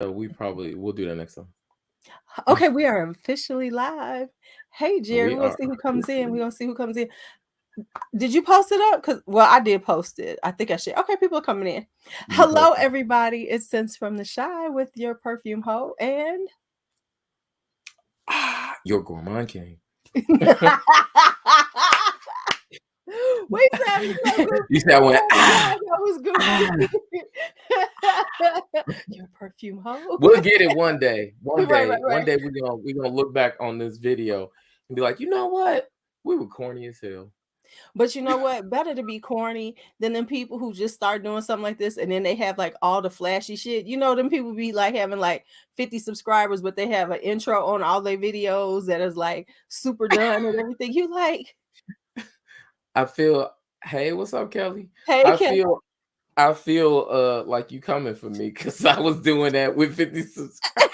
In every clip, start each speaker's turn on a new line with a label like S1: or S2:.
S1: we'll do that next time.
S2: Okay, we are officially live. Hey, Jerry,
S1: We
S2: we're gonna
S1: are
S2: see who comes in. We're gonna see who comes in. Did you post it up? Cause well, I did post it. I think I should. Okay, people are coming in.
S1: you
S2: Hello,
S1: posted.
S2: everybody. It's Sense from the Shy with your perfume hoe and
S1: Your gourmand king.
S2: we sounded so
S1: You
S2: goofy.
S1: said I
S2: Oh
S1: went
S2: my god, that was
S1: ah.
S2: goofy. Your perfume hoe.
S1: We'll get it one day. One
S2: Right, right,
S1: day. One
S2: right.
S1: day we're gonna look back on this video and be like, you know what? We were corny as hell.
S2: But you know what? Better to be corny than them people who just start doing something like this and then they have like all the flashy shit. You know, them people be like having like 50 subscribers, but they have an intro on all their videos that is like super done and everything. You like,
S1: I feel, hey, what's up, Kelly?
S2: hey,
S1: I
S2: Kim.
S1: feel I feel like you coming for me because I was doing that with 50 subscribers.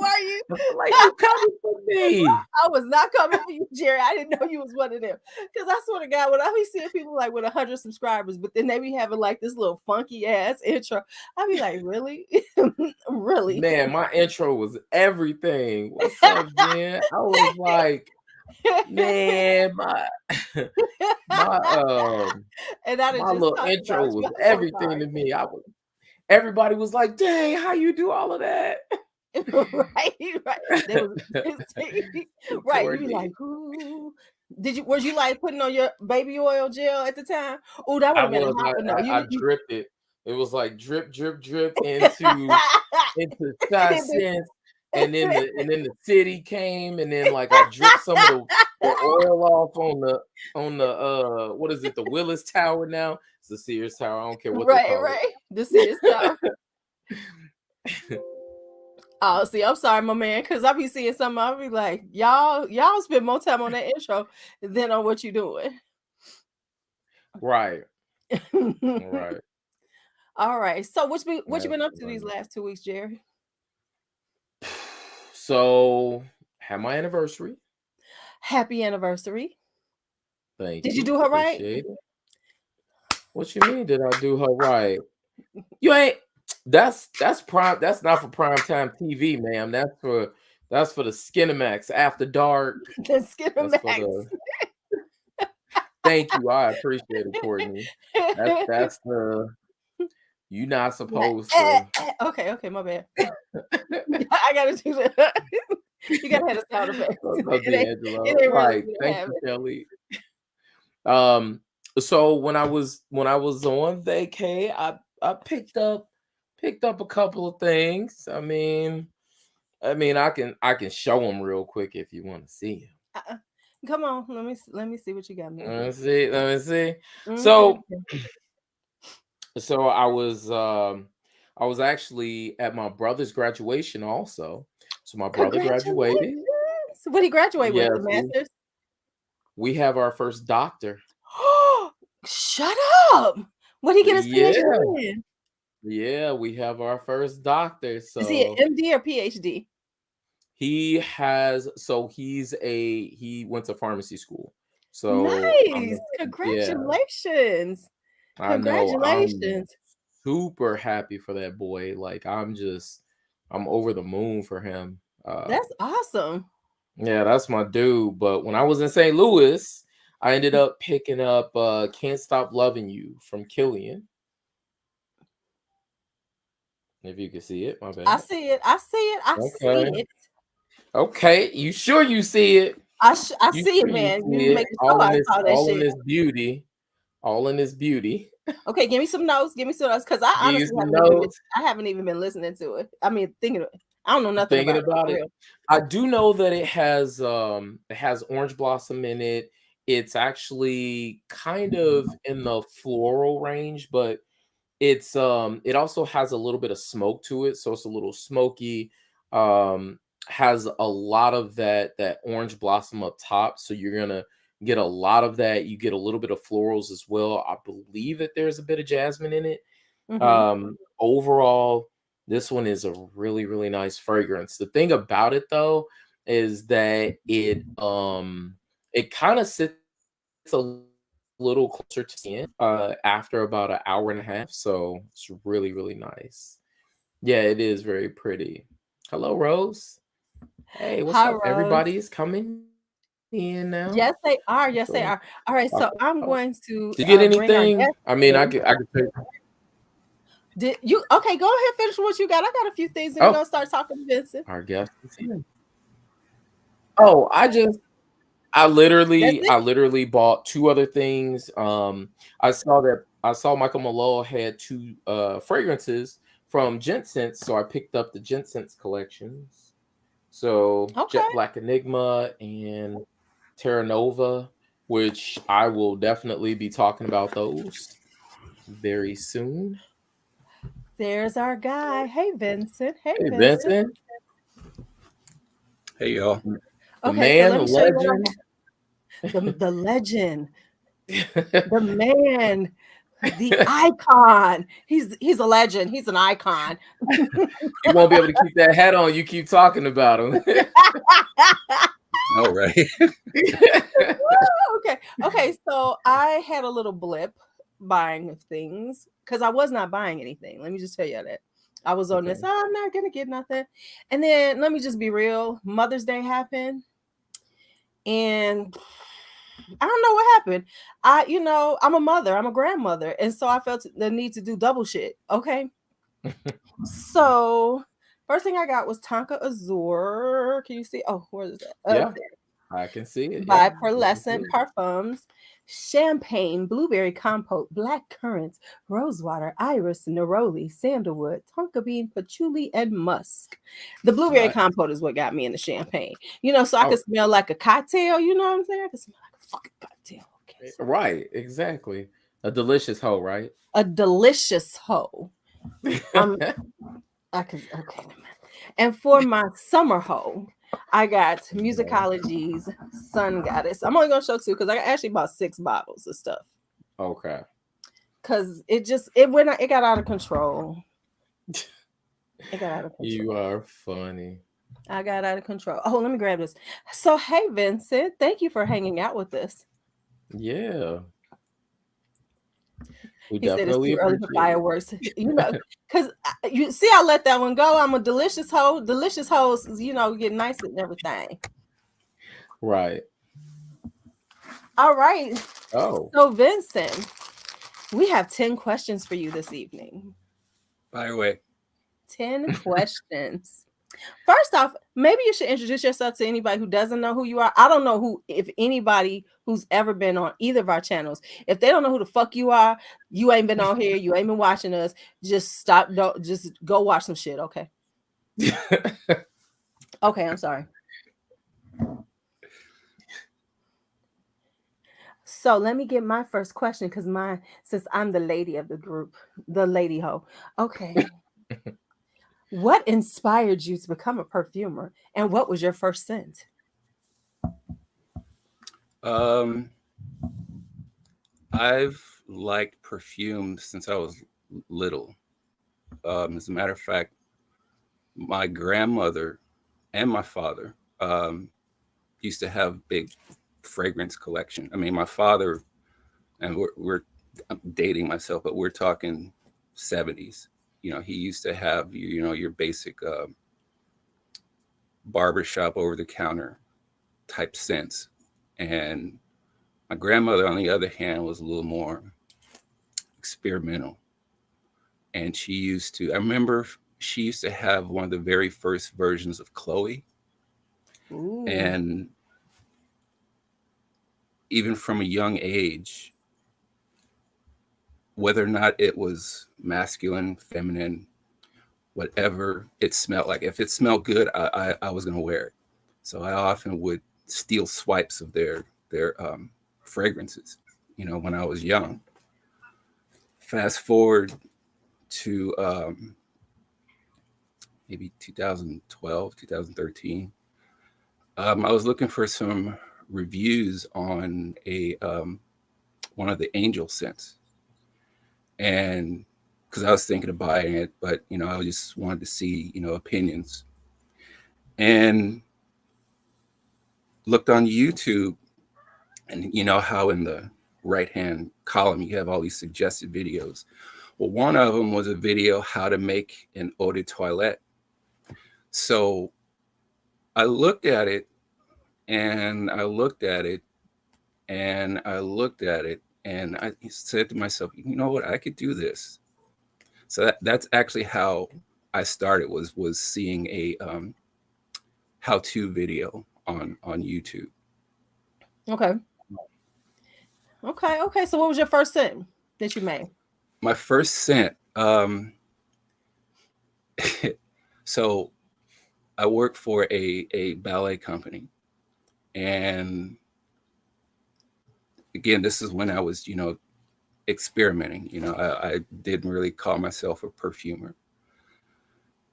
S2: Were you?
S1: I feel like you coming for me.
S2: I was not coming for you, Jerry. I didn't know you was one of them. Because I swear to God, when I be seeing people like with 100 subscribers, but then they be having like this little funky ass intro, I be like, really? Really?
S1: Man, my intro was everything. What's up, man? I was like, man, my
S2: And I done
S1: my
S2: just
S1: little
S2: talked
S1: intro
S2: about you.
S1: was
S2: I'm so
S1: everything
S2: sorry.
S1: to me. Everybody was like, dang, how you do all of that?
S2: Right, right. They was right. You be like,
S1: Courtney.
S2: ooh. Was you like putting on your baby oil gel at the time? Oh, that would
S1: I
S2: have been
S1: was
S2: hot. But no,
S1: I
S2: you
S1: dripped it. It was like drip, drip, drip into
S2: and
S1: shot
S2: then
S1: sense, and then the city came, and then like I dripped some of the oil off on the what is it, the Willis Tower now? It's the Sears Tower. I don't care what they
S2: right,
S1: call
S2: right. The serious stuff.
S1: it.
S2: Oh, see, I'm sorry, my man, because I be seeing something. I'll be like, y'all spend more time on that intro than on what you doing.
S1: Right. Right.
S2: All right. So what you
S1: That's
S2: been up to these
S1: funny.
S2: last 2 weeks, Jerry?
S1: So had my anniversary.
S2: Happy anniversary.
S1: Thank
S2: Did you
S1: you.
S2: do her right?
S1: Appreciate it. What you mean? Did I do her right? You ain't. That's prime. That's not for prime time TV, ma'am. That's for the Skinemax after dark.
S2: The Skittle
S1: That's for
S2: Max.
S1: the. Thank you. I appreciate it, Courtney. That's the. You not
S2: Like,
S1: supposed to.
S2: okay, my bad. I gotta do that. You gotta have a sound effect.
S1: What's up,
S2: It
S1: D'Angelo?
S2: ain't really
S1: Right.
S2: gonna
S1: Thank
S2: have
S1: you,
S2: it.
S1: Kelly. So when I was on vacay, I picked up a couple of things. I mean, I can show them real quick if you want to see them.
S2: Uh-uh. Come on, let me see what you got me.
S1: Let me see. Let me see.
S2: Okay.
S1: So, so I was actually at my brother's graduation also. So my brother graduated.
S2: Congratulations. What did he graduate with?
S1: Yes,
S2: The master's?
S1: we have our first doctor.
S2: Shut up. What did he get his
S1: Yeah,
S2: PhD in?
S1: yeah, we have our first doctor.
S2: Is he an
S1: So
S2: MD or PhD?
S1: he went to pharmacy school. So
S2: Nice.
S1: yeah,
S2: Congratulations.
S1: I know I'm
S2: Congratulations.
S1: super happy for that boy. Like I'm over the moon for him.
S2: That's awesome.
S1: Yeah, that's my dude. But when I was in St. Louis, I ended up picking up Can't Stop Loving You from Killian. If you can see it, my
S2: I
S1: bad.
S2: see it. I see it. I see
S1: Okay.
S2: it.
S1: Okay. You sure you see it?
S2: I
S1: You
S2: see it,
S1: sure you
S2: man. You
S1: see it?
S2: making sure I saw that
S1: All in
S2: shit.
S1: this beauty. All in this beauty.
S2: Okay, give me some notes. Give me some notes, because I
S1: Give you
S2: honestly
S1: some
S2: haven't even been.
S1: notes.
S2: I haven't even been listening to it. I mean, thinking. I don't know nothing
S1: Thinking
S2: about it
S1: about
S2: for
S1: it.
S2: real.
S1: I do know that it has orange blossom in it. It's actually kind of in the floral range, but it also has a little bit of smoke to it, so it's a little smoky. Has a lot of that orange blossom up top, so you're gonna get a lot of that. You get a little bit of florals as well. I believe that there's a bit of jasmine in it.
S2: Hmm.
S1: Overall, this one is a really, really nice fragrance. The thing about it though is that it kind of sits a little bit little closer to the end after about an hour and a half. So it's really, really nice. Yeah, it is very pretty. Hello, Rose. Hey, what's
S2: Hi,
S1: up?
S2: Rose.
S1: Everybody's coming in now.
S2: Yes, they are. Yes, they
S1: So
S2: are. All right,
S1: talk
S2: so I'm
S1: about.
S2: going to
S1: Did you get
S2: bring our
S1: anything?
S2: guest
S1: I mean,
S2: in.
S1: I could say,
S2: Did you? Okay, go ahead, finish what you got. I got a few things, and we're
S1: oh,
S2: gonna start talking to Vincent.
S1: our guest is here. Oh, I
S2: That's
S1: literally,
S2: it.
S1: I literally bought two other things. I saw Michael Malone had two fragrances from Jensen's, so I picked up the Jensen's collections. So
S2: Okay.
S1: Jet Black Enigma and Terra Nova, which I will definitely be talking about those very soon.
S2: There's our guy. Hey, Vincent. Hey,
S1: Hey
S2: Vincent.
S1: Vincent,
S3: Hey y'all.
S1: the
S2: Okay, so
S1: man,
S2: let
S1: the
S2: me show you what
S1: legend.
S2: the legend, the man, the icon. He's a legend. He's an icon.
S1: You won't be able to keep that hat on. You keep talking about him.
S3: All right.
S2: Okay. Okay. So I had a little blip buying of things because I was not buying anything. Let me just tell you that. I was on
S1: Okay.
S2: this, "Oh, I'm not gonna get nothing. And then let me just be real. Mother's Day happened, and I don't know what happened. I'm a mother, I'm a grandmother, and so I felt the need to do double shit. Okay. So first thing I got was Tonka Azure. Can you see? Oh, where is that? Up
S1: Yeah, I can see it. Yeah,
S2: by
S1: we can see
S2: Pearlescent
S1: it.
S2: Parfums, champagne, blueberry compote, black currants, rosewater, iris, neroli, sandalwood, tonka bean, patchouli, and musk. The blueberry
S1: Nice.
S2: compote is what got me into champagne. So I
S1: Oh,
S2: could smell like a cocktail. You know what I'm saying? I could smell like a fucking cocktail. Okay, so
S1: right, exactly. A delicious hoe, right?
S2: a delicious hoe. Um, I could okay. And for my summer hoe, I got Musicology's Sun Goddess. I'm only gonna show two because I actually bought 6 bottles of stuff
S1: Okay.
S2: because it got out of control. It got out of
S1: You
S2: control.
S1: are funny.
S2: I got out of control. Oh, let me grab this. So hey Vincent, thank you for hanging out with us.
S1: Yeah, we
S2: He said it's
S1: definitely
S2: too early for
S1: appreciate
S2: fireworks. Because you see, I let that one go. I'm a delicious hoe. Delicious hoes, get nice and everything.
S1: right.
S2: All right.
S1: Oh,
S2: So Vincent, we have 10 questions for you this evening.
S3: By the way,
S2: 10 questions. First off, maybe you should introduce yourself to anybody who doesn't know who you are. I don't know if anybody who's ever been on either of our channels, if they don't know who the fuck you are, you ain't been on here, you ain't been watching us. Just stop. Don't just go watch some shit. Okay. Okay. I'm sorry. So let me get my first question since I'm the lady of the group, the lady hoe. Okay. What inspired you to become a perfumer, and what was your first scent?
S3: um, I've liked perfume since I was little. As a matter of fact, my grandmother and my father used to have big fragrance collection. I mean, my father, and I'm dating myself, but we're talking 70s. He used to have your basic barbershop over the counter type scents. And my grandmother, on the other hand, was a little more experimental. And I remember she used to have one of the very first versions of Chloe.
S2: Ooh.
S3: And even from a young age, whether or not it was masculine, feminine, whatever it smelled like, if it smelled good, I was going to wear it. So I often would steal swipes of their fragrances, when I was young. Fast forward to maybe 2012, 2013. I was looking for some reviews on a one of the angel scents, and because I was thinking of buying it, but I just wanted to see opinions, and looked on YouTube, and how in the right-hand column, you have all these suggested videos. Well, one of them was a video how to make an eau de toilette. So I looked at it and I looked at it and I looked at it and I said to myself, you know what, I could do this. So that's actually how I started, was seeing a how-to video on YouTube.
S2: Okay. Okay. So what was your first scent that you made?
S3: My first scent, so I worked for a ballet company, and again, this is when I was, experimenting. I didn't really call myself a perfumer.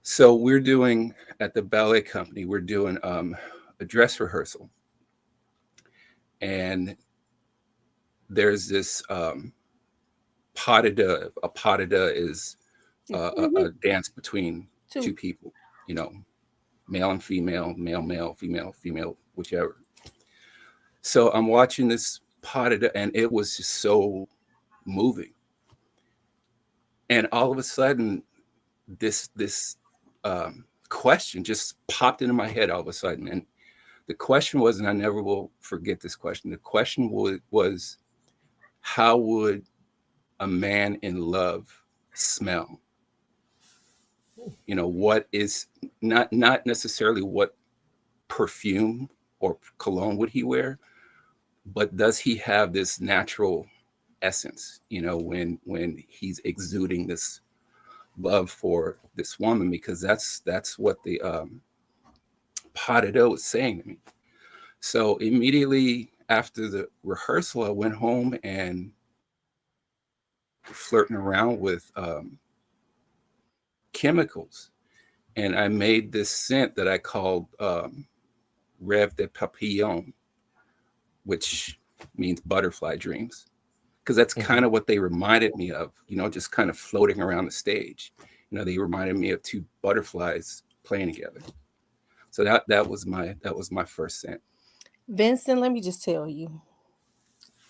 S3: So we're doing, at the ballet company, we're doing a dress rehearsal, and there's this pas de deux. A pas de deux is a dance between two people, male and female, male, male, female, female, whichever. So I'm watching this pas de deux, and it was just so moving. And all of a sudden, this question just popped into my head all of a sudden. And the question was, and I never will forget this question. The question was, how would a man in love smell? What is not necessarily what perfume or cologne would he wear, but does he have this natural essence, when he's exuding this love for this woman? Because that's what the pas de deux was saying to me. So immediately after the rehearsal, I went home and flirting around with chemicals, and I made this scent that I called Rêve de Papillon, which means butterfly dreams, because that's kind of what they reminded me of, just kind of floating around the stage. They reminded me of two butterflies playing together. So that was my first scent.
S2: Vincent, let me just tell you,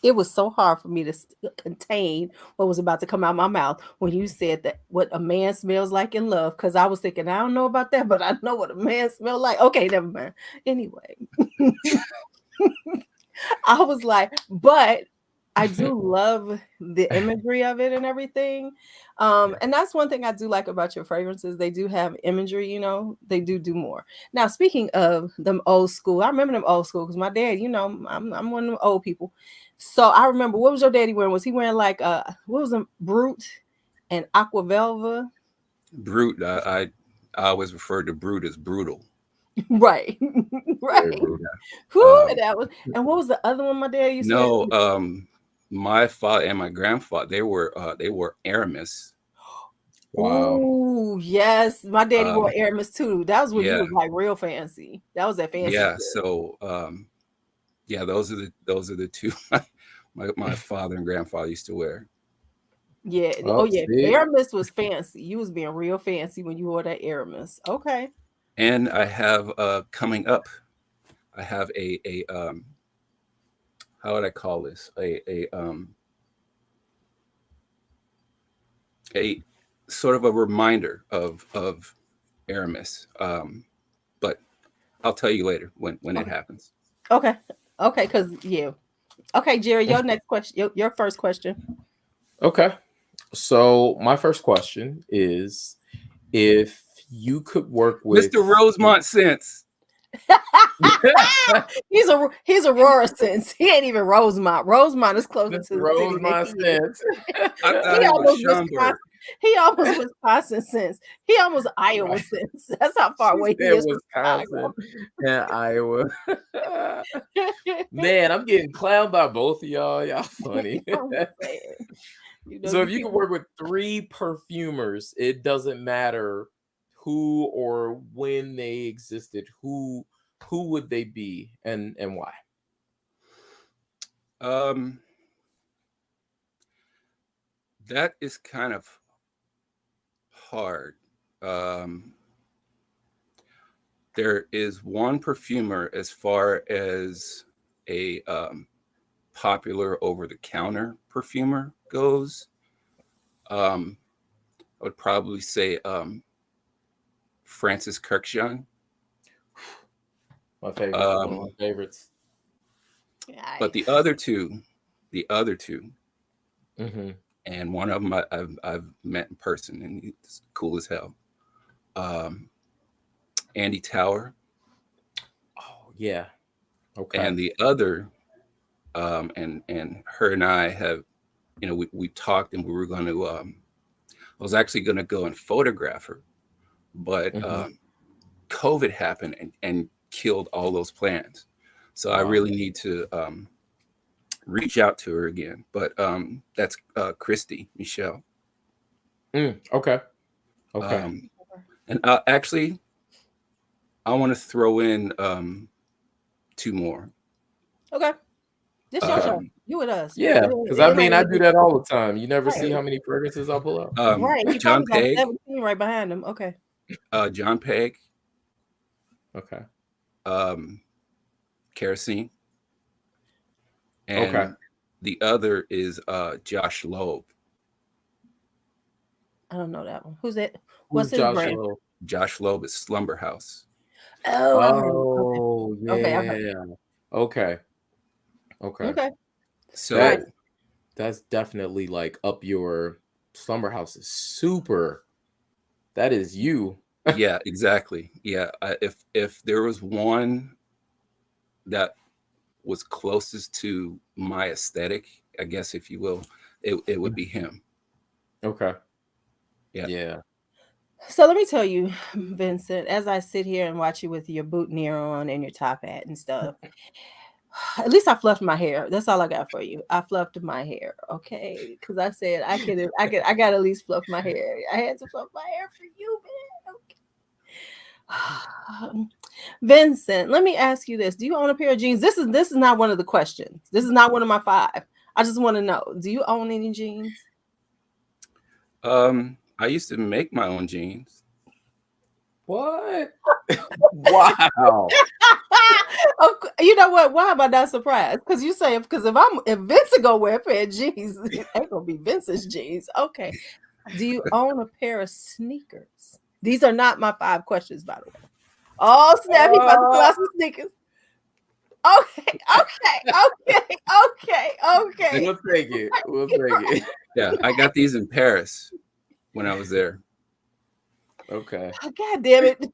S2: it was so hard for me to contain what was about to come out my mouth when you said that what a man smells like in love. Because I was thinking, I don't know about that, but I know what a man smells like. Okay, never mind. Anyway, I was like, but I do love the imagery of it and everything. And that's one thing I do like about your fragrances. They do have imagery, they do more. Now, speaking of them old school, I remember them old school because my dad, I'm one of them old people. So I remember, what was your daddy wearing? Was he wearing like what was them, Brute and Aqua Velva?
S3: Brute, I always refer to Brute as brutal.
S2: Right. Right. Who that was, and what was the other one my dad used to wear?
S3: My father and my grandfather, they were Aramis.
S1: Wow.
S2: Oh yes, my daddy wore Aramis too. That was when you was like real fancy. That was that fancy.
S3: Yeah. So those are the two my father and grandfather used to wear.
S2: Yeah. Oh yeah. Aramis was fancy. You was being real fancy when you wore that Aramis. Okay.
S3: And I have coming up, I have a how would I call this? A sort of a reminder of Aramis. But I'll tell you later when it happens.
S2: Okay. Okay, because Okay, Jerry, your next question, your first question.
S1: Okay. So my first question is, if you could work with
S3: Mr. Rosemont Scents.
S2: he's Aurora Sense. He ain't even Rosemont. Rosemont is closer to the
S1: Rosemont Sense.
S3: I thought it was Schaumburg.
S2: He almost Wisconsin Sense. He almost Iowa Sense. That's how far away he is.
S1: Wisconsin and Iowa. Man, I'm getting clowned by both of y'all. Y'all funny. So if you could work with 3 perfumers, it doesn't matter who or when they existed, who would they be and why?
S3: That is kind of hard. There is one perfumer as far as a popular over-the-counter perfumer goes, I would probably say Francis Kirkjian.
S1: My favorite, one of my favorites.
S3: But the other two,
S1: Mm-hmm.
S3: and one of them I've met in person, and he's cool as hell. Andy Tower.
S1: Oh yeah. Okay.
S3: And the other, and her and I have, we talked, and we were going to. I was actually going to go and photograph her, but COVID happened and killed all those plans. So I really need to reach out to her again. But that's Christy Michelle.
S1: Okay. Okay.
S3: And actually, I want to throw in 2 more.
S2: Okay. This your show. You with us.
S1: Yeah, because I mean, I do that all the time. You never see how many fragrances I'll pull out.
S2: Right. He
S3: John
S2: probably
S3: Pegg.
S2: got 17 right behind him. Okay.
S3: John Pegg.
S1: Okay.
S3: Kerosene. And the other is Josh Loeb.
S2: I don't know that one. Who's it? What's his
S1: Josh
S2: brand?
S1: Loeb?
S3: Josh Loeb is Slumber House.
S2: Oh,
S1: yeah. Okay.
S3: So
S1: that's definitely like up your Slumber House is super. That is you.
S3: Yeah, exactly. Yeah, if there was one that was closest to my aesthetic, I guess, if you will, it would be him.
S1: Okay.
S3: Yeah.
S2: So let me tell you, Vincent, as I sit here and watch you with your boutonniere on and your top hat and stuff, at least I fluffed my hair. That's all I got for you. I fluffed my hair, okay? Because I said I got to at least fluff my hair. I had to fluff my hair for you, man. Okay. Vincent, let me ask you this: do you own a pair of jeans? This is not one of the questions. This is not one of my 5. I just want to know: do you own any jeans?
S3: I used to make my own jeans.
S1: What? Wow.
S2: You know what? Why am I not surprised? Because you say if Vincent go wear a pair of jeans, it ain't gonna be Vincent's jeans. Okay. Do you own a pair of sneakers? These are not my 5 questions, by the way. Oh snap! He about to pull out some sneakers. Okay.
S1: We'll take it.
S3: Yeah, I got these in Paris when I was there.
S1: Okay.
S2: Oh, God damn it!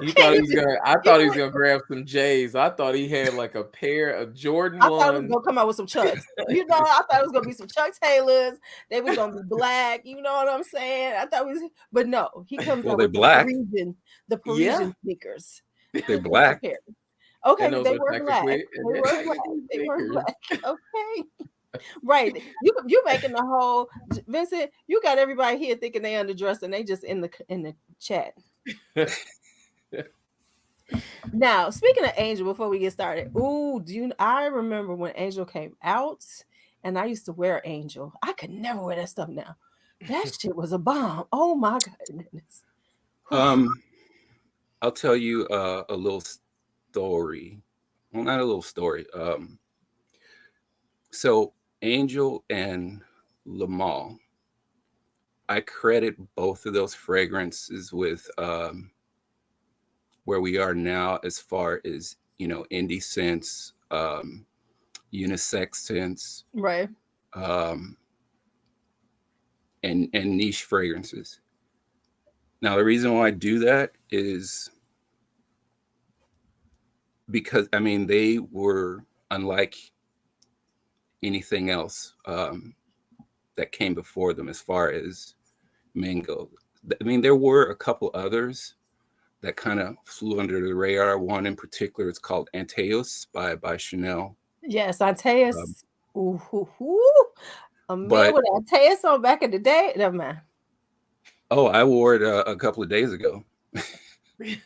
S1: You thought he was gonna? I thought he was gonna grab some J's. I thought he had like a pair of Jordan
S2: I thought he was
S1: ones.
S2: gonna come out with some Chucks. I thought it was gonna be some Chuck Taylors. They was gonna be black. You know what I'm saying? I thought it was, but no, he comes out with
S3: black.
S2: the Parisian sneakers.
S3: They're black.
S2: Okay, they were black. They were black. Okay. Right. You making the whole Vincent, you got everybody here thinking they underdressed and they just in the chat. Now, speaking of Angel, before we get started, I remember when Angel came out and I used to wear Angel. I could never wear that stuff now. That shit was a bomb. Oh my goodness.
S3: I'll tell you a little story. Well, not a little story. So Angel and Lamal, I credit both of those fragrances with where we are now as far as, indie scents, unisex scents,
S2: right,
S3: and niche fragrances. Now, the reason why I do that is because, they were unlike anything else that came before them as far as Mango. There were a couple others that kind of flew under the radar. One in particular is called Antaeus by Chanel.
S2: Yes, Antaeus. A man with Antaeus on back in the day. Never mind.
S3: Oh, I wore it a couple of days ago.
S2: You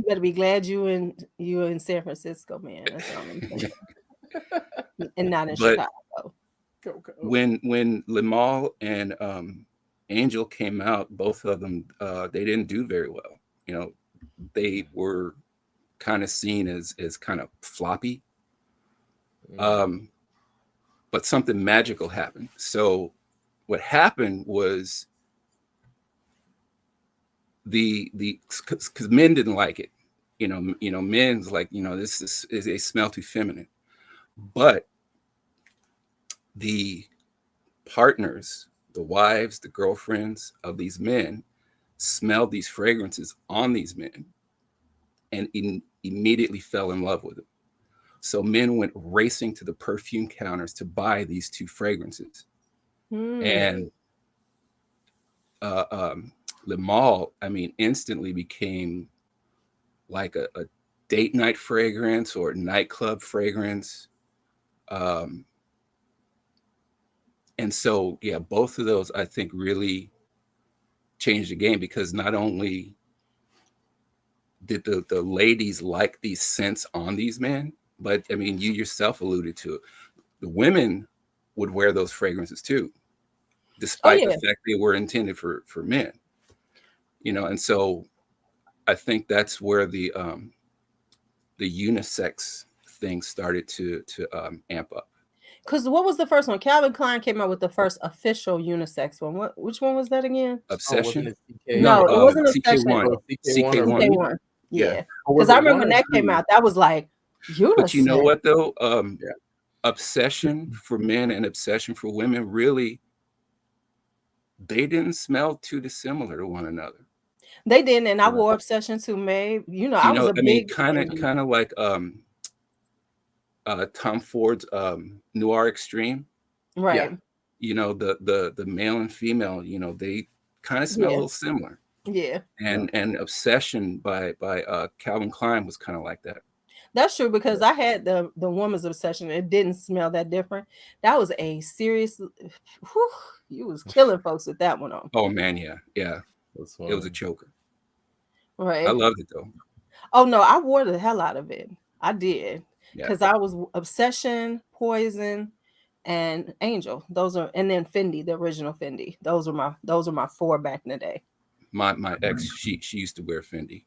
S2: better be glad you in San Francisco, man. That's all I'm saying. And not in Chicago.
S3: When Lamal and Angel came out, both of them they didn't do very well. They were kind of seen as kind of floppy.
S1: Mm.
S3: But something magical happened. So what happened was because men didn't like it. Men's like, this is a smell too feminine. But the partners, the wives, the girlfriends of these men smelled these fragrances on these men and immediately fell in love with them. So men went racing to the perfume counters to buy these two fragrances. And Le Male, I mean, instantly became like a date night fragrance or nightclub fragrance. And so, yeah, both of those I think really changed the game, because not only did the ladies like these scents on these men, but I mean, you yourself alluded to it. The women would wear those fragrances too,
S2: Oh
S3: despite the
S2: yeah,
S3: fact they were intended for men. And so I think that's where the unisex thing started to amp up.
S2: because what was the first one? Calvin Klein came out with the first official unisex one. Which one was that again?
S1: Oh, wasn't
S3: Obsession.
S1: it CK?
S3: No,
S2: No, it wasn't Obsession.
S3: CK1.
S1: Oh, CK1 or
S3: CK1.
S2: CK1.
S3: Yeah.
S2: Yeah,
S1: or
S2: because
S1: was
S2: I
S1: it
S2: remember
S1: one
S2: when
S1: or
S2: that came
S1: two?
S2: out, that was like
S3: But you know
S2: unisex.
S3: what though?
S1: Yeah.
S3: Obsession for men and obsession for women, really, they didn't smell too dissimilar to one another.
S2: They didn't, and I
S1: Right.
S2: wore Obsession too, May. I was a
S3: I mean,
S2: big
S3: kind of like Tom Ford's Noir Extreme.
S1: Yeah.
S2: right.
S3: The male and female, they kind of smell a
S2: Yeah,
S3: little similar.
S2: yeah.
S1: Yeah.
S3: And Obsession by Calvin Klein was kind of like that.
S2: That's true because
S1: Yeah.
S2: I had the woman's Obsession. It didn't smell that different. That was a serious. Whew, you was killing folks with that one on.
S3: Oh man, yeah,
S1: That's
S3: it was a
S1: funny.
S3: choker. I
S2: Right.
S3: loved it though.
S2: Oh no, I wore the hell out of it. I did
S3: Yeah,
S2: because I was Obsession, Poison, and Angel. Those are, and then Fendi, the original Fendi. Those are my four back in the day.
S3: my ex, she used to wear Fendi.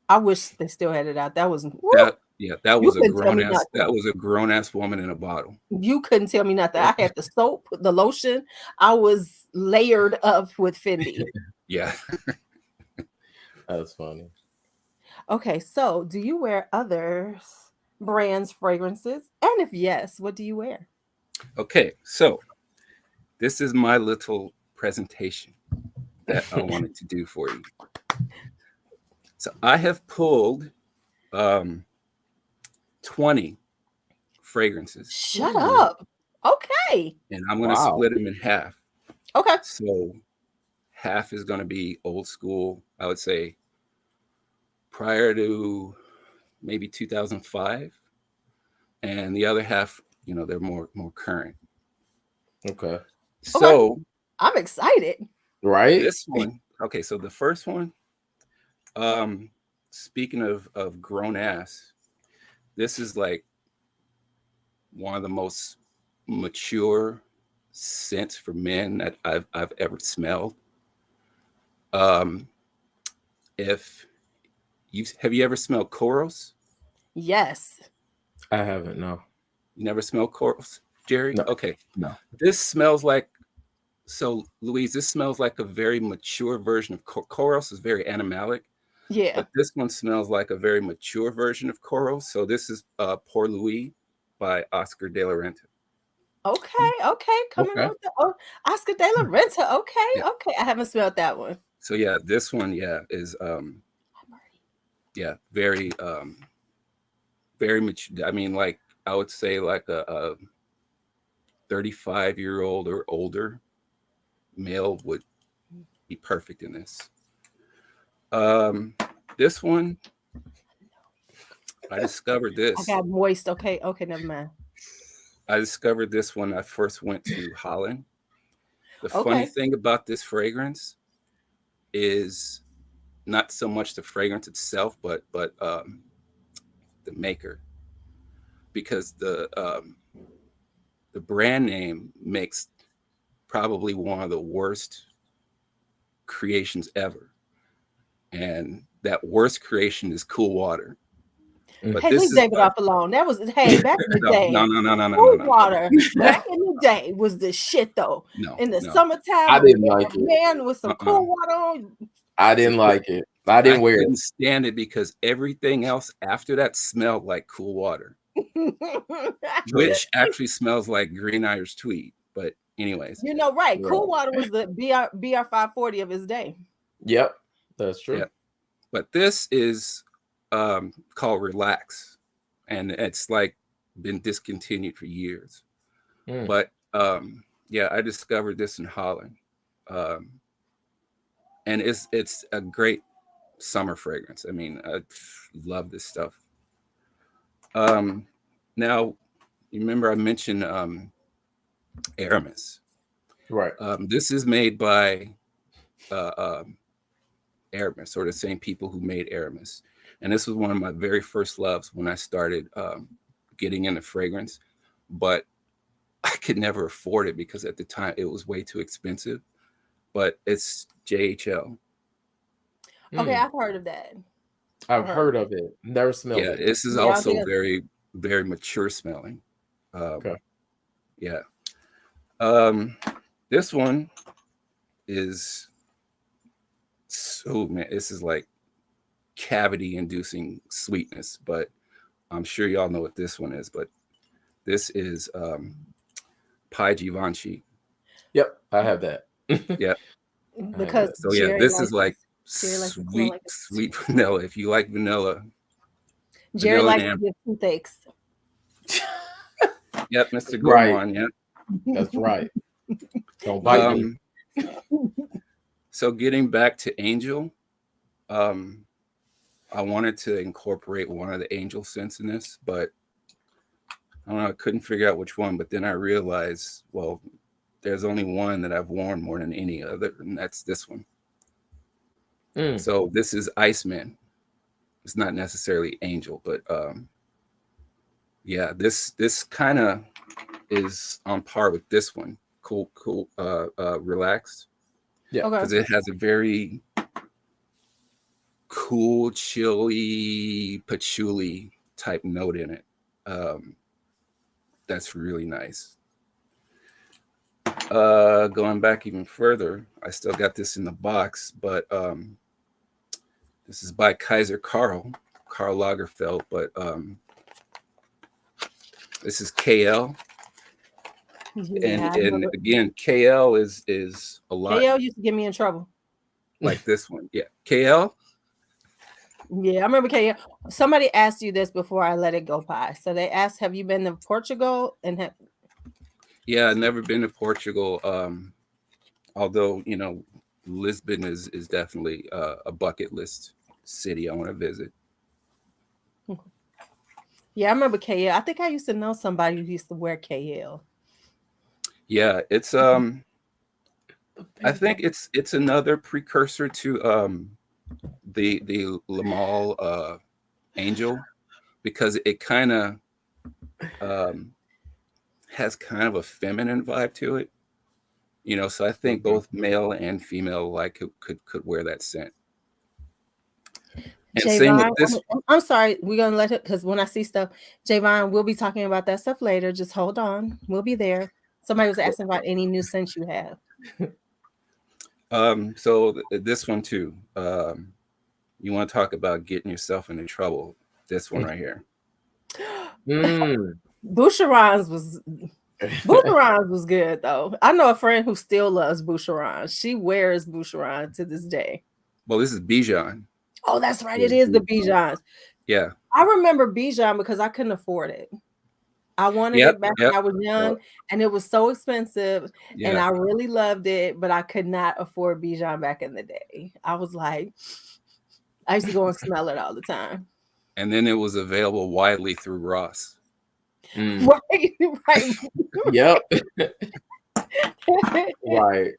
S2: I wish they still had it out. That was woo,
S3: That
S2: you
S3: was a
S2: couldn't tell me nothing.
S3: grown ass woman in a bottle.
S2: You couldn't tell me nothing. I had the soap, the lotion. I was layered up with Fendi.
S3: Yeah.
S1: That's funny.
S2: Okay, so do you wear others brands fragrances? And if yes, what do you wear?
S3: Okay, so this is my little presentation that I wanted to do for you. So I have pulled 20 fragrances,
S2: Shut
S1: Ooh.
S2: up. Okay.
S3: and I'm going to
S1: Wow.
S3: split them in half.
S2: Okay.
S3: So half is going to be old school, I would say prior to maybe 2005, and the other half, they're more current.
S1: Okay.
S2: Okay.
S3: So
S2: I'm excited.
S1: Right?
S3: this one, okay, so the first one, speaking of grown ass, this is like one of the most mature scents for men that I've ever smelled. Um, if have you ever smelled Koros?
S2: Yes.
S1: I haven't, no.
S3: You never smelled Koros, Jerry?
S1: No.
S3: Okay.
S1: No.
S3: This smells like, so Louise, this smells like a very mature version of Koros. Is very animalic,
S2: Yeah.
S3: but this one smells like a very mature version of Koros. So this is Pour Louis by Oscar de la Renta.
S2: Okay. Okay. Coming
S1: Okay.
S2: with the Oscar de la Renta. Okay.
S3: Yeah.
S2: Okay. I haven't smelled that one.
S3: So yeah, this one, is very very much, I mean, like, I would say like a 35-year-old or older male would be perfect in this. This one, I discovered
S2: I
S3: this.
S2: got moist. Okay. Okay. Never mind.
S3: I discovered this when I first went to Holland. The funny
S2: Okay.
S3: thing about this fragrance is not so much the fragrance itself, but the maker, because the brand name makes probably one of the worst creations ever. And that worst creation is cool water. But
S2: Hey,
S3: this
S2: leave
S3: is
S2: David
S3: like
S2: off alone. That was, hey, back in the
S3: no,
S2: day,
S3: no, no, no, no, no, no,
S2: cool
S3: no,
S2: water back in the day was the shit though.
S3: no,
S2: In the
S3: no.
S2: summertime,
S1: I
S2: a
S1: didn't like it.
S2: man with some
S3: Uh-uh.
S2: cool water on.
S1: I didn't like it. I
S3: I
S1: didn't wear it.
S3: couldn't stand it because everything else after that smelled like cool water,
S1: True.
S3: which actually smells like green Irish tweed. But anyways,
S2: You know, right?
S1: Right.
S2: Cool water was the BR 540 of his day.
S1: Yep, that's true.
S3: yeah. But this is called Relax, and it's like been discontinued for years.
S1: Mm.
S3: But yeah, I discovered this in Holland, um, and it's a great summer fragrance. I mean, I love this stuff. Now, you remember I mentioned Aramis.
S1: Right.
S3: This is made by Aramis, or the same people who made Aramis. And this was one of my very first loves when I started getting into fragrance. But I could never afford it because at the time it was way too expensive. But it's JHL.
S2: Okay,
S1: Mm.
S2: I've heard of that.
S1: I've heard of it. Never smelled
S3: Yeah,
S1: it.
S3: this is
S2: Yeah, I don't
S3: also
S2: think
S3: very, very mature smelling.
S1: Okay.
S3: Yeah. This one is so, man, this is like cavity inducing sweetness, but I'm sure y'all know what this one is, but this is Pai Givenchy.
S1: Yep, I have that.
S3: Yep.
S1: I have
S2: because
S1: that.
S3: So yeah,
S2: Jerry
S3: this
S2: likes
S3: is like
S2: Jerry likes to smell
S3: sweet,
S2: like
S3: sweet vanilla. If you like vanilla,
S2: Jerry
S3: vanilla and
S2: likes to
S3: amber.
S2: give toothaches.
S3: Yep, Mr.
S1: Right.
S3: Gourmand. Yep.
S1: That's right. Don't bite me.
S3: Um, so getting back to Angel, I wanted to incorporate one of the Angel scents in this, but I don't know, I couldn't figure out which one. But then I realized, well, there's only one that I've worn more than any other, and that's this one.
S1: Mm.
S3: So this is Iceman. It's not necessarily Angel, but yeah, this kind of is on par with this one. Cool, relaxed.
S1: Yeah.
S2: Okay.
S3: Because it has a very cool, chilly, patchouli type note in it. That's really nice. Going back even further, I still got this in the box, but this is by Karl Lagerfeld, but this is KL.
S2: Yeah, I
S3: And
S2: remember.
S3: again, KL is a lot
S2: KL used to get me in trouble.
S3: like this one. Yeah, KL.
S2: Yeah, I remember KL. Somebody asked you this before I let it go by. So they asked, "Have you been to Portugal?" And
S3: Yeah, I've never been to Portugal. Although Lisbon is definitely a bucket list city I want to visit.
S2: yeah, I remember KL. I think I used to know somebody who used to wear KL.
S3: Yeah, it's I think it's another precursor to the Lamal Angel, because it kind of has kind of a feminine vibe to it. So I think both male and female alike could wear that scent. And same with
S2: Javon,
S3: this.
S2: I'm sorry, we're gonna let it because when I see stuff, Javon, we'll be talking about that stuff later. Just hold on, we'll be there. Somebody was asking about any new scents you have.
S3: So this one too. You want to talk about getting yourself into trouble? This one right here.
S2: Boucheron's was good though. I know a friend who still loves Boucheron. She wears Boucheron to this day.
S3: Well, this is Bijan.
S2: Oh, that's right. It is the Bijans.
S3: Yeah.
S2: I remember Bijan because I couldn't afford it. I wanted it back when I was young, and it was so expensive, and I really loved it, but I could not afford Bijan back in the day. I was like, I used to go and smell it all the time.
S3: And then it was available widely through Ross.
S2: Right.
S1: Yep. Right.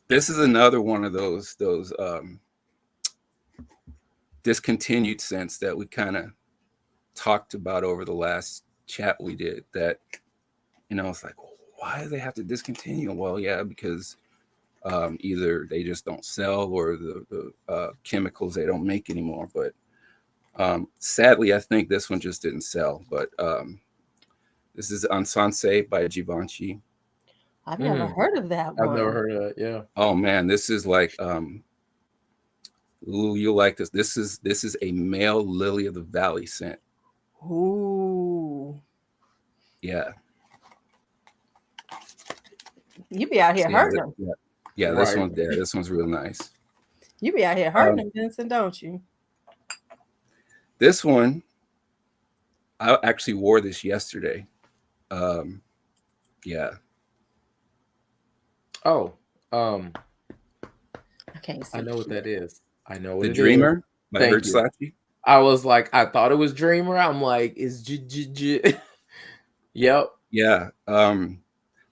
S3: This is another one of those discontinued scents that we kind of talked about over the last chat we did, that it's like, why do they have to discontinue? Well, yeah, because Either they just don't sell, or the chemicals they don't make anymore. But sadly, I think this one just didn't sell. But this is Ensanse by Givenchy.
S2: I've never heard of that
S1: I've
S2: one.
S1: never heard of it. Yeah.
S3: Oh man, this is like Lulu, you'll like this. This is a male lily of the valley scent.
S2: Ooh.
S3: Yeah.
S2: You be out here hurting them.
S3: Yeah,
S1: Right.
S3: this one's real nice.
S2: You be out here hurting them, Vincent, don't you?
S3: This one, I actually wore this yesterday. Yeah.
S1: Oh,
S2: I can't see.
S1: I know what that is. I know what
S3: The
S1: it
S3: Dreamer
S1: is.
S3: by
S1: Thank you.
S3: Versace.
S1: I was like, I thought it was Dreamer. I'm like, is Yep.
S3: Yeah.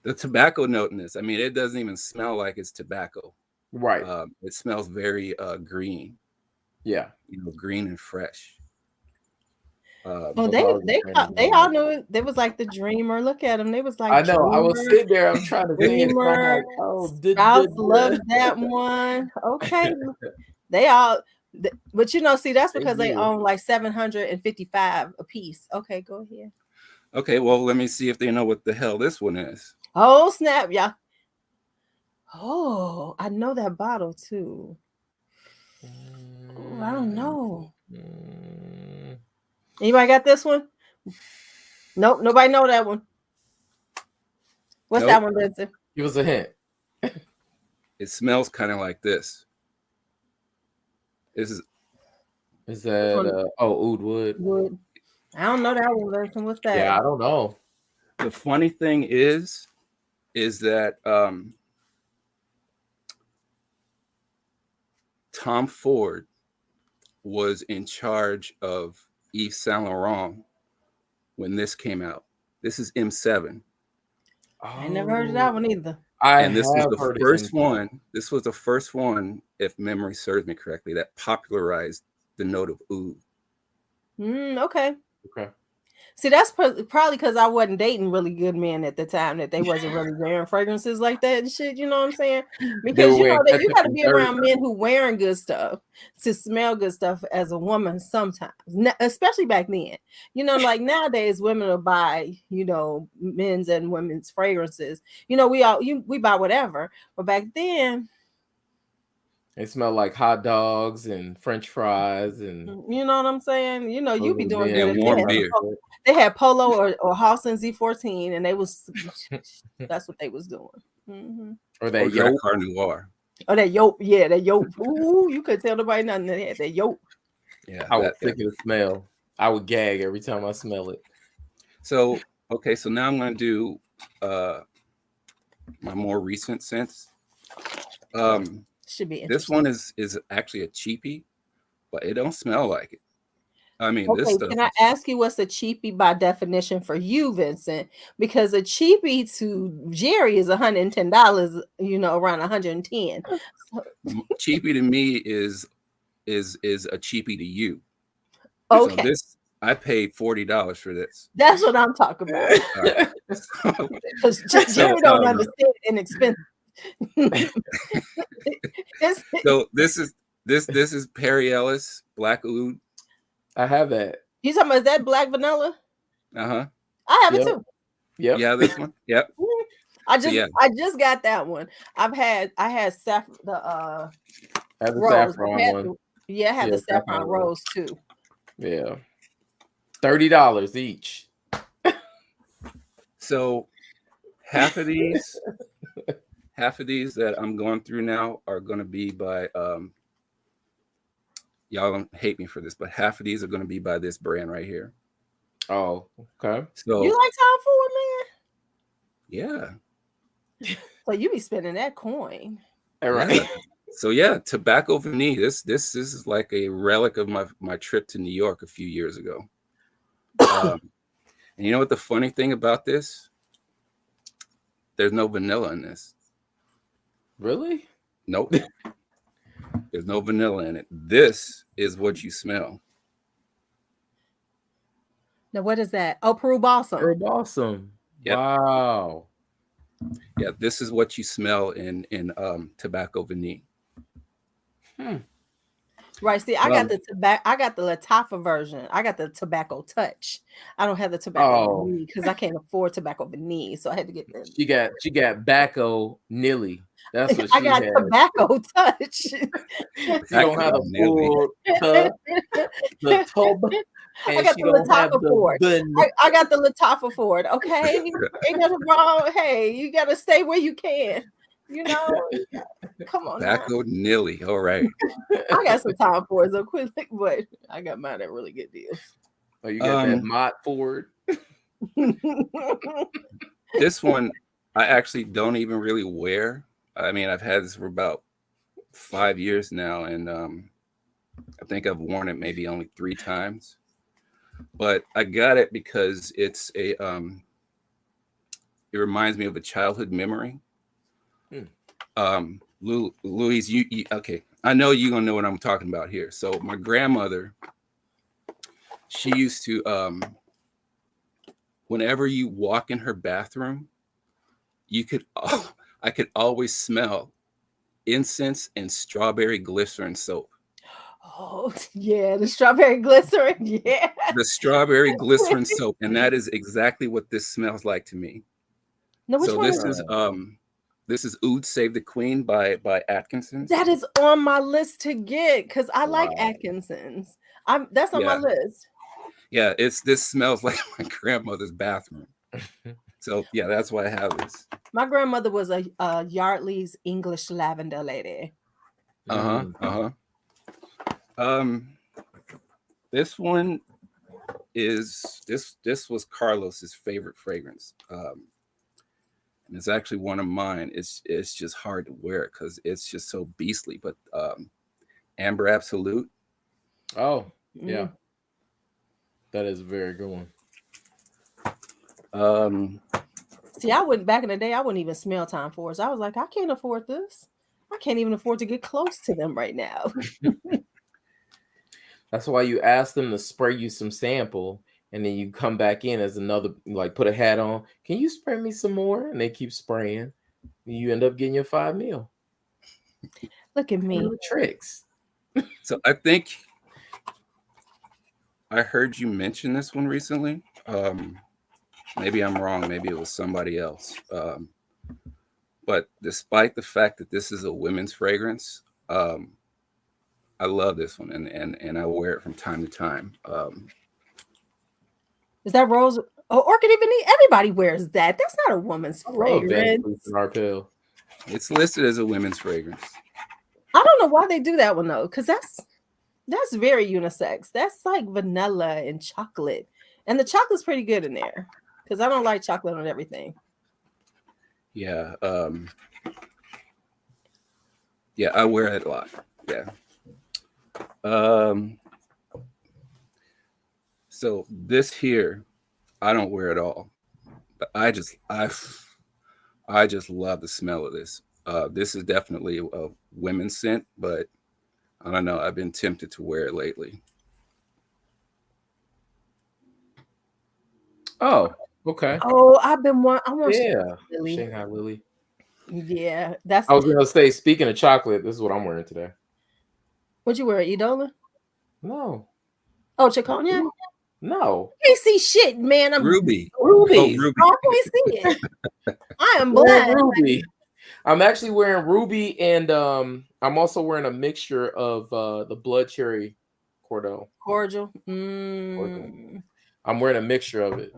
S3: The tobacco note in this, I mean, it doesn't even smell like it's tobacco.
S1: Right.
S3: It smells very green.
S1: Yeah.
S3: You know, green and fresh.
S2: Oh, they all knew it. They was like the Dreamer. Look at them. They was like,
S1: I know.
S2: Dreamer,
S1: I was sitting there. I'm trying to say it. I'm
S2: Dreamer.
S1: like, oh,
S2: Ralph loves that one. Okay, they all. But you know, see, that's because they own like 755 a piece. Okay, go ahead.
S3: Okay, well, let me see if they know what the hell this one is.
S2: Oh snap, yeah. Oh, I know that bottle too. Oh, I don't know. Anybody got this one? Nope, nobody know that one. What's that one, Vincent?
S1: Give us a hint.
S3: It smells kind of like this.
S1: Is that oud wood?
S2: Wood. I don't know that one, Vincent. What's that?
S1: Yeah, I don't know.
S3: The funny thing is that Tom Ford was in charge of Yves Saint Laurent when this came out. This is M7.
S2: I never heard of that one either.
S3: This was the first one. This was the first one, if memory serves me correctly, that popularized the note of oud.
S2: Okay.
S1: Okay.
S2: See, that's probably because I wasn't dating really good men at the time, that they wasn't really wearing fragrances like that and shit. You know what I'm saying? Because you know that you got to be around men who wearing good stuff to smell good stuff as a woman sometimes, especially back then. You know, like nowadays, women will buy, you know, men's and women's fragrances. You know, we buy whatever, but back then.
S1: They smell like hot dogs and French fries, and
S2: you know what I'm saying. You know, you be doing good.
S3: Warm beer.
S2: They had Polo or Halston Z14, and they was that's what they was doing.
S1: Or that
S3: Drakkar Noir.
S2: Oh, that yolk, yeah, that yolk. Ooh, you could tell nobody nothing. They had that yolk.
S3: Yeah,
S1: I was sick of the smell. I would gag every time I smell it.
S3: So okay, so now I'm gonna do my more recent scents.
S2: Should be
S3: this one is actually a cheapie, but it don't smell like it. I mean,
S2: okay,
S3: this stuff.
S2: Can I ask you what's a cheapie by definition for you, Vincent? Because a cheapie to Jerry is $110, you know, around 110.
S3: Cheapie to me is a cheapie to you.
S2: Okay.
S3: So this, I paid $40 for this.
S2: That's what I'm talking about. Because Jerry don't understand inexpensive.
S3: So this is Perry Ellis Black Oud.
S1: I have that.
S2: You talking about that black vanilla?
S3: I
S2: have it too.
S1: Yep.
S3: Yeah, this one. Yep.
S2: I just got that one. I had the rose.
S1: Saffron one.
S2: I had the saffron rose too.
S1: Yeah. $30 each.
S3: So half of these that I'm going through now are going to be by y'all don't hate me for this, but half of these are going to be by this brand right here.
S1: Oh, okay.
S3: So
S2: you like Tom Ford, man?
S3: Yeah.
S2: So you be spending that coin.
S1: All right.
S3: Yeah. So yeah, Tobacco Vanille. This is like a relic of my trip to New York a few years ago. And you know what the funny thing about this? There's no vanilla in this.
S1: Really?
S3: Nope. There's no vanilla in it. This is what you smell.
S2: Now, what is that? Oh, Peru Balsam.
S1: Peru Balsam. Yep. Wow.
S3: Yeah, this is what you smell in tobacco vanille.
S1: Hmm.
S2: Right. See, I got
S3: Um,
S2: the tobacco. I got the Lattafa version. I got the tobacco touch. I don't have the tobacco
S1: Oh,
S2: vanille because I can't afford tobacco vanille, so I had to get the.
S1: she got Bacco Nilly. That's what
S2: I
S1: she
S2: got
S1: had.
S2: tobacco touch.
S1: She don't have
S3: tobacco
S1: the
S3: vanille.
S1: full the tub,
S2: I
S1: and
S2: got
S1: she
S2: the
S1: don't have
S2: Lattafa
S1: the
S2: for it.
S1: bun.
S2: I got the Lattafa for it. Okay, ain't nothing wrong. Hey, you gotta stay where you can. You know, come on now.
S3: Tobacco nilly. All right.
S2: I got some time for it, so quick, but I got mine at really good deals.
S1: Oh, you got that
S3: Um,
S1: Mott Ford.
S3: this one I actually don't even really wear. I mean, I've had this for about 5 years now, and I think I've worn it maybe only 3 times. But I got it because it reminds me of a childhood memory.
S1: Hmm.
S3: Louise, you okay? I know you're gonna know what I'm talking about here. So my grandmother, she used to whenever you walk in her bathroom, you could I could always smell incense and strawberry glycerin soap.
S2: Oh yeah, the strawberry glycerin. Yeah.
S3: The strawberry glycerin soap, and that is exactly what this smells like to me.
S2: No, which
S3: So
S2: one
S3: this is Oud Save the Queen by Atkinson's.
S2: that is on my list to get because I like
S1: Wow.
S2: Atkinson's. That's on my
S3: Yeah,
S2: list.
S3: yeah, it's this smells like my grandmother's bathroom. So yeah, that's why I have this.
S2: My grandmother was a Yardley's English lavender lady.
S3: Uh-huh.
S1: Mm.
S3: Uh-huh. Um this one is this was Carlos's favorite fragrance. And it's actually one of mine. It's just hard to wear it because it's just so beastly. But Amber Absolute.
S1: Oh, yeah,
S2: Mm.
S1: that is a very good one.
S3: Um,
S2: See, I wouldn't back in the day. I wouldn't even smell Time Force. I was like, I can't afford this. I can't even afford to get close to them right now.
S1: That's why you ask them to spray you some sample, and then you come back in as another, like put a hat on. Can you spray me some more? And they keep spraying. You end up getting your 5 mil.
S2: Look at me.
S1: Little tricks.
S3: so I think I heard you mention this one recently. Maybe I'm wrong. Maybe it was somebody else. But despite the fact that this is a women's fragrance, I love this one, and I wear it from time to time.
S2: Is that Rose? Oh, Orchid Ebony? Everybody wears that. That's not a woman's
S1: I love Van
S2: fragrance.
S1: Cleef and Arpels.
S3: It's listed as a women's fragrance.
S2: I don't know why they do that one though, because that's very unisex. That's like vanilla and chocolate, and the chocolate's pretty good in there. Because I don't like chocolate on everything.
S3: Yeah. Yeah, I wear it a lot. Yeah. Um, so this here, I don't wear it all, but I just love the smell of this. This is definitely a women's scent, but I don't know. I've been tempted to wear it lately.
S1: Oh, okay.
S2: Oh, I want
S1: Yeah,
S2: Lily.
S1: Shanghai Lily.
S2: Yeah, that's
S1: I was gonna say, speaking of chocolate, this is what I'm wearing today.
S2: what you wear, Edola?
S1: No,
S2: Oh, Chiconia?
S1: no,
S2: I can't see shit, man. I'm
S3: Ruby. Oh,
S1: Ruby.
S3: Ruby.
S2: I can't see it. I am
S1: Wearing
S2: blind.
S1: Ruby. I'm actually wearing Ruby, and I'm also wearing a mixture of the blood cherry Cordell.
S2: Cordial.
S1: I'm wearing a mixture of it.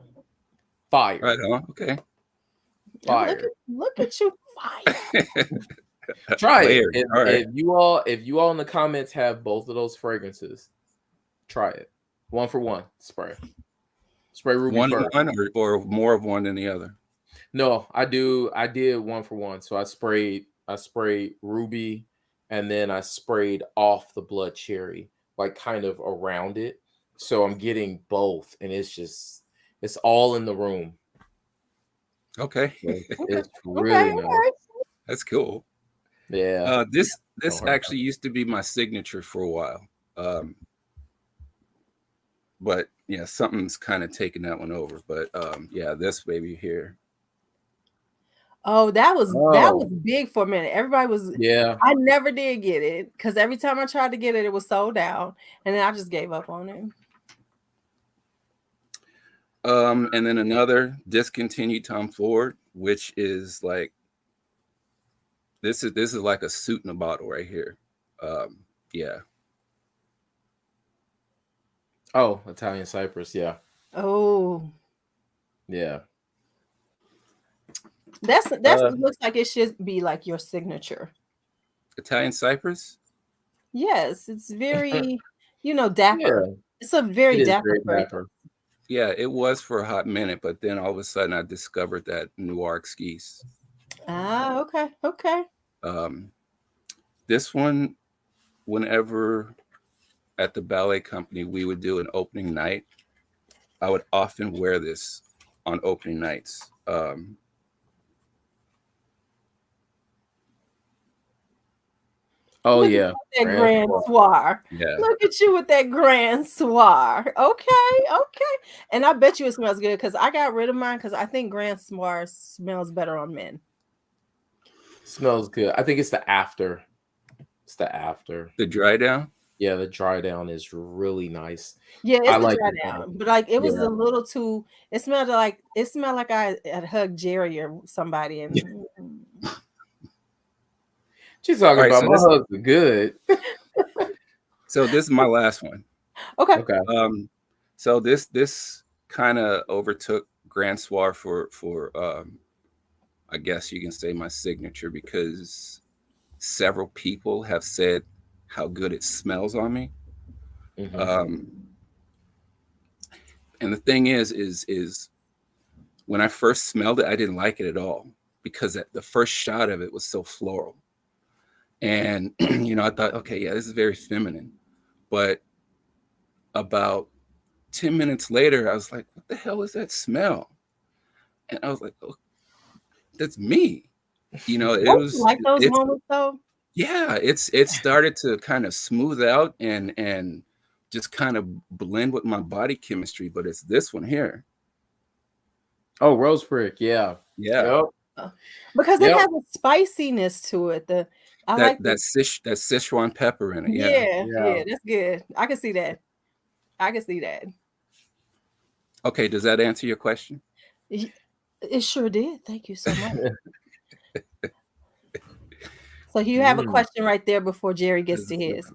S1: Fire,
S3: Right on. Okay.
S1: fire.
S2: Look at you, fire.
S1: Try it.
S3: Layered. All right.
S1: If you all in the comments have both of those fragrances, try it. 1 for 1 spray. Spray Ruby
S3: One
S1: first.
S3: or more of one than the other.
S1: No, I did 1 for 1. So I sprayed Ruby, and then I sprayed off the blood cherry, like kind of around it. So I'm getting both, and it's all in the room.
S3: Okay.
S1: It's really
S2: Okay.
S1: nice.
S3: That's cool.
S1: Yeah.
S3: This
S1: Don't hurt
S3: actually used to be my signature for a while. But yeah, something's kind of taken that one over. But yeah, this baby here.
S2: Oh, that was
S1: Oh,
S2: big for a minute. Everybody was
S1: yeah.
S2: I never did get it because every time I tried to get it, it was sold out, and then I just gave up on it.
S3: And then another discontinued Tom Ford, which is like this is like a suit in a bottle right here. Yeah.
S1: Oh, Italian Cypress. Yeah.
S2: Oh,
S1: Yeah.
S2: that's
S1: Uh,
S2: looks like it should be like your signature.
S3: Italian Cypress.
S2: Yes, it's very,
S1: yeah,
S2: dapper. It's a very
S1: it is
S2: dapper
S1: very
S2: fragrance.
S1: dapper.
S3: Yeah, it was for a hot minute, but then all of a sudden I discovered that Noir Esquisse.
S2: Ah, okay, okay.
S3: Um, this one, whenever at the ballet company we would do an opening night, I would often wear this on opening nights.
S1: Oh
S2: Look at you
S1: yeah,
S2: with that
S1: Grand
S2: grand
S1: Soir.
S2: soir.
S3: Yeah,
S2: Look at you with that grand soir. Okay, okay. And I bet you it smells good because I got rid of mine because I think grand soir smells better on men.
S1: Smells good. I think it's the after. It's the after.
S3: the dry down.
S1: Yeah, the dry down is really nice.
S2: Yeah,
S1: I
S2: it's the
S1: like
S2: dry
S1: it.
S2: down, but like it was
S1: Yeah.
S2: a little too. It smelled like I had hugged Jerry or somebody, and
S1: She's talking
S3: All right,
S1: about my husband. Good.
S3: so this is my last one.
S2: okay.
S1: Okay.
S3: So this kind of overtook Grand Soir for I guess you can say my signature because several people have said how good it smells on me.
S1: Hmm.
S3: Um, and the thing is when I first smelled it, I didn't like it at all because the first shot of it was so floral. And I thought, okay, yeah, this is very feminine. But about 10 minutes later, I was like, what the hell is that smell? And I was like, oh, that's me. It
S2: Don't you
S3: was
S2: like those
S3: it's
S2: moments though?
S3: yeah, it started to kind of smooth out and just kind of blend with my body chemistry, but it's this one here.
S1: Oh, rose prick. Yeah.
S3: Yeah.
S1: Yep.
S2: Uh, Because it
S1: Yep.
S2: has a spiciness to it. I
S3: That
S2: like
S3: that
S2: the
S3: that Sichuan pepper in it. Yeah.
S2: yeah,
S1: Yeah.
S2: yeah, that's good. I can see that. I can see that.
S3: Okay, does that answer your question?
S2: Y- It sure did. Thank you so much. So you have a
S1: Mm.
S2: question right there before Jerry gets
S3: This
S2: to
S3: is
S2: his.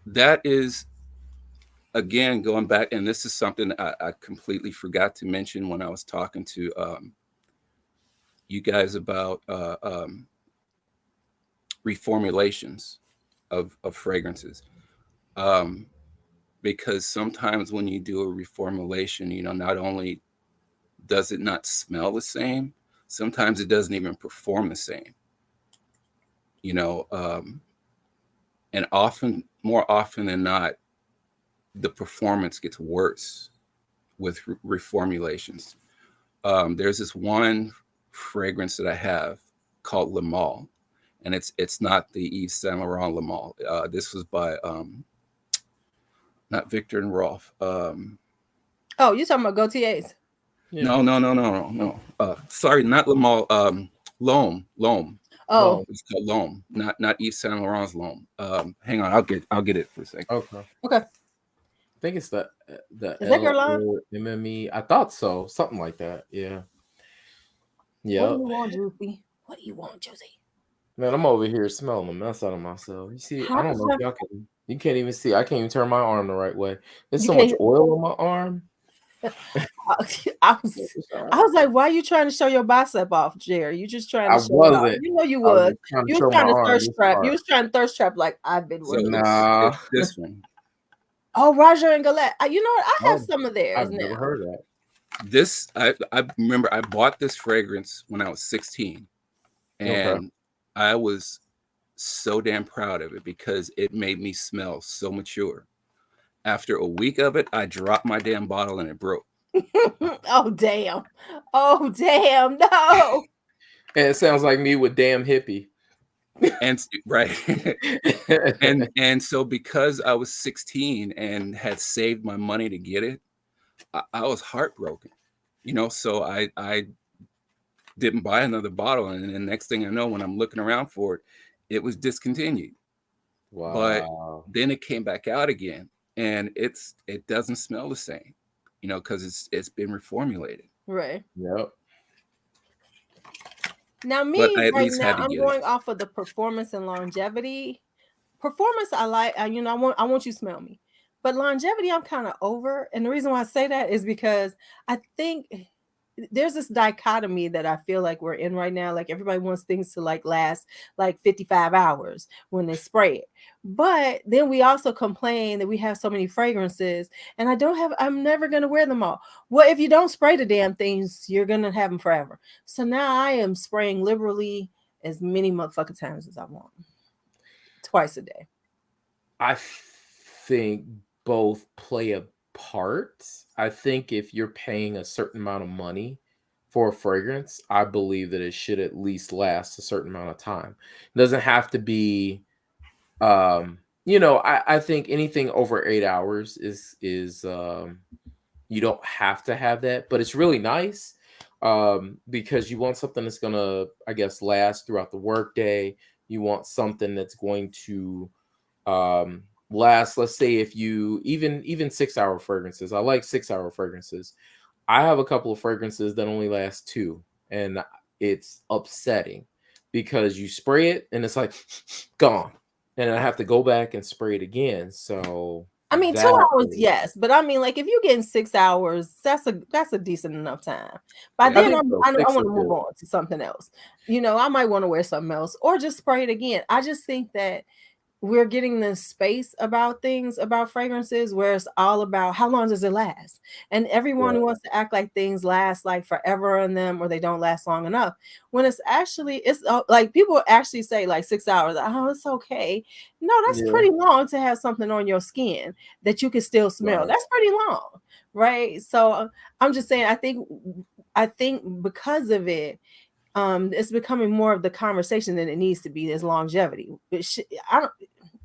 S3: that is again going back, and this is something I completely forgot to mention when I was talking to you guys about reformulations of fragrances. Um, because sometimes when you do a reformulation, not only does it not smell the same, sometimes it doesn't even perform the same. You know, and more often than not, the performance gets worse with reformulations. There's this one fragrance that I have called Le Male, and it's not the Yves Saint Laurent Le Male. This was by not Victor and Rolf.
S2: Oh, you talking about Gaultier's?
S1: Yeah.
S3: No. Sorry, not Le Male. L'Homme.
S2: Oh,
S1: Long.
S3: It's called L'Homme, not Yves Saint Laurent's L'Homme. Hang on, I'll get it for a second.
S1: Okay. I
S2: okay.
S1: think it's the
S2: Is that Guerlain?
S1: LOMME. I thought so. Something like that. Yeah.
S2: What do
S1: Yep.
S2: you want, Juicy? What do you want, Juicy?
S1: Man, I'm over here smelling the mess out of myself. You see, I
S2: How
S1: don't know if
S2: come
S1: y'all can. You can't even see. I can't even turn my arm the right way. There's
S2: you
S1: so much
S2: can't?
S1: oil on my arm.
S2: I was like, why are you trying to show your bicep off, Jerry? You just trying
S1: I
S2: to show it off.
S1: wasn't.
S2: You know you
S1: I was
S2: was.
S1: just trying to
S2: You was
S1: show my
S2: trying to
S1: arm
S2: thirst
S1: this
S2: trap. You
S1: part.
S2: was trying to thirst trap like I've been
S3: So
S2: working.
S1: Nah.
S3: it's this one.
S2: Oh, Roger and Galette. You know what? I have
S1: Oh,
S2: some of theirs
S1: I've never
S2: now.
S1: heard that.
S3: This I remember I bought this fragrance when I was 16,
S1: Okay.
S3: and I was so damn proud of it because it made me smell so mature. After a week of it, I dropped my damn bottle and it broke.
S2: Oh damn. Oh damn. No.
S1: And it sounds like me with damn hippie.
S3: And right. and so because I was 16 and had saved my money to get it, I was heartbroken, you know. So I didn't buy another bottle, and then next thing I know, when I'm looking around for it, it was discontinued. But
S1: Wow.
S3: then it came back out again, and it doesn't smell the same, you know, because it's been reformulated.
S2: Right.
S1: Yep.
S2: Now,
S3: But
S2: me
S3: I at
S2: right
S3: least
S2: now,
S3: had to
S2: I'm
S3: get it.
S2: going off of the performance and longevity. Performance, I like. You know, I want you to smell me, but longevity, I'm kind of over. And the reason why I say that is because I think there's this dichotomy that I feel like we're in right now. Like everybody wants things to like last like 55 hours when they spray it. But then we also complain that we have so many fragrances and I'm never going to wear them all. Well, if you don't spray the damn things, you're going to have them forever. So now I am spraying liberally as many motherfucking times as I want. Twice a day.
S1: I think both play a part. I think if you're paying a certain amount of money for a fragrance, I believe that it should at least last a certain amount of time. It doesn't have to be I think anything over 8 hours is you don't have to have that, but it's really nice because you want something that's gonna, I guess, last throughout the workday. You want something that's going to last, let's say, if you even 6 hour fragrances. I like 6 hour fragrances. I have a couple of fragrances that only last two, and it's upsetting because you spray it and it's like gone, and I have to go back and spray it again. So
S2: I mean,
S1: that
S2: 2 hours,
S1: is,
S2: yes, but I mean, like if you're getting 6 hours, that's a decent enough time. By
S3: Yeah.
S1: I
S2: then,
S1: think so.
S2: I
S1: Six
S2: want
S1: is
S2: to move
S1: good.
S2: on to something else. You know, I might want to wear something else or just spray it again. I just think that we're getting this space about things about fragrances where it's all about how long does it last, and everyone
S1: Yeah,
S2: wants to act like things last like forever in them or they don't last long enough when it's like people actually say like 6 hours, oh it's okay. No, that's
S1: yeah,
S2: pretty long to have something on your skin that you can still smell.
S1: right.
S2: That's pretty long, right? So I'm just saying, I think because of it, it's becoming more of the conversation than it needs to be is longevity. But I don't,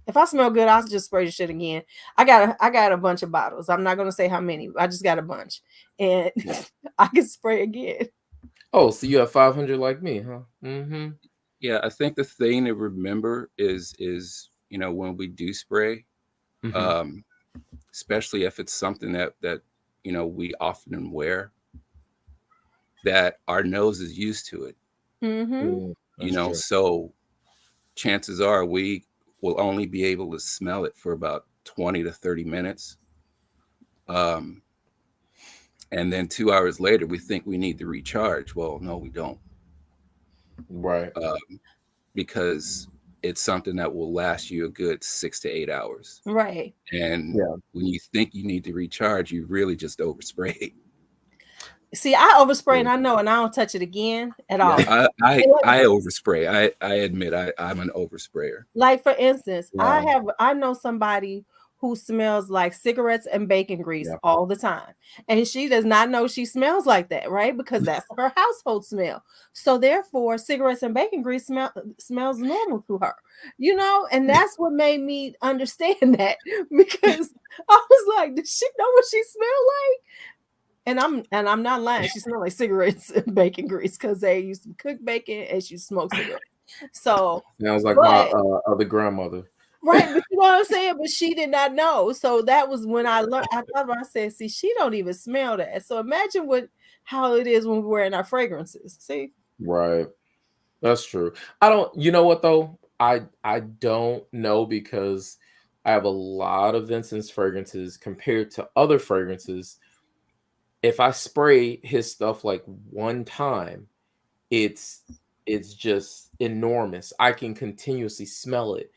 S2: if I smell good, I'll just spray the shit again. I got a bunch of bottles. I'm not gonna say how many. I just got a bunch, and I can spray again.
S1: Oh, so you have 500 like me, huh? Mm-hmm.
S3: Yeah, I think the thing to remember is you know, when we do spray,
S1: Mm-hmm.
S3: um, especially if it's something that you know we often wear, that our nose is used to it.
S2: Mm-hmm.
S3: You
S1: That's
S3: know,
S1: true.
S3: so chances are we will only be able to smell it for about 20 to 30 minutes. Um, and then 2 hours later, we think we need to recharge. Well, no, we don't,
S1: Right.
S3: because it's something that will last you a good 6 to 8 hours.
S2: Right.
S3: And
S1: Yeah.
S3: when you think you need to recharge, you really just overspray.
S2: See, I overspray
S1: Yeah.
S2: and I know, and I don't touch it again at
S3: Yeah,
S2: all. And
S3: I overspray. I admit I'm an oversprayer.
S2: like for instance,
S1: Yeah.
S2: I know somebody who smells like cigarettes and bacon grease
S1: Yeah.
S2: all the time. And she does not know she smells like that, right? Because that's her household smell. So therefore, cigarettes and bacon grease smells normal to her. You know, and that's what made me understand that because I was like, does she know what she smelled like? And I'm not lying. She smelled like cigarettes and bacon grease because they used to cook bacon and she smoked cigarettes. So,
S1: Sounds like my
S2: but
S1: other grandmother.
S2: right, but you know what I'm saying? But she did not know. So that was when I learned. I thought about. I said, "See, she don't even smell that." So imagine how it is when we're wearing our fragrances. See,
S1: Right. That's true. I don't, you know what though? I don't know because I have a lot of Vincent's fragrances compared to other fragrances. If I spray his stuff like one time, it's it's just enormous. I can continuously smell it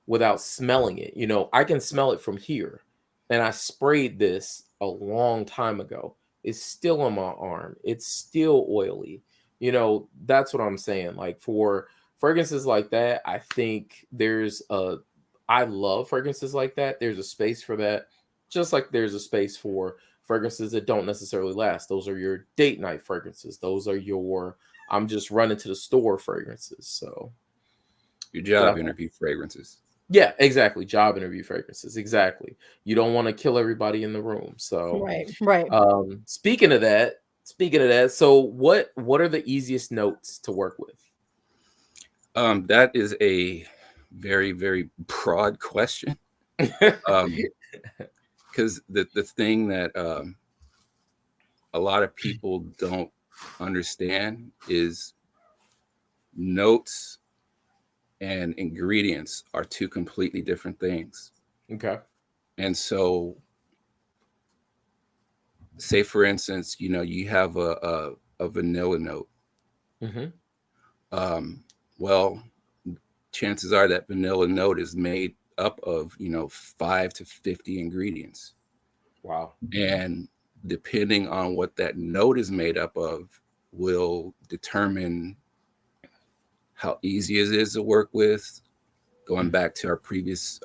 S1: without smelling it. I can smell it from here. And I sprayed this a long time ago. It's still on my arm. It's still oily. That's what I'm saying. Like for fragrances like that, I think I love fragrances like that. There's a space for that. Just like there's a space for fragrances that don't necessarily last. Those are your date night fragrances. Those are your I'm just running to the store fragrances. So
S3: Your job
S1: definitely.
S3: interview fragrances.
S1: Yeah, exactly. Job interview fragrances. Exactly. You don't want to kill everybody in the room. So,
S2: Right.
S1: speaking of that, so what are the easiest notes to work with?
S3: That is a very, very broad question. Because the thing that a lot of people don't understand is notes and ingredients are two completely different things.
S1: Okay.
S3: And so, say for instance, you have a vanilla note.
S1: Hmm.
S3: Well, chances are that vanilla note is made up of 5 to 50 ingredients,
S1: Wow.
S3: and depending on what that note is made up of will determine how easy it is to work with. Going back to our previous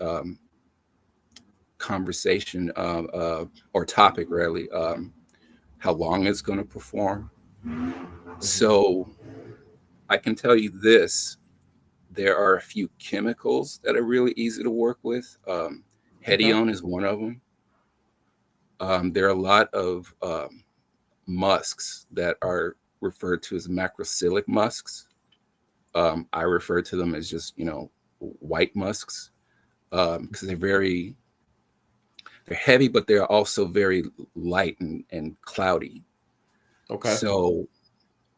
S3: conversation or topic, really, how long it's going to perform.
S1: Hmm.
S3: So I can tell you this: there are a few chemicals that are really easy to work with.
S1: Okay.
S3: Hedione is one of them. There are a lot of musks that are referred to as macrocyclic musks. I refer to them as just white musks because they're heavy, but they're also very light and cloudy.
S1: Okay.
S3: So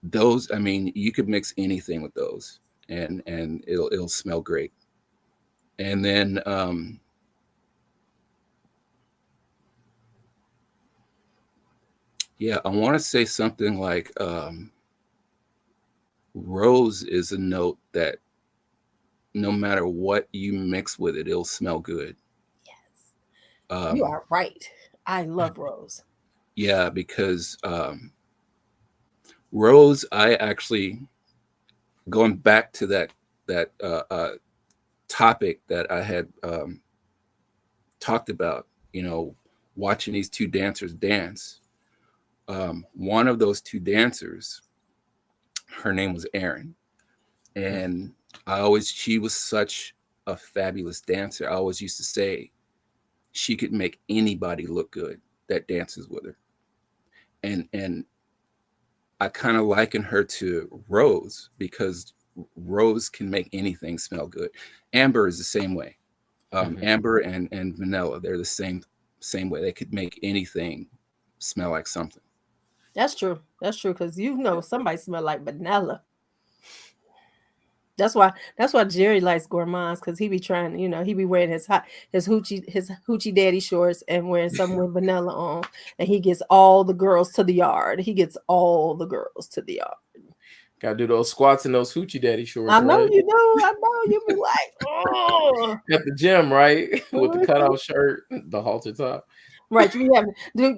S3: those, I mean, you could mix anything with those, and it'll smell great. And then yeah, I want to say something like rose is a note that no matter what you mix with it, it'll smell good.
S2: Yes. You
S3: Um,
S2: are right. I love rose.
S3: yeah, because rose, I actually going back to that topic that I had talked about, watching these two dancers dance. One of those two dancers, her name was Erin, and she was such a fabulous dancer. I always used to say she could make anybody look good that dances with her, and I kind of liken her to Rose because Rose can make anything smell good. Amber is the same way.
S1: Hmm.
S3: Amber and vanilla, they're the same way. They could make anything smell like something.
S2: That's true. That's true. Cause somebody smell like vanilla. That's why Jerry likes gourmands because he be trying, he be wearing his hoochie daddy shorts and wearing something with vanilla on, and he gets all the girls to the yard. He gets all the girls to the yard.
S1: Gotta do those squats in those hoochie daddy shorts,
S2: I know
S1: right?
S2: you do. I know you be like, oh,
S1: At the gym, right? With the cutout shirt, the halter top.
S2: right. You have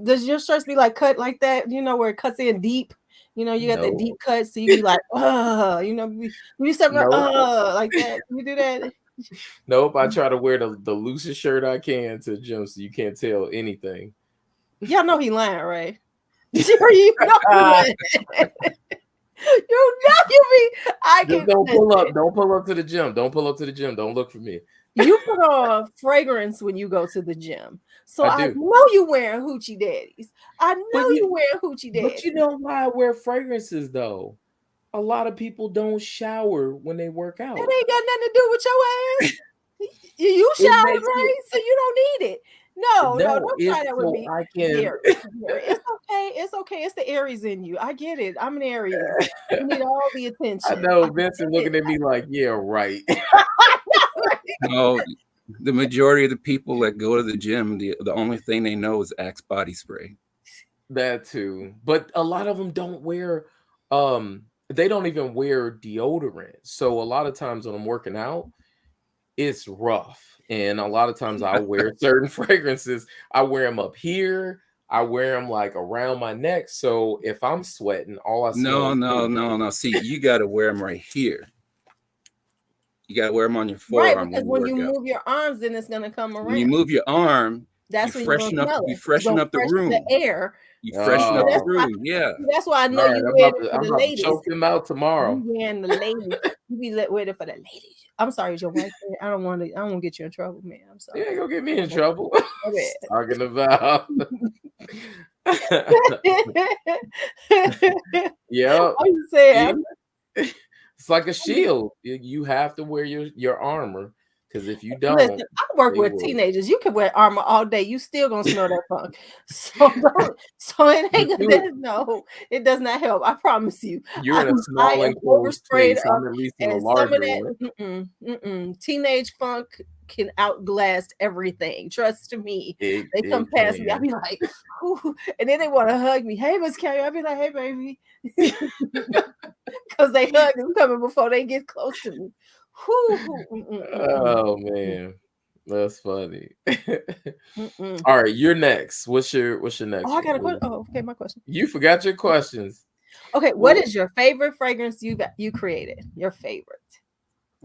S2: does your shirts be like cut like that? Where it cuts in deep. You got that
S1: No,
S2: deep cut, so you be like, be something
S1: nope,
S2: like that. You do that.
S1: nope. I try to wear the loosest shirt I can to the gym so you can't tell anything.
S2: Y'all know he lying, right? Jerry, you know he lying. You be. I
S1: Just
S2: can
S1: don't pull up.
S2: listen.
S1: Don't pull up to the gym. Don't pull up to the gym. Don't look for me.
S2: You put on fragrance when you go to the gym, so
S1: I
S2: I
S1: do.
S2: know you wearing hoochie daddies. I know
S1: But
S2: you
S1: you
S2: wearing hoochie
S1: but you
S2: daddies.
S1: know why I wear fragrances though? A lot of people don't shower when they work
S2: That
S1: out.
S2: ain't got nothing to do with your ass. You
S1: It
S2: showered,
S1: makes it
S2: right? So you don't need it. No, no,
S1: no,
S2: don't try
S1: it's
S2: that with
S1: so
S2: me.
S1: I can
S2: Gary, Gary, it's okay. It's okay. It's the Aries in you. I get it. I'm an Aries. You need all the
S1: I
S2: attention. I
S1: know
S2: get
S1: Vincent
S2: it.
S1: looking at me like, yeah, right.
S3: No, the majority of the people that go to the gym, the only thing they know is Axe body spray.
S1: That too. But a lot of them don't wear they don't even wear deodorant. So a lot of times when I'm working out, it's rough. And a lot of times I'll wear certain fragrances. I wear them up here. I wear them like around my neck. So if I'm sweating, all I smell
S3: No,
S1: is
S3: no,
S1: me.
S3: no, no. See, you got to wear them right here. You got to wear them on your
S2: Right,
S3: forearm
S2: because
S3: when you
S2: when you
S3: work out.
S2: move your arms, then it's gonna come
S3: When you
S2: around.
S3: move your arm,
S2: That's when you're gonna smell
S3: you
S2: it. You're
S3: freshen
S2: gonna
S3: up the
S2: freshen the
S3: room.
S2: air.
S3: You freshen
S2: See,
S3: up the
S2: that's
S1: Oh,
S2: why.
S3: room. Yeah.
S2: See, that's why I know
S1: all right.
S2: you wearing it for
S1: I'm
S2: the
S1: about to
S2: ladies.
S1: choke them out
S2: You
S1: tomorrow.
S2: wearing the ladies. You be waiting for the ladies. I'm sorry, is your wife there? I don't want to get you in trouble, man. I'm sorry.
S1: Yeah, go get me in trouble.
S2: My bad.
S1: Talking about. Yep.
S2: I'm saying,
S1: It's like a shield. You have to wear your armor, because if you don't,
S2: listen, I work
S1: they
S2: with
S1: will.
S2: teenagers. You can wear armor all day. You still gonna smell that funk. So it ain't
S1: But
S2: gonna. No, it does not help. I promise you.
S1: you're in a
S2: I
S1: small
S2: am
S1: enclosed
S2: oversprayed
S1: space.
S2: up,
S1: I'm at least in a
S2: and some of
S1: larger one.
S2: that teenage funk can outlast everything. Trust me. They come
S1: It
S2: past me. I
S1: can.
S2: be like, "Ooh," and then they want to hug me. Hey, Miss Carrie. I be like, hey, baby, because they hug is coming before they get close to me.
S1: Oh man, that's funny.
S2: Mm-mm.
S1: All right, you're next. What's your next
S2: Oh, I got a
S1: one?
S2: question. Oh, okay, my question.
S1: You forgot your questions.
S2: Okay, what
S1: Well,
S2: is your favorite fragrance you created? Your favorite?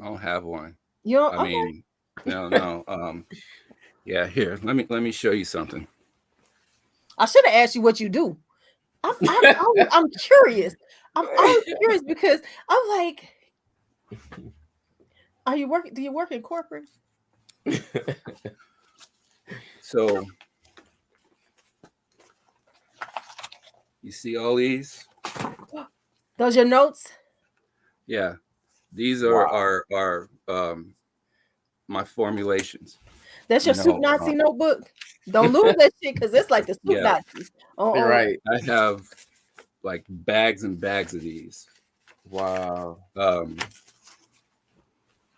S3: I don't have one.
S2: You don't?
S3: I
S2: Okay.
S3: mean, no. Yeah, here. Let me show you something.
S2: I should have asked you what you do. I'm curious. I'm always curious because I'm like, are you working? Do you work in corporate?
S3: So you see all these?
S2: Those your notes?
S3: Yeah, these
S1: Wow.
S3: are my formulations.
S2: That's your
S3: You
S2: soup
S3: know,
S2: Nazi notebook. Don't lose that shit because it's like the soup
S3: yeah,
S2: Nazi.
S1: You're right.
S3: I have like bags and bags of these.
S1: Wow.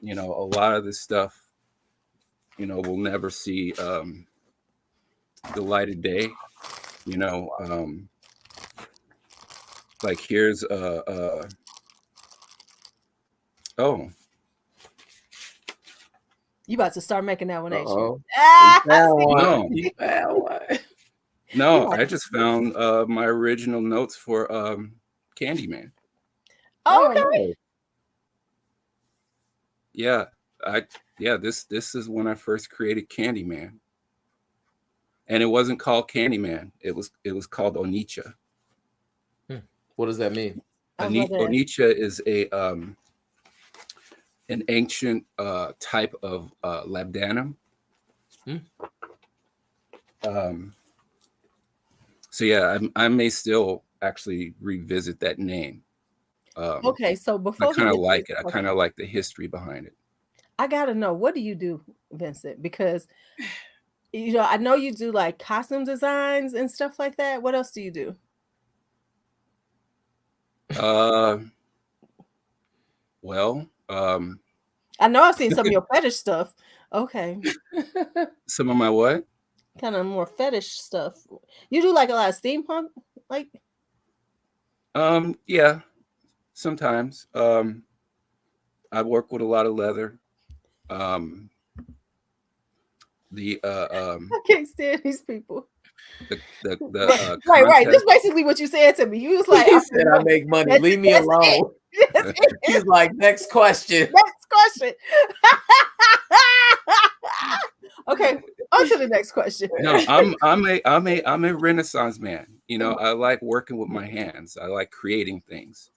S3: You know, a lot of this stuff, you know, will never see the light of day. You know, like here's oh,
S2: You about to start making that one, ain't you?
S1: Uh-oh.
S2: Ah,
S1: He found one.
S3: no,
S1: He found one.
S3: no,
S2: like,
S3: I just found my original notes for Candyman.
S1: Oh,
S2: okay.
S1: nice.
S3: Yeah, this is when I first created Candyman. And it wasn't called Candyman. It was called Onicha.
S1: What does that mean?
S2: I was about to ask.
S3: Onicha is an ancient type of labdanum.
S1: Hmm.
S3: So yeah, I may still actually revisit that name.
S2: Okay, so
S3: I
S2: before he
S3: kind of
S2: gets
S3: like
S2: this,
S3: it. I
S2: okay,
S3: kind of like the history behind it.
S2: I gotta know, what do you do, Vincent? Because I know you do like costume designs and stuff like that. What else do you do?
S3: Uh, well,
S2: I know I've seen some of your fetish stuff. Okay,
S3: some of my what?
S2: kind of more fetish stuff. You do like a lot of steampunk, like
S3: Yeah, sometimes. I work with a lot of leather. Um, the
S2: I can't stand these people.
S3: the
S2: Right.
S3: contest.
S2: That's basically what you said to me. You was like,
S1: He said, "I make money.
S2: that's,
S1: Leave me
S2: that's
S1: alone."
S2: it. That's it.
S1: He's like, "Next question."
S2: Next question. Okay, on to the next question.
S3: No, I'm a Renaissance man. You know, I like working with my hands. I like creating things.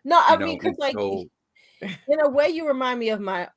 S2: No, I
S3: You
S2: mean,
S3: know,
S2: because
S3: and
S2: like
S3: so
S2: in a way, you remind me of my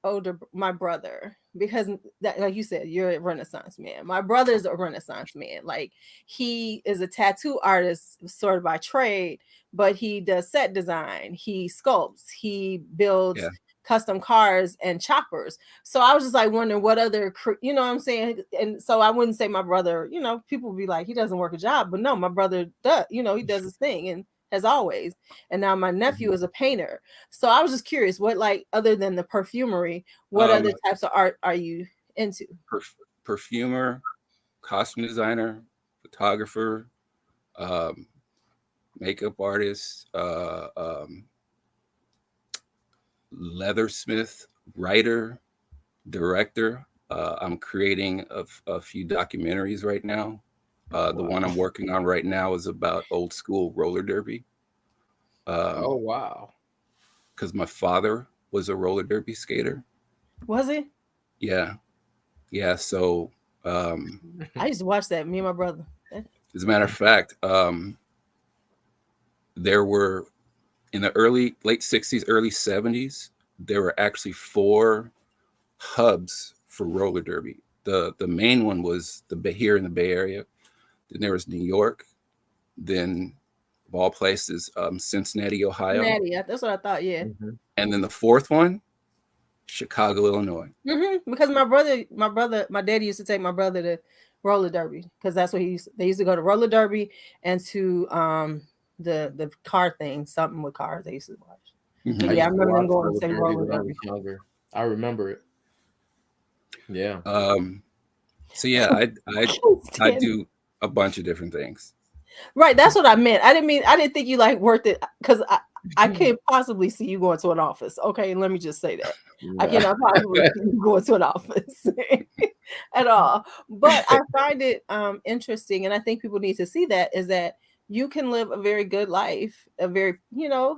S2: brother, because that, like you said, you're a Renaissance man. My brother is a Renaissance man. Like, he is a tattoo artist sort of by trade, but he does set design, he sculpts, he builds
S3: yeah,
S2: custom cars and choppers. So I was just like wondering what other, you know what I'm saying? And so I wouldn't say my brother, people would be like, he doesn't work a job, but no, my brother does, he does his thing and has always. And now my nephew is a painter. So I was just curious, what, like, other than the perfumery, what other
S3: um,
S2: types of art are you into?
S3: perfumer, costume designer, photographer, um, makeup artist, leathersmith, writer, director. I'm creating a few documentaries right now. The one I'm working on right now is about old school roller derby.
S1: Oh wow.
S3: Because my father was a roller derby skater.
S2: Was it?
S3: Yeah. Yeah. So,
S2: I used to watch that, me and my brother.
S3: as a matter of fact, there were in the late 60s, early 70s, there were actually 4 hubs for roller derby. The main one was here in the Bay Area. Then there was New York. Then, of all places, Cincinnati, Ohio.
S2: Cincinnati, that's what I thought. Yeah.
S1: Mm-hmm.
S3: And then the 4th one, Chicago, Illinois.
S2: Because my daddy used to take my brother to roller derby because that's what they used to go to roller derby and to the car thing, something with cars they used to watch.
S3: Mm-hmm.
S2: Yeah, I remember them going to
S1: roller
S2: say
S1: derby
S2: roller
S1: when I
S2: derby.
S1: was younger. I remember it. Yeah.
S3: So yeah, I do a bunch of different things.
S2: Right, that's what I meant. I didn't think you like worked it because I can't possibly see you going to an office. Okay, let me just say that.
S1: Yeah.
S2: I cannot possibly see you going to an office at all. But I find it interesting, and I think people need to see that is that you can live a very good life, a very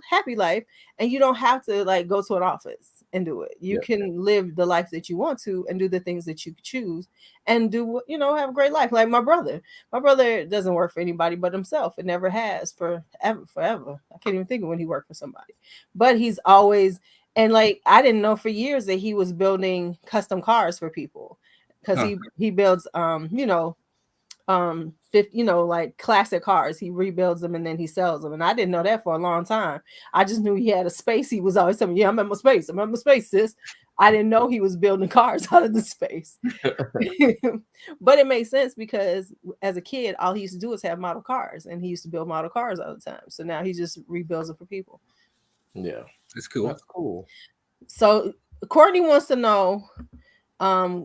S2: happy life, and you don't have to like go to an office and do it. You can live the life that you want to and do the things that you choose and do have a great life. Like my brother doesn't work for anybody but himself. It never has forever. I can't even think of when he worked for somebody, but he's always, and like I didn't know for years that he was building custom cars for people because he builds like classic cars. He rebuilds them and then he sells them, and I didn't know that for a long time. I just knew he had a space. He was always telling me, "Yeah, I'm at my space, sis." I didn't know he was building cars out of the space. But it makes sense because as a kid, all he used to do was have model cars, and he used to build model cars all the time. So now he just rebuilds them for people.
S1: Yeah,
S3: it's cool.
S1: That's cool.
S2: So Courtney wants to know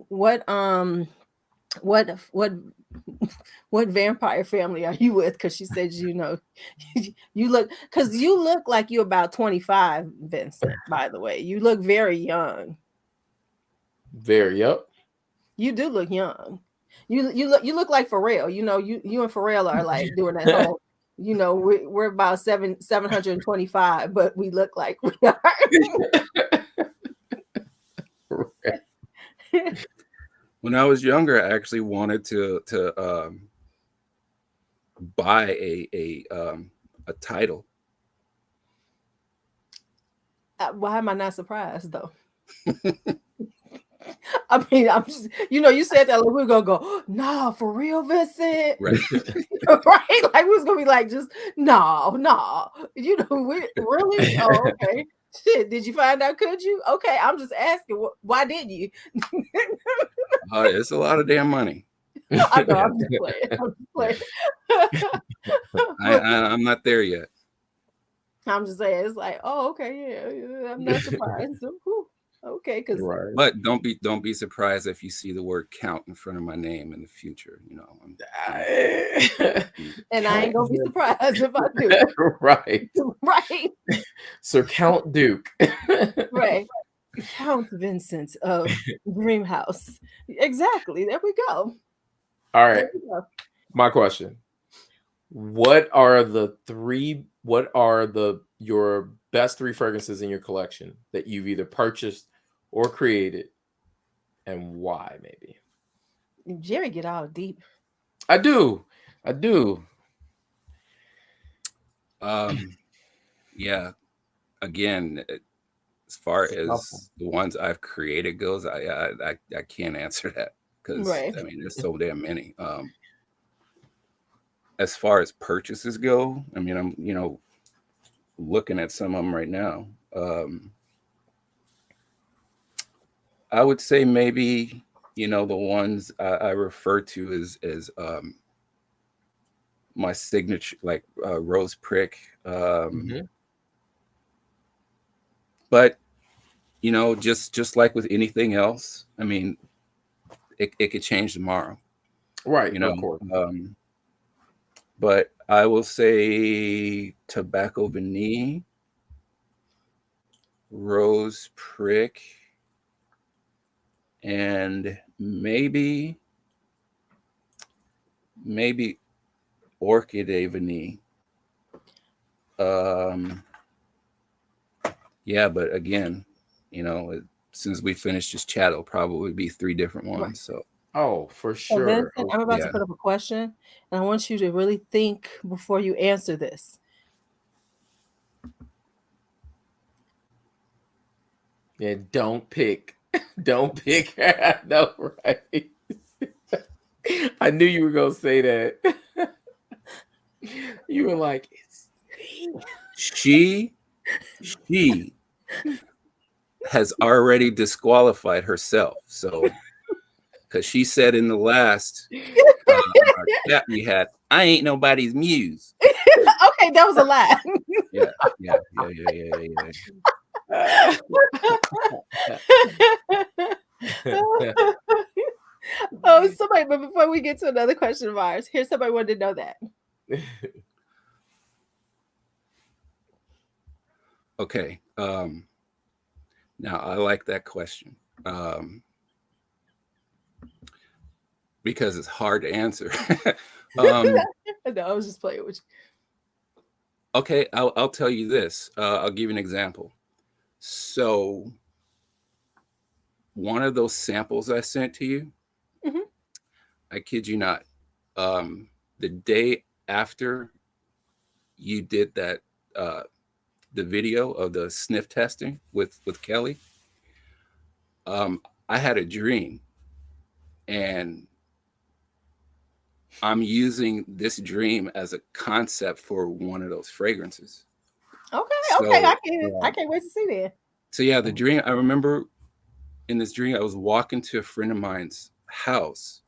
S2: what vampire family are you with? Because she said you look like you're about 25, Vincent. By the way, you look very young.
S1: Very
S2: You do look young. You look like Pharrell. You and Pharrell are like doing that whole. We're about 725, but we look like we are.
S3: When I was younger, I actually wanted to buy a title.
S2: Why am I not surprised though? I mean, I'm just, you said that like we're gonna go, nah, for real, Vincent,
S3: right?
S2: Right? Like we was gonna be like, just no, we really? Oh, okay. Shit, did you find out? Could you? Okay, I'm just asking. Why didn't you?
S3: It's a lot of damn money.
S2: I know. I'm just playing.
S3: I'm not there yet.
S2: I'm just saying. It's like, oh, okay, yeah. I'm not surprised. Okay, because
S3: but don't be surprised if you see the word count in front of my name in the future.
S2: And I ain't gonna be surprised if I do.
S1: Right.
S2: So
S1: Count Duke.
S2: Right. Count Vincent of Dreamhouse. Exactly. There we go.
S1: All right. My question. What are your best 3 fragrances in your collection that you've either purchased or created, and why? Maybe
S2: Jerry get all deep.
S1: I do.
S3: Yeah. Again, as far as the ones I've created goes, I can't answer that because I mean there's so damn many. As far as purchases go, I mean I'm looking at some of them right now. I would say maybe the ones I refer to as my signature, like Rose Prick. But just like with anything else, I mean, it could change tomorrow,
S1: right? Of course.
S3: But I will say Tobacco Vanille, Rose Prick, and maybe Orchid Vanille. Yeah, but again, since we finished this chat, it'll probably be 3 different ones. So
S1: for sure.
S2: Vincent, I'm about to put up a question, and I want you to really think before you answer this.
S1: And don't pick. Don't pick. No, right? I knew you were gonna say that. You were like, it's
S3: She has already disqualified herself. So, because she said in the last chat we had, I ain't nobody's muse.
S2: Okay, that was a lie.
S3: Yeah.
S2: Oh, somebody, but before we get to another question of ours, here's somebody wanted to know that.
S3: Okay. Now I like that question. Because it's hard to answer.
S2: No, I was just playing with you.
S3: Okay, I'll tell you this. I'll give you an example. So one of those samples I sent to you,
S2: Mhm.
S3: I kid you not, the day after you did that, the video of the sniff testing with Kelly, I had a dream, and I'm using this dream as a concept for one of those fragrances.
S2: Okay,
S3: So
S2: I can't wait to see that.
S3: so yeah, the dream, I remember in this dream I was walking to a friend of mine's house,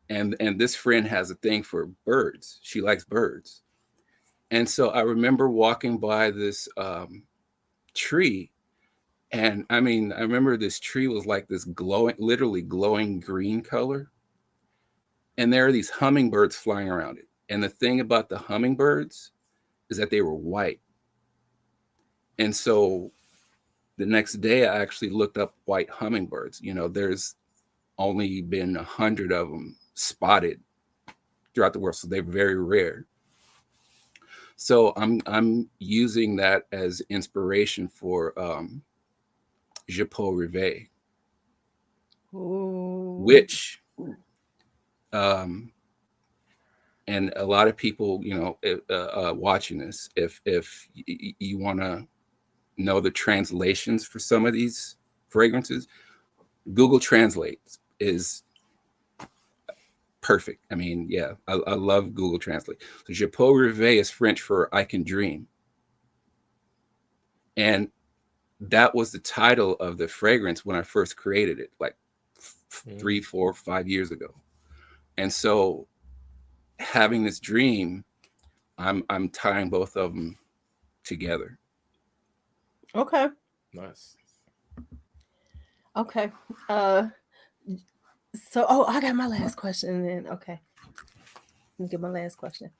S3: and this friend has a thing for birds. She likes birds. And so I remember walking by this tree, and I mean, I remember this tree was like this glowing, literally glowing green color, and there are these hummingbirds flying around it. And the thing about the hummingbirds is that they were white. And so the next day I actually looked up white hummingbirds. You know, there's only been 100 of them spotted throughout the world, so they're very rare. So I'm using that as inspiration for Je Peux Rêver,
S2: Ooh.
S3: which and a lot of people, you know, watching this, if you want to know the translations for some of these fragrances, Google Translate is perfect. I mean, yeah, I love Google Translate. So Je Peux Rêver is French for I can dream. And that was the title of the fragrance when I first created it, like 3, 4, 5 years ago. And so having this dream, I'm tying both of them together.
S2: Okay.
S1: Nice.
S2: Okay. So I got my last question then. Okay. Let me get my last question.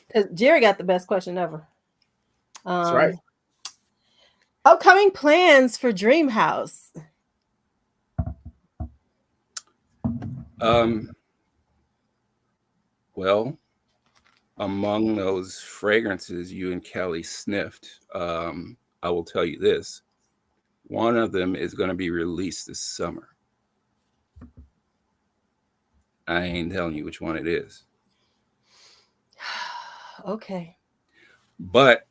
S2: Because Jerry got the best question ever.
S1: That's right.
S2: Upcoming plans for Dreamhouse.
S3: Well, among those fragrances you and Kelly sniffed, I will tell you this. One of them is going to be released this summer. I ain't telling you which one it is.
S2: Okay.
S3: But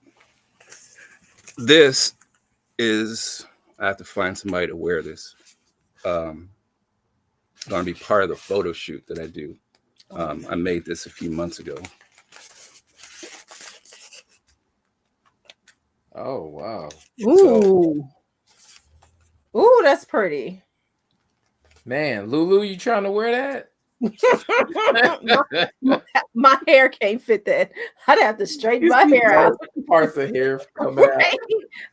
S3: this is, I have to find somebody to wear this. It's going to be part of the photo shoot that I do. I made this a few months ago.
S1: Oh wow.
S2: Ooh. Ooh, that's pretty.
S1: Man, LuuLuu, you trying to wear that?
S2: my hair can't fit that. I'd have to straighten my hair out.
S1: Parts of hair coming out.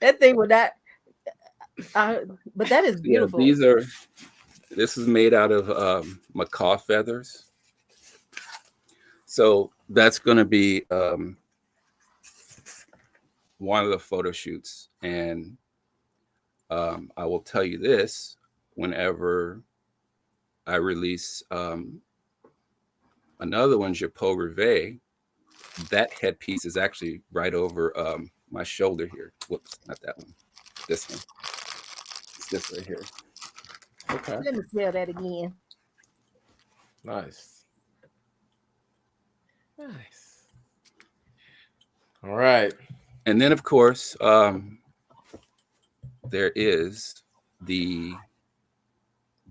S2: That thing would not. But that is beautiful.
S3: Yeah, this is made out of macaw feathers. So that's going to be one of the photo shoots. And I will tell you this, whenever I release another one, Je Peux Rêver, that headpiece is actually right over my shoulder here. Whoops, not that one. This one. It's this right here.
S1: Okay.
S2: Let me smell that again.
S1: Nice. Nice. All right.
S3: And then, of course, there is the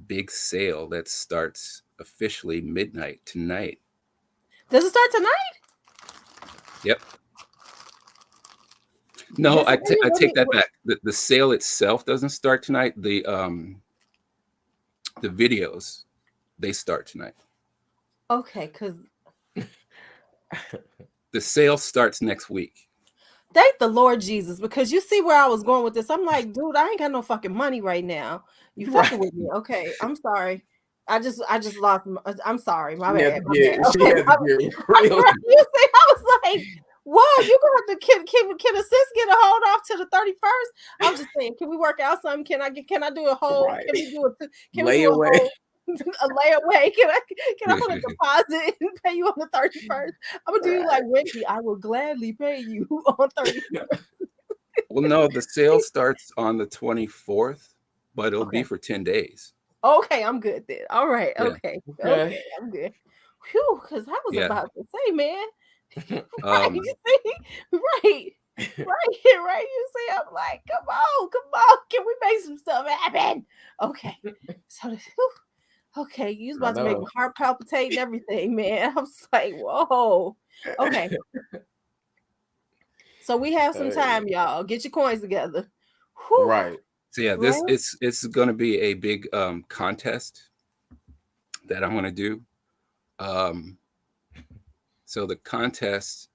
S3: big sale that starts officially midnight tonight.
S2: Does it start tonight?
S3: Yep. No,
S2: Yes,
S3: I take that back. The sale itself doesn't start tonight. The videos, they start tonight.
S2: Okay, because
S3: the sale starts next week.
S2: Thank the Lord Jesus, because you see where I was going with this. I'm like, dude, I ain't got no fucking money right now. You fucking with me? Okay, I'm sorry. I just lost. I'm sorry. My bad. My bad.
S1: She had to get real.
S2: You see, I was like, whoa, you gonna have to can a sis get a hold off to the 31st? I'm just saying, can we work out something? Can I do a whole?
S1: Right.
S2: Can we do
S1: Lay
S2: a
S1: away.
S2: whole? A layaway? Can I put a deposit and pay you on the 31st? I'm gonna do you like Wendy. I will gladly pay you on 31st.
S3: Well, no, the sale starts on the 24th, but it'll be for 10 days.
S2: Okay, I'm good then. All right.
S3: Yeah.
S2: Okay, I'm good. Whew, because I was about to say, man. Right, you see? Right. Right. You see, I'm like, come on. Can we make some stuff happen? Okay. So okay, you was about to make my heart palpitate and everything, man. I was like, whoa. Okay. So we have some time, y'all. Get your coins together.
S1: Whew. Right.
S3: So yeah, it's going to be a big contest that I'm going to do. So the contest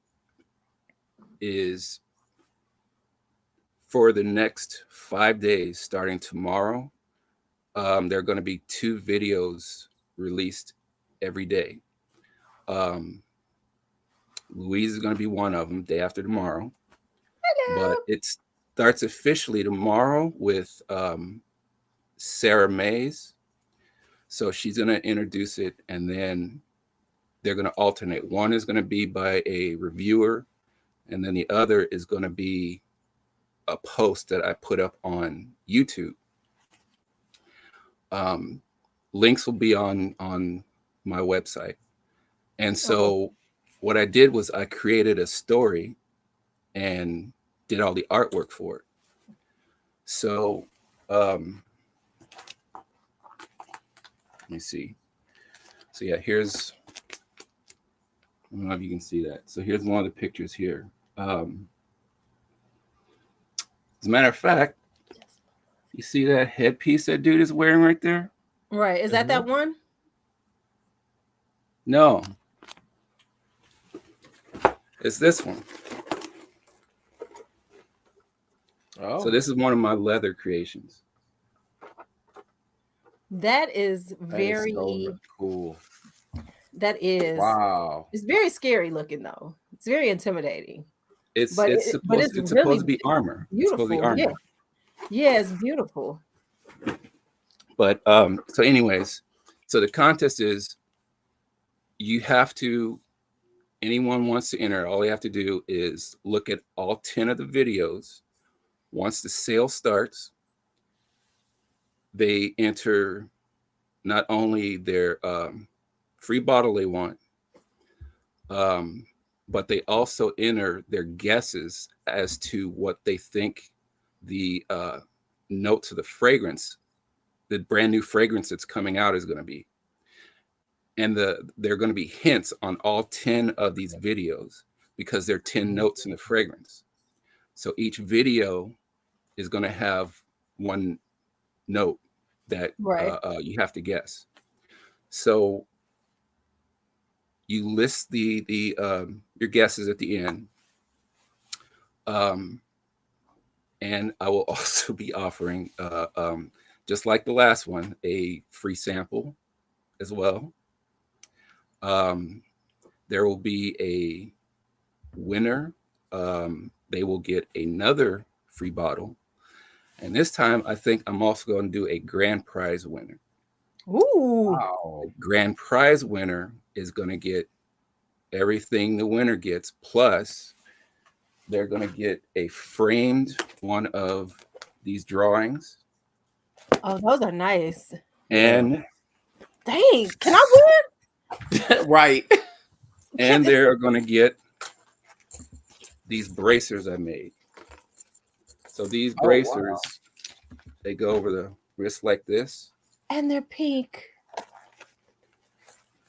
S3: is for the next 5 days, starting tomorrow. There are going to be 2 videos released every day. Louise is going to be one of them, day after tomorrow.
S2: Hello.
S3: But it starts officially tomorrow with Sarah Mays. So she's going to introduce it, and then they're going to alternate. One is going to be by a reviewer, and then the other is going to be a post that I put up on YouTube. Links will be on my website. And so what I did was I created a story and did all the artwork for it. So let me see. So yeah, here's, I don't know if you can see that. So here's one of the pictures here. As a matter of fact, you see that headpiece that dude is wearing right there?
S2: Right. Is that that one?
S3: No. It's this one. Oh. So this is one of my leather creations.
S2: That is very
S1: cool.
S2: That is.
S1: Wow.
S2: It's very scary looking though. It's very intimidating.
S3: It's supposed to be armor.
S2: Beautiful.
S3: It's supposed to be armor.
S2: Yeah, it's beautiful.
S3: But so anyways, so the contest is you have to, anyone wants to enter, all you have to do is look at all 10 of the videos. Once the sale starts, they enter not only their free bottle they want, but they also enter their guesses as to what they think the notes of the fragrance, the brand new fragrance that's coming out, is going to be. And there are going to be hints on all 10 of these videos because there are 10 notes in the fragrance. So each video is going to have one note that you have to guess. So you list the your guesses at the end. And I will also be offering, just like the last one, a free sample as well. There will be a winner. They will get another free bottle. And this time, I think I'm also going to do a grand prize winner.
S2: Ooh.
S3: Wow. The grand prize winner is going to get everything the winner gets, plus they're going to get a framed one of these drawings.
S2: Oh, those are nice.
S3: And
S2: dang, can I win?
S1: Right.
S3: And they're going to get these bracers I made. So these bracers They go over the wrist like this.
S2: And they're pink.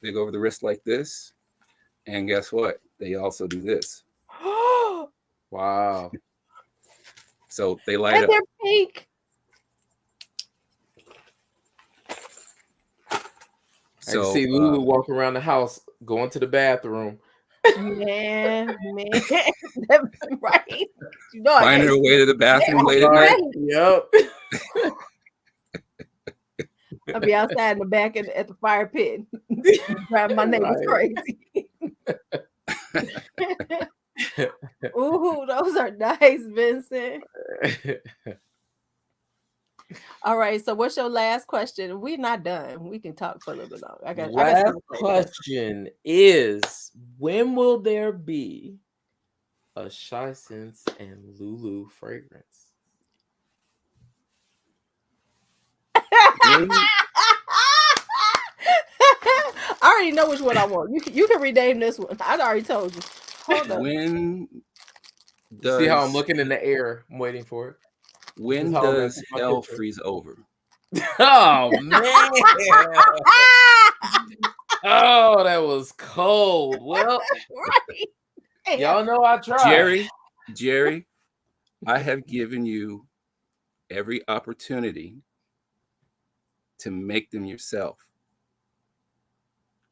S3: They go over the wrist like this. And guess what? They also do this.
S1: Wow.
S3: So they light
S2: And
S3: up.
S2: they're pink.
S1: I can see LuuLuu walking around the house, going to the bathroom.
S2: Man. Right. You know,
S3: Find her way to the bathroom late at night.
S1: Yep.
S2: I'll be outside in the back at the fire pit. Drive my neighbors crazy. Ooh, those are nice, Vincent. All right, so what's your last question? We're not done. We can talk for a little bit longer.
S1: Last question is, when will there be a Shy Sense and LuuLuu fragrance?
S2: I already know which one I want. You can rename this one. I already told you. Hold up.
S1: See how I'm looking in the air? I'm waiting for it.
S3: When does hell freeze over?
S1: Oh man! Oh, that was cold. Well,
S2: right.
S1: Y'all know I tried.
S3: Jerry, I have given you every opportunity to make them yourself.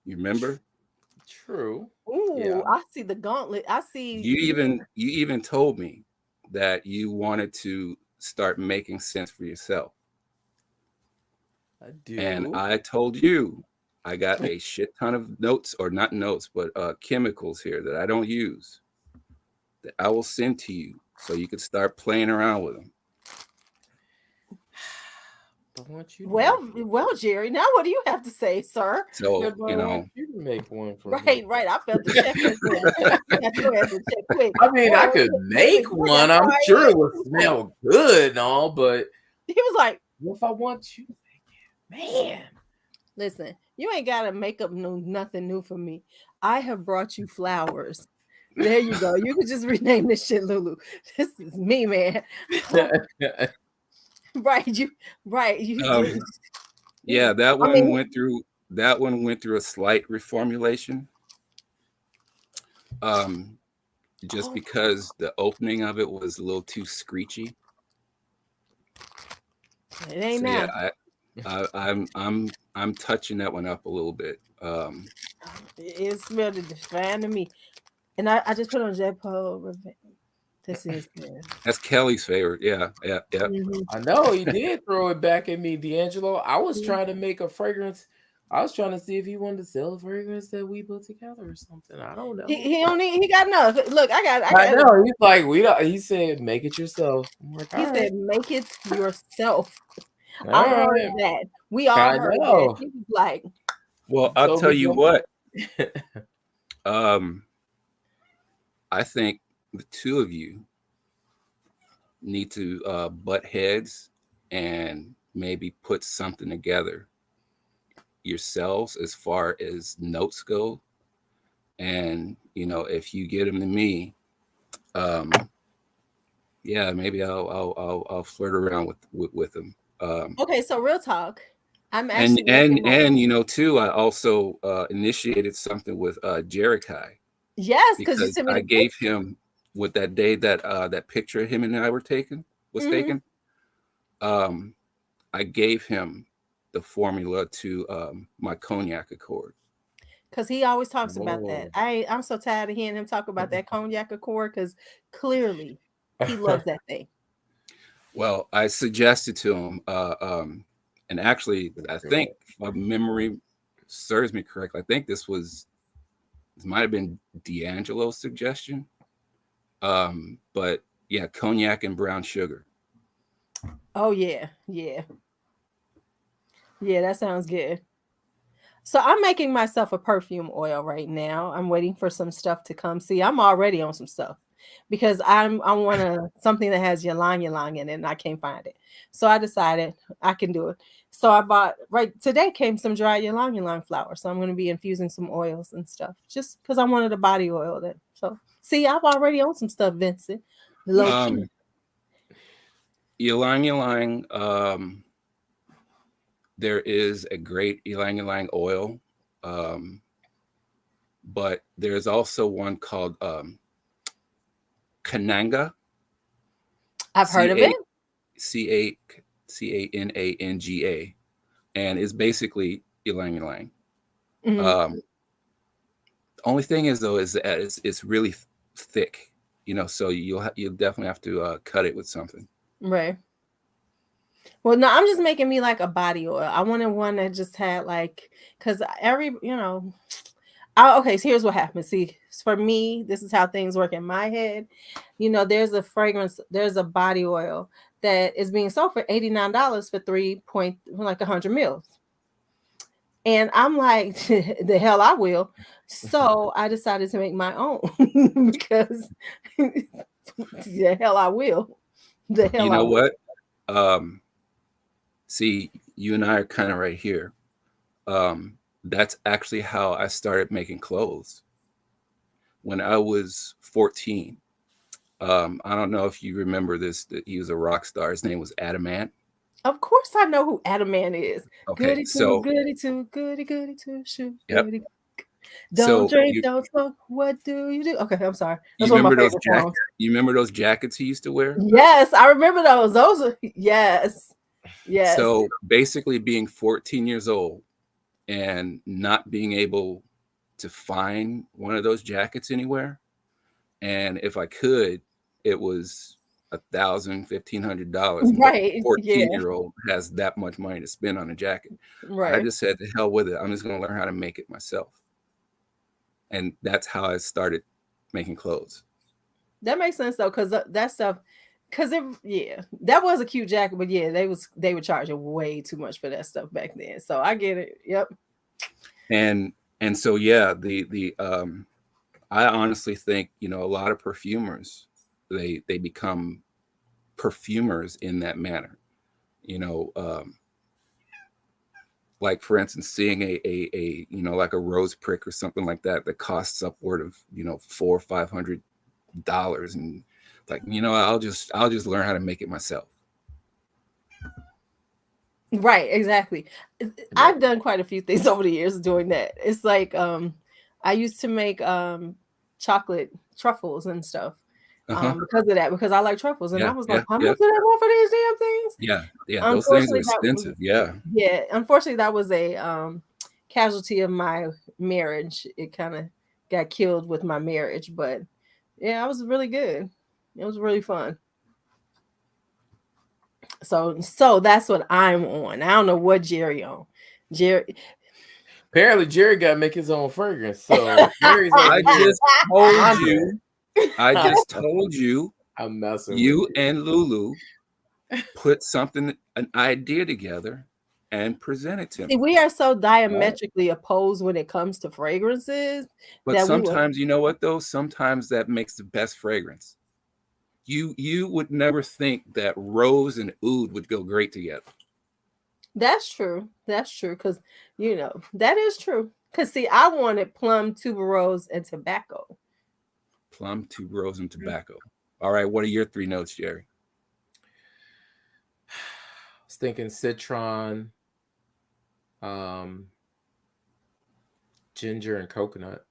S3: You remember?
S1: True.
S2: Ooh, yeah. I see the gauntlet. I see.
S3: You even told me that you wanted to start making scents for yourself.
S1: I do.
S3: And I told you I got a shit ton of notes, or not notes, but chemicals here that I don't use, that I will send to you so you can start playing around with them.
S2: Well, Jerry, now what do you have to say, sir?
S3: So,
S1: you know, you can make one for
S2: me. Right. I felt the check. Quick.
S1: I mean, I could make one. I'm sure it would smell good and all, but
S2: he was like,
S1: "If I want you to make it, man."
S2: Listen, you ain't gotta make up nothing new for me. I have brought you flowers. There you go. You can just rename this shit LuuLuu. This is me, man. Right.
S3: Yeah, that one went through a slight reformulation. Just because the opening of it was a little too screechy.
S2: It ain't now.
S3: Yeah, I'm touching that one up a little bit.
S2: It smelled fine to me. And I just put on J-Pole. This is good.
S3: That's Kelly's favorite. Yeah.
S2: Mm-hmm.
S1: I know he did throw it back at me, D'Angelo. I was trying to make a fragrance. I was trying to see if he wanted to sell a fragrance that we put together or something. I don't know.
S2: He got enough. Look,
S1: I know. He's like, he said, make it yourself. I'm like,
S2: he said, make it yourself.
S1: I
S2: heard that. We all heard that. He was like,
S3: well, I'll tell you what. I think the two of you need to butt heads and maybe put something together yourselves as far as notes go. And if you get them to me, yeah, maybe I'll flirt around with them.
S2: Okay, so real talk. I'm actually
S3: and too, I also initiated something with Jerry.
S2: Yes, because you sent me
S3: I gave him with that day that picture of him and I was taken. I gave him the formula to my cognac accord.
S2: Because he always talks about that. I'm so tired of hearing him talk about that cognac accord, because clearly he loves that thing.
S3: Well, I suggested to him, and actually, I think if my memory serves me correctly, I think this might have been D'Angelo's suggestion. But yeah, cognac and brown sugar.
S2: Oh yeah, that sounds good. So I'm making myself a perfume oil right now. I'm waiting for some stuff to come. See, I'm already on some stuff because I want something that has ylang ylang in it, and I can't find it. So I decided I can do it. So I bought today came some dry ylang ylang flower. So I'm going to be infusing some oils and stuff just because I wanted a body oil. So see, I'm already on some stuff, Vincent.
S3: Ylang ylang. There is a great ylang ylang oil, but there's also one called Kananga.
S2: I've heard of
S3: C A
S2: it.
S3: Cananga, and it's basically ylang ylang.
S2: Mhm.
S3: Only thing is though is that it's really thick, so you'll definitely have to cut it with something.
S2: Right. Well, no, I'm just making me like a body oil. I wanted one that just had like, because okay, so here's what happens. See, for me, this is how things work in my head. There's a fragrance, there's a body oil that is being sold for $89 for 100 mils. And I'm like, the hell I will. So I decided to make my own because the hell I will. The
S3: You
S2: hell I
S3: know
S2: will.
S3: what? See, you and I are kind of right here. That's actually how I started making clothes when I was 14. I don't know if you remember this, that he was a rock star. His name was Adamant.
S2: Of course I know who Adamant is.
S3: Okay,
S2: Goody two,
S3: so
S2: goody two, goody two, shoot,
S3: yep.
S2: goody. Don't
S3: So
S2: drink,
S3: you
S2: don't smoke. What do you do? Okay, I'm sorry.
S3: you
S2: That's one of my
S3: remember those
S2: favorite songs.
S3: you remember those jackets he used to wear?
S2: Yes, I remember those. Those are yes. Yes.
S3: So basically being 14 years old and not being able to find one of those jackets anywhere. And if I could, it was $1,000, $1,500. And what
S2: Right. Yeah.
S3: 14-year-old has that much money to spend on a jacket? I
S2: Right.
S3: just said, the hell with it. I'm just going to learn how to make it myself. And that's how I started making clothes.
S2: That makes sense though, because that stuff, that was a cute jacket, but yeah, they were charging way too much for that stuff back then. So I get it. Yep.
S3: And so yeah, the I honestly think, a lot of perfumers, they become perfumers in that manner. You know, like for instance, seeing a like a rose prick or something like that costs upward of $400 or $500, and like I'll just learn how to make it myself.
S2: Right, exactly. I've done quite a few things over the years doing that. It's like I used to make chocolate truffles and stuff. Because of that, because I like truffles, and I
S3: Yeah,
S2: was like,
S3: yeah,
S2: how
S3: yeah,
S2: much did I want for these damn things?
S3: yeah. Those things are
S2: Unfortunately,
S3: expensive. Yeah.
S2: unfortunately, that was a casualty of my marriage. It kind of got killed with my marriage, but yeah, I was really good. It was really fun. So that's what I'm on. I don't know what Jerry on. Jerry.
S1: Apparently, Jerry got to make his own fragrance. So Jerry's over
S3: I
S1: here.
S3: just told you,
S1: I'm messing with
S3: you
S1: you.
S3: and LuuLuu put an idea together and present it to
S2: See,
S3: me.
S2: we are so diametrically opposed when it comes to fragrances
S3: But
S2: that we will.
S3: sometimes, you know what though? Sometimes that makes the best fragrance. You would never think that rose and oud would go great together.
S2: That's true. That's true. Because that is true. Because see, I wanted plum, tuberose, and tobacco.
S3: Plum, tuberose, and tobacco. All right, what are your 3 notes, Jerry?
S1: I was thinking citron, ginger, and coconut.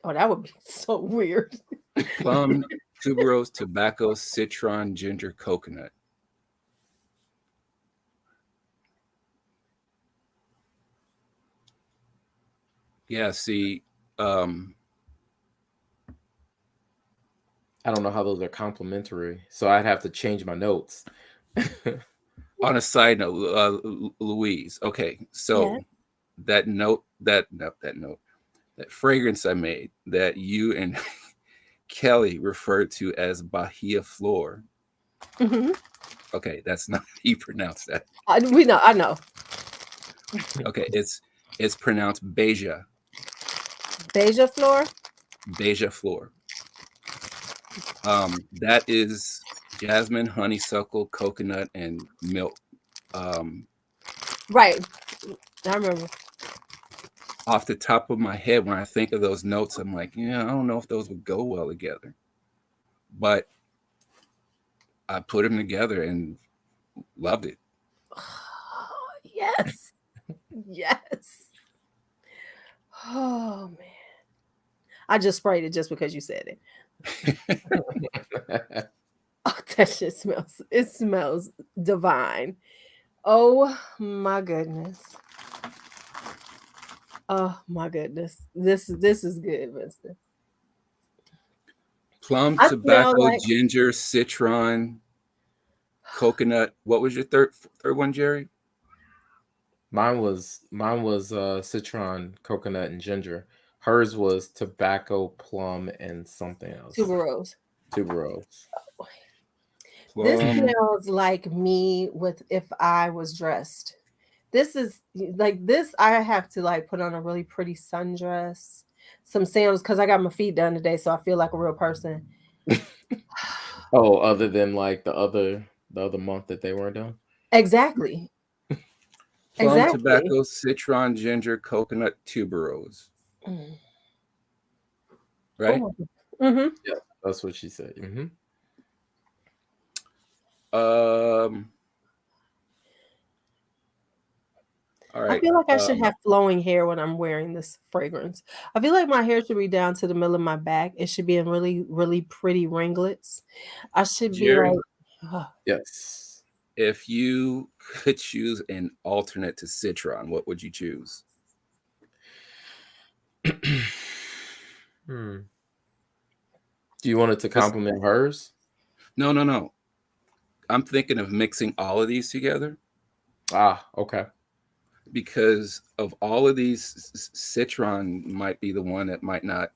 S2: Oh, that would be so weird.
S3: Plum, tuberose, tobacco, citron, ginger, coconut. Yeah, see,
S1: I don't know how those are complementary, so I'd have to change my notes.
S3: on a side note, Louise. Okay, so that fragrance I made that you and Kelly referred to as Bahia Flor.
S2: Mm-hmm.
S3: Okay, that's not how you pronounce that.
S2: I know.
S3: Okay, it's pronounced Beija.
S2: Beija Flor.
S3: Beija Flor. That is jasmine, honeysuckle, coconut, and milk.
S2: Right. I remember.
S3: Off the top of my head, when I think of those notes, I'm like, I don't know if those would go well together. But I put them together and loved it.
S2: Yes. Yes. Oh man. I just sprayed it just because you said it. Oh, that shit smells. It smells divine. Oh my goodness. Oh my goodness. This is good, Vincent.
S3: Plum,
S2: I smell
S3: tobacco,
S2: like
S3: ginger, citron, coconut. What was your third one, Jerry?
S1: Mine was citron, coconut, and ginger. Hers was tobacco, plum, and something else.
S2: tuberose.
S1: Tuberose.
S2: This
S3: Plum.
S2: smells like me with if I was dressed. This is like this. I have to like put on a really pretty sundress, some sandals because I got my feet done today, so I feel like a real person.
S1: Oh, other than like the other month that they weren't done.
S2: Exactly.
S3: Plum,
S2: Exactly.
S3: tobacco, citron, ginger, coconut, tuberose.
S2: Mm.
S3: Right?
S2: Oh. Mm-hmm.
S1: Yeah, that's what she said. Hmm.
S3: Um. All
S2: I
S3: right.
S2: feel like I should have flowing hair when I'm wearing this fragrance. I feel like my hair should be down to the middle of my back. It should be in really, really pretty ringlets. I should be
S3: Jerry,
S2: like, oh,
S1: Yes.
S3: if you could choose an alternate to citron, what would you choose?
S1: Hmm. Do you want it to
S3: Just
S1: compliment hers?
S3: no, no, no. I'm thinking of mixing all of these together
S1: Ah, okay.
S3: because of all of these, citron might be the one that might not.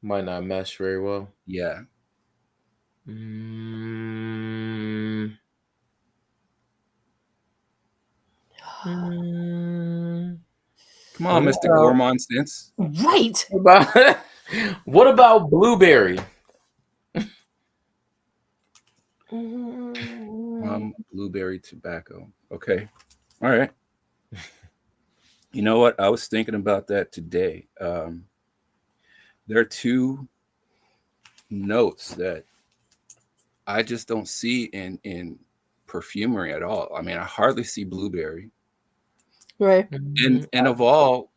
S1: Might not mesh very well.
S3: Yeah.
S1: Mm, mm,
S3: Come on,
S1: what
S3: Mr.
S1: about
S3: Gourmand Sense.
S2: right.
S1: what about what about blueberry?
S2: Mm,
S3: Blueberry tobacco. Okay. All right. You know what? I was thinking about that today. There are two notes that I just don't see in perfumery at all. I mean, I hardly see blueberry,
S2: right.
S3: and of all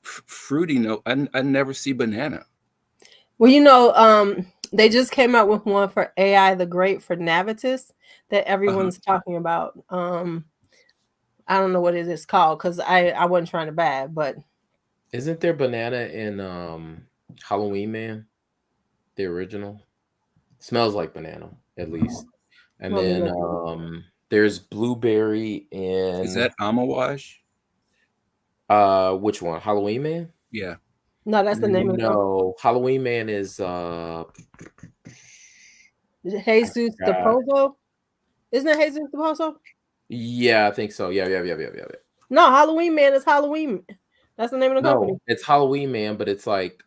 S3: fruity note, I never see banana.
S2: Well, they just came out with one for AI the Great for Navitus that
S3: Uh-huh.
S2: everyone's talking about. I don't know what it is called because I wasn't trying to buy it, but
S1: Isn't there banana in Halloween Man, the original? Smells like banana, at least. And
S2: let me
S1: then
S2: look at it.
S1: there's blueberry
S3: Is
S1: in
S3: that amouage?
S1: which one? Halloween Man?
S3: Yeah.
S2: No, that's the name of the company.
S1: No, Halloween Man is I
S2: Jesus de
S1: forgot.
S2: Pozo. Isn't it Jesus de Pozo?
S1: Yeah, I think so. Yeah, yeah, yeah, yeah, yeah, yeah.
S2: No, Halloween Man is Halloween. That's the name of the company.
S1: No, it's Halloween Man, but it's like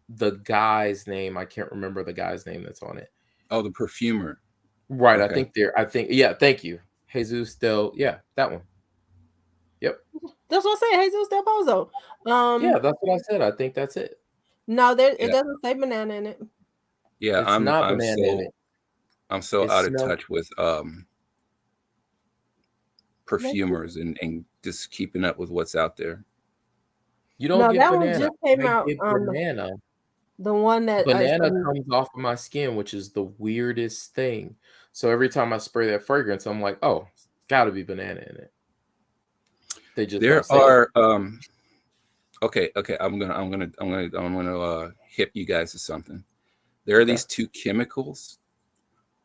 S1: the guy's name. I can't remember the guy's name that's on it.
S3: Oh, the perfumer.
S1: Right,
S3: Okay.
S1: I think yeah, thank you. Jesus del yeah, that one. Yep.
S2: That's what I said. Jesus del Pozo.
S1: Yeah, that's what I said. I think that's it.
S2: No, there it
S3: Yeah.
S2: doesn't say banana in it.
S3: Yeah.
S1: It's
S3: I'm
S1: not
S3: I'm
S1: banana in
S3: so
S1: it.
S3: I'm so
S1: It
S3: out of
S1: smells
S3: touch with perfumers and just keeping up with what's out there.
S1: you don't
S2: No,
S1: get
S2: that one
S1: banana.
S2: just came
S1: I
S2: out.
S1: get banana.
S2: The one that is
S1: Banana comes off of my skin, which is the weirdest thing. So every time I spray that fragrance, I'm like, "Oh, it's gotta be banana in it." They just don't
S3: There
S1: say it.
S3: are okay. I'm gonna hip you guys to something. There are
S1: Okay.
S3: these two chemicals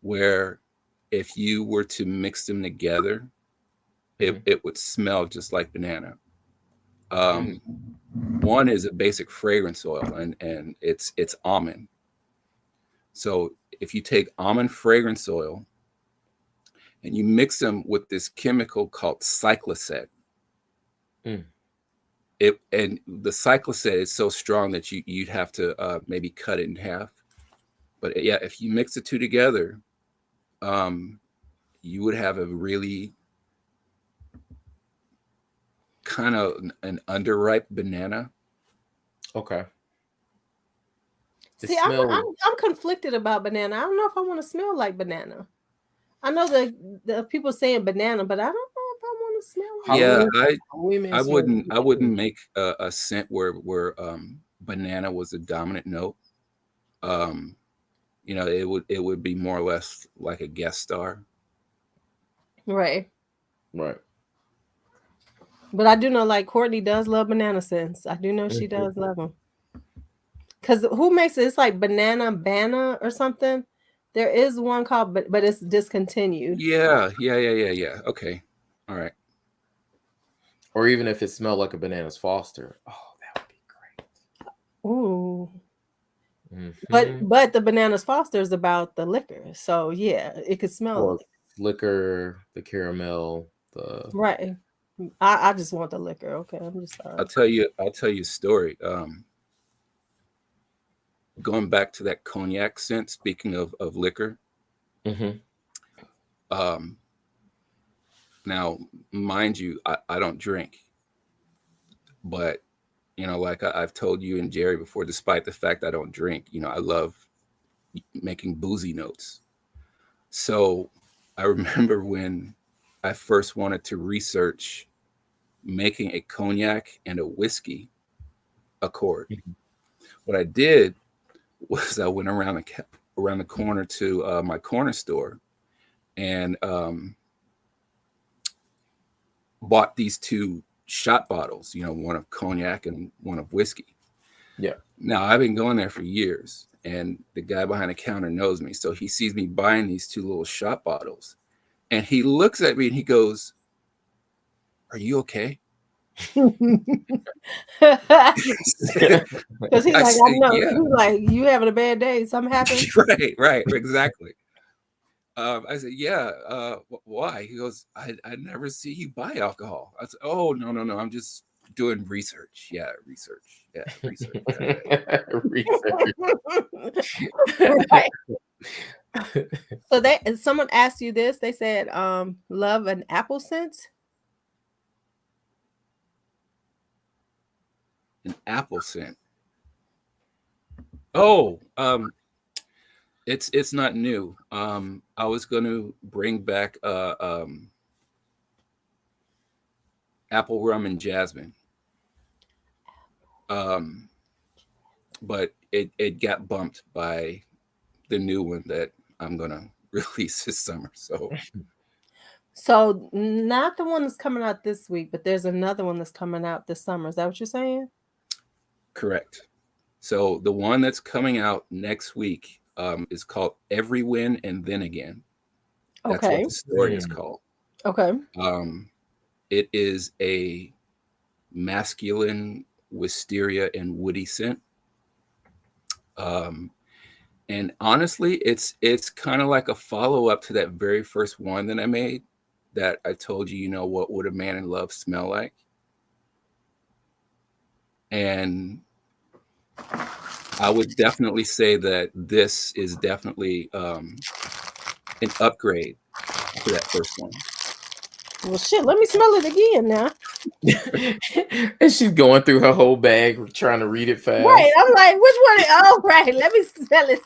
S3: where if you were to mix them together,
S1: Mhm.
S3: it would smell just like banana.
S1: Mm.
S3: Um, one is a basic fragrance oil, and it's almond. So if you take almond fragrance oil and you mix them with this chemical called cyclicet,
S1: Mm.
S3: and the cyclicet is so strong that you'd have to maybe cut it in half. But yeah, if you mix the two together, um, you would have a really kind of an underripe banana.
S1: Okay. It
S2: See, I'm
S1: smells.
S2: I'm conflicted about banana. I don't know if I want to smell like banana. I know the people saying banana, but I don't know if I want to smell like
S3: Yeah,
S1: Halloween, Halloween man
S3: I
S1: smells
S3: wouldn't I
S1: like
S3: wouldn't
S1: banana.
S3: make a scent where banana was a dominant note. Um, it would be more or less like a guest star.
S2: right.
S1: Right.
S2: But I do know like Courtney does love banana scents. I do know she
S1: Mhm.
S2: does love them. Cause who makes it? It's like banana or something. There is one called, but it's discontinued.
S3: Yeah. Okay. All right.
S1: Or even if it smelled like a bananas Foster. Oh, that would be
S2: Ooh.
S1: great.
S2: But
S1: Hmm.
S2: but the bananas Foster is about the liquor. So yeah, it could smell
S1: Well, liquor, the caramel, the
S2: right. I just want the liquor. Okay, I'm just sorry.
S3: I'll tell you a story. Going back to that cognac scent, speaking of liquor,
S1: Mhm.
S3: um, now, mind you, I don't drink, but like I've told you and Jerry before, despite the fact I don't drink, I love making boozy notes. So I remember when I first wanted to research making a cognac and a whiskey accord.
S1: Mhm.
S3: What I did was I went around the corner to my corner store and bought these two shot bottles, one of cognac and one of whiskey.
S1: Yeah.
S3: Now, I've been going there for years, and the guy behind the counter knows me. So he sees me buying these two little shot bottles, and he looks at me and he goes, "Are you okay?"
S2: Because he's
S3: I
S2: like, I
S3: said,
S2: know.
S3: "Yeah."
S2: He's like, you having a bad day? Something happened?
S3: Right, exactly. I said, "Yeah, why?" He goes, I never see you buy alcohol." I said, "Oh, no. I'm just doing research." Yeah, research. Yeah, research.
S1: Research.
S2: Right. So someone asked you this. They said, love an apple scent.
S3: An apple scent. Oh, it's not new. I was going to bring back apple rum and jasmine. Um, but it got bumped by the new one that I'm gonna release this summer. So
S2: So not the one that's coming out this week, but there's another one that's coming out this summer. Is that what you're saying?
S3: correct. So the one that's coming out next week is called Every Win and Then Again. That's what
S2: Okay.
S3: the story is
S1: Mm.
S3: called.
S2: Okay.
S3: Um, it is a masculine wisteria and woody scent. Um, and honestly, it's kind of like a follow up to that very first one that I made. That I told you, what would a man in love smell like? And I would definitely say that this is definitely an upgrade to that first one.
S2: Well, shit. Let me smell it again now.
S1: And she's going through her whole bag trying to read it
S2: Right.
S1: fast.
S2: I'm like, which one? Oh, right. Let me smell it.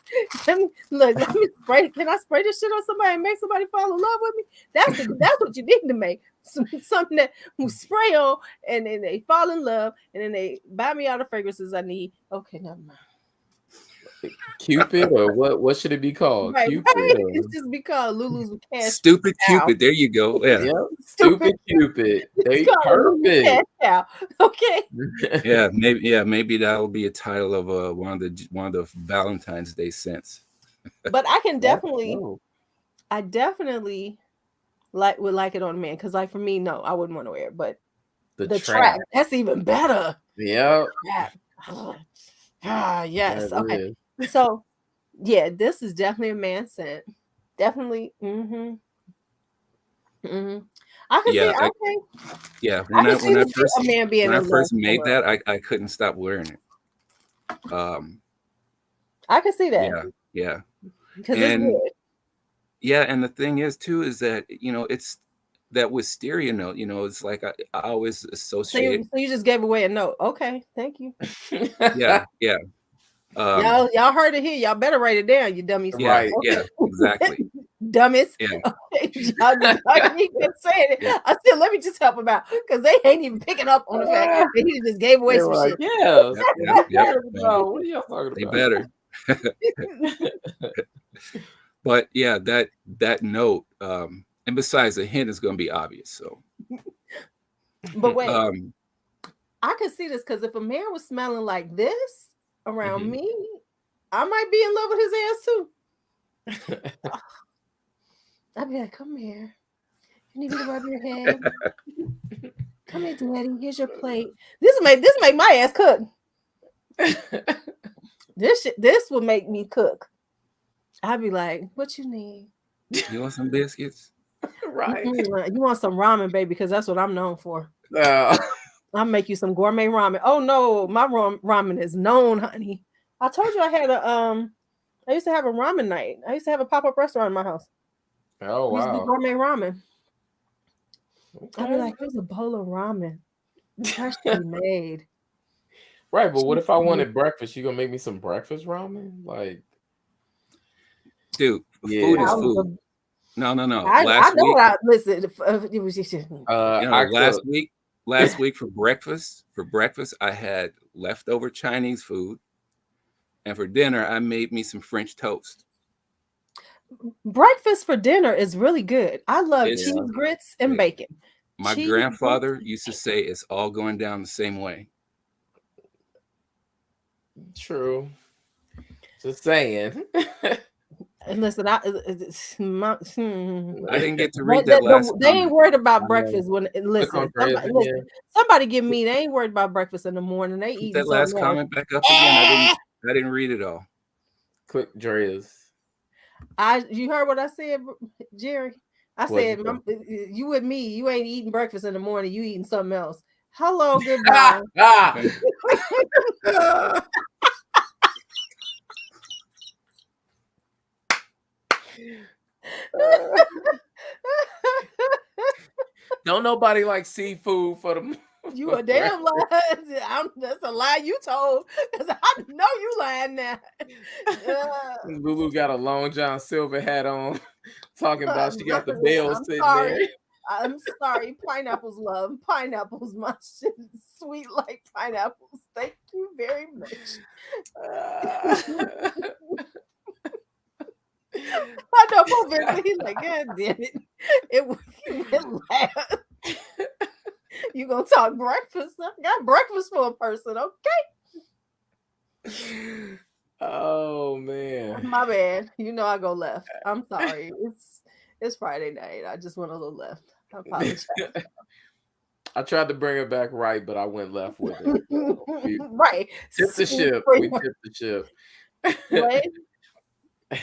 S2: Let me look. Let me spray. Can I spray this shit on somebody and make somebody fall in love with me? That's what you need to make. Something that will spray on and then they fall in love and then they buy me all the fragrances I need. Okay, never mind.
S1: Cupid, or what should it be called?
S2: Right,
S1: Cupid,
S2: right.
S1: or
S2: It's just because Lulu's cash
S3: Stupid
S2: cow.
S3: Cupid. There you go. Yeah.
S1: yep,
S2: Stupid.
S1: stupid Cupid.
S2: It's
S1: They
S2: called Lulu's cash
S1: perfect.
S2: cow. Okay.
S3: Maybe that'll be a title of one of the Valentine's Day scents.
S2: But I
S1: Oh,
S2: definitely would like it on a man because like for me, no, I wouldn't want to wear it. But
S1: the
S2: the track,
S1: trap.
S2: that's even better.
S1: Yep,
S2: Trap. Yes.
S1: that
S2: Okay.
S1: is.
S2: So yeah, this is definitely a man scent. Definitely. Mm-hmm. Mm-hmm. I can see.
S3: Yeah,
S2: Okay.
S3: yeah.
S2: I
S3: When I
S2: can
S3: when
S2: see
S3: I
S2: a
S3: first
S2: man being
S3: when I
S2: in love
S3: first made
S2: for it.
S3: that, I couldn't stop wearing it. Um,
S2: I can see that
S3: yeah,
S2: because it's
S3: and
S2: good.
S3: yeah, and the thing is too is that it's that wisteria note. It's like I always
S2: So
S3: associate.
S2: you just gave away a note. Okay, thank you.
S3: Yeah, yeah.
S2: Y'all heard it here. Y'all better write it down, you dummies.
S3: Yeah,
S1: Right.
S3: yeah, exactly.
S2: Dummies.
S3: Yeah.
S2: Y'all keep saying it.
S3: Yeah.
S2: I said, let me just help him out because they ain't even picking up on the fact that he just gave away some shit.
S1: Yes.
S3: Yep.
S1: What are y'all talking
S3: They
S1: about?
S3: better. But yeah, that note, and besides, the hint is going to be obvious. So,
S2: but wait, I could see this because if a man was smelling like this around me, I might be in love with his ass too. I'd be like, come here. You need me to rub your head? Come here, Daddy. Here's your plate. This make my ass cook. This will make me cook. I'd be like, what you need?
S3: You want some biscuits?
S1: Right.
S2: You want some ramen, baby, because that's what I'm known for. I'll make you some gourmet ramen. Oh no, my ramen is known, honey. I told you I had I used to have a ramen night. I used to have a pop-up restaurant in my house.
S1: Oh
S2: We used to do
S1: wow.
S2: gourmet ramen. I'd be
S1: Okay.
S2: like, here's a bowl of ramen. Freshly made.
S1: Right, but what if I wanted breakfast? You gonna make me some breakfast ramen? Like,
S3: Dude,
S1: yeah.
S3: food is food. No.
S2: I know
S3: Week,
S2: what I listen.
S3: last week for breakfast, I had leftover Chinese food, and for dinner, I made me some French toast.
S2: Breakfast for dinner is really good. I love cheese grits and bacon.
S3: My grandfather used to say it's all going down the same way.
S1: True. Just saying.
S2: And listen, I
S3: didn't get to read that last.
S2: They ain't worried about breakfast when listen. Somebody give me. They ain't worried about breakfast in the morning. They eat
S3: that last comment back up again. I didn't read it all.
S1: Click Dre's.
S2: You heard what I said, Jerry? I said, you with me, you ain't eating breakfast in the morning, you eating something else. Hello, goodbye.
S1: Don't nobody like seafood for the
S2: you a damn lie. That's a lie you told because I know you lying now.
S1: LuuLuu got a Long John Silver hat on, talking about she got the bells sitting there.
S2: I'm sorry. Pineapples, love. Pineapples, my shit is sweet like pineapples. Thank you very much. I know poor Vincent. He's like, God damn it. It went loud. You gonna talk breakfast? I got breakfast for a person, okay?
S1: Oh man.
S2: My bad. You know I go left. I'm sorry. It's Friday night. I just went a little left. I apologize.
S1: I tried to bring it back right, but I went left with it.
S2: Right.
S1: Tipped the ship. We tipped the ship.
S2: Right?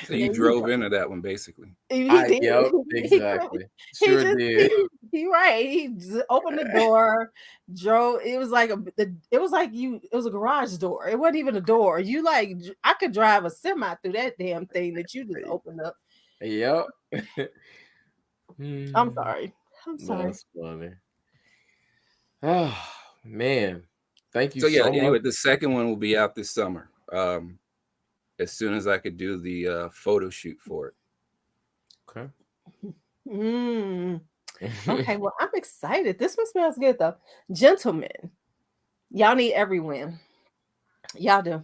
S3: So you drove into that one, basically.
S2: He did.
S1: Yep, exactly. Sure did.
S2: He right. He just opened the door, drove. It was like it was a garage door. It wasn't even a door. I could drive a semi through that damn thing that you just opened up.
S1: Yep.
S2: I'm sorry.
S1: That's funny. Oh man. Thank you so much.
S3: Anyway, the second one will be out this summer. As soon as I could do the photo shoot for it.
S1: Okay.
S2: Okay, well, I'm excited. This one smells good though. Gentlemen, y'all need every win. Y'all do.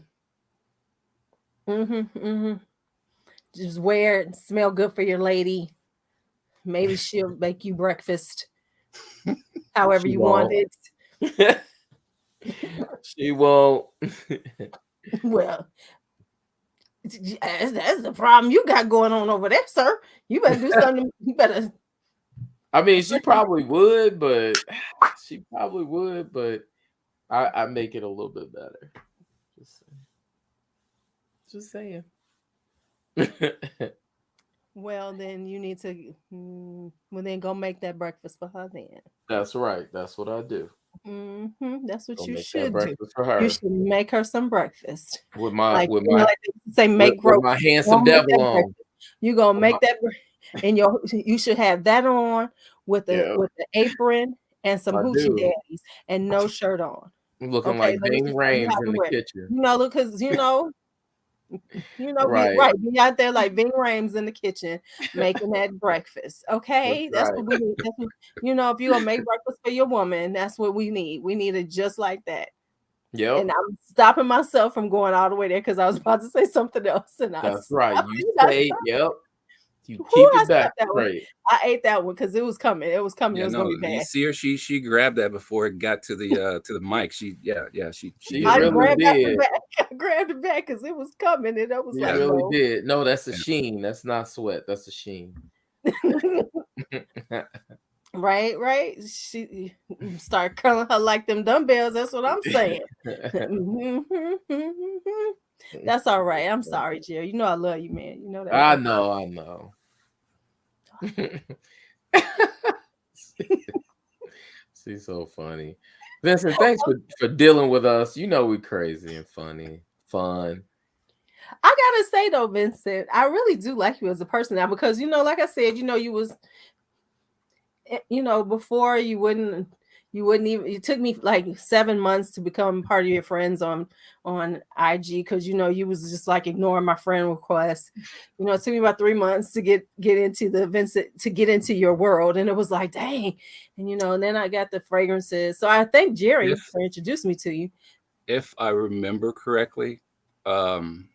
S2: Just wear it, smell good for your lady. Maybe she'll make you breakfast however you want it.
S1: She won't.
S2: Well, that's the problem you got going on over there, sir. You better do something. You better.
S1: I mean, she probably would, but I make it a little bit better. Just saying.
S2: Well, then you need to. Well, then go make that breakfast for her. Then.
S1: That's right. That's what I do.
S2: That's what you
S1: should
S2: do.
S1: For her.
S2: You should make her some breakfast
S1: with my
S2: handsome
S1: devil on.
S2: You gonna make that, and you should have that on with the apron and some hoochie daddies and no shirt on.
S1: I'm looking like Bing Rames in the kitchen.
S2: Because You know,
S1: Right.
S2: be out there like Ving Rhames in the kitchen making that breakfast.
S1: That's
S2: Okay, that's
S1: right.
S2: what we need. That's what, you know, if you're gonna make breakfast for your woman, that's what we need. We need it just like that.
S1: Yep.
S2: And I'm stopping myself from going all the way there because I was about to say something else, and I
S1: That's right.
S2: stopped.
S1: You
S2: And I
S1: say,
S2: stopped.
S1: yep. You
S2: Whoo,
S1: keep
S2: I
S1: it back
S2: stopped that one.
S1: straight.
S2: I ate that one because it was coming. It was coming. It
S3: Yeah,
S2: was gonna
S3: no,
S2: be
S3: you
S2: bad.
S3: see her, she grabbed that before it got to the mic. She
S1: She
S3: did
S2: I
S3: run with
S1: really
S3: it.
S2: grabbed that one
S1: did.
S2: back. I grabbed it back because it was coming, and I was
S1: She
S2: like,
S3: Yeah,
S1: really
S2: no.
S1: did. No, that's a
S3: yeah.
S1: sheen. That's not sweat. That's a sheen.
S2: Right, right. She start curling her like them dumbbells. That's what I'm saying. That's all right. I'm sorry, Jerry. You know I love you, man. You know that.
S1: I know, I know. She's so funny. Vincent, thanks for dealing with us. You know we crazy and funny. Fun.
S2: I gotta say though, Vincent, I really do like you as a person now because you know, like I said, you know, you was you know, before you wouldn't even it took me like 7 months to become part of your friends on IG because you know you was just like ignoring my friend requests. You know, it took me about 3 months to get into the Vincent to get into your world. And it was like, dang. And you know, and then I got the fragrances. So I thank Jerry
S3: If
S2: for introducing me to you.
S3: if I remember correctly, um,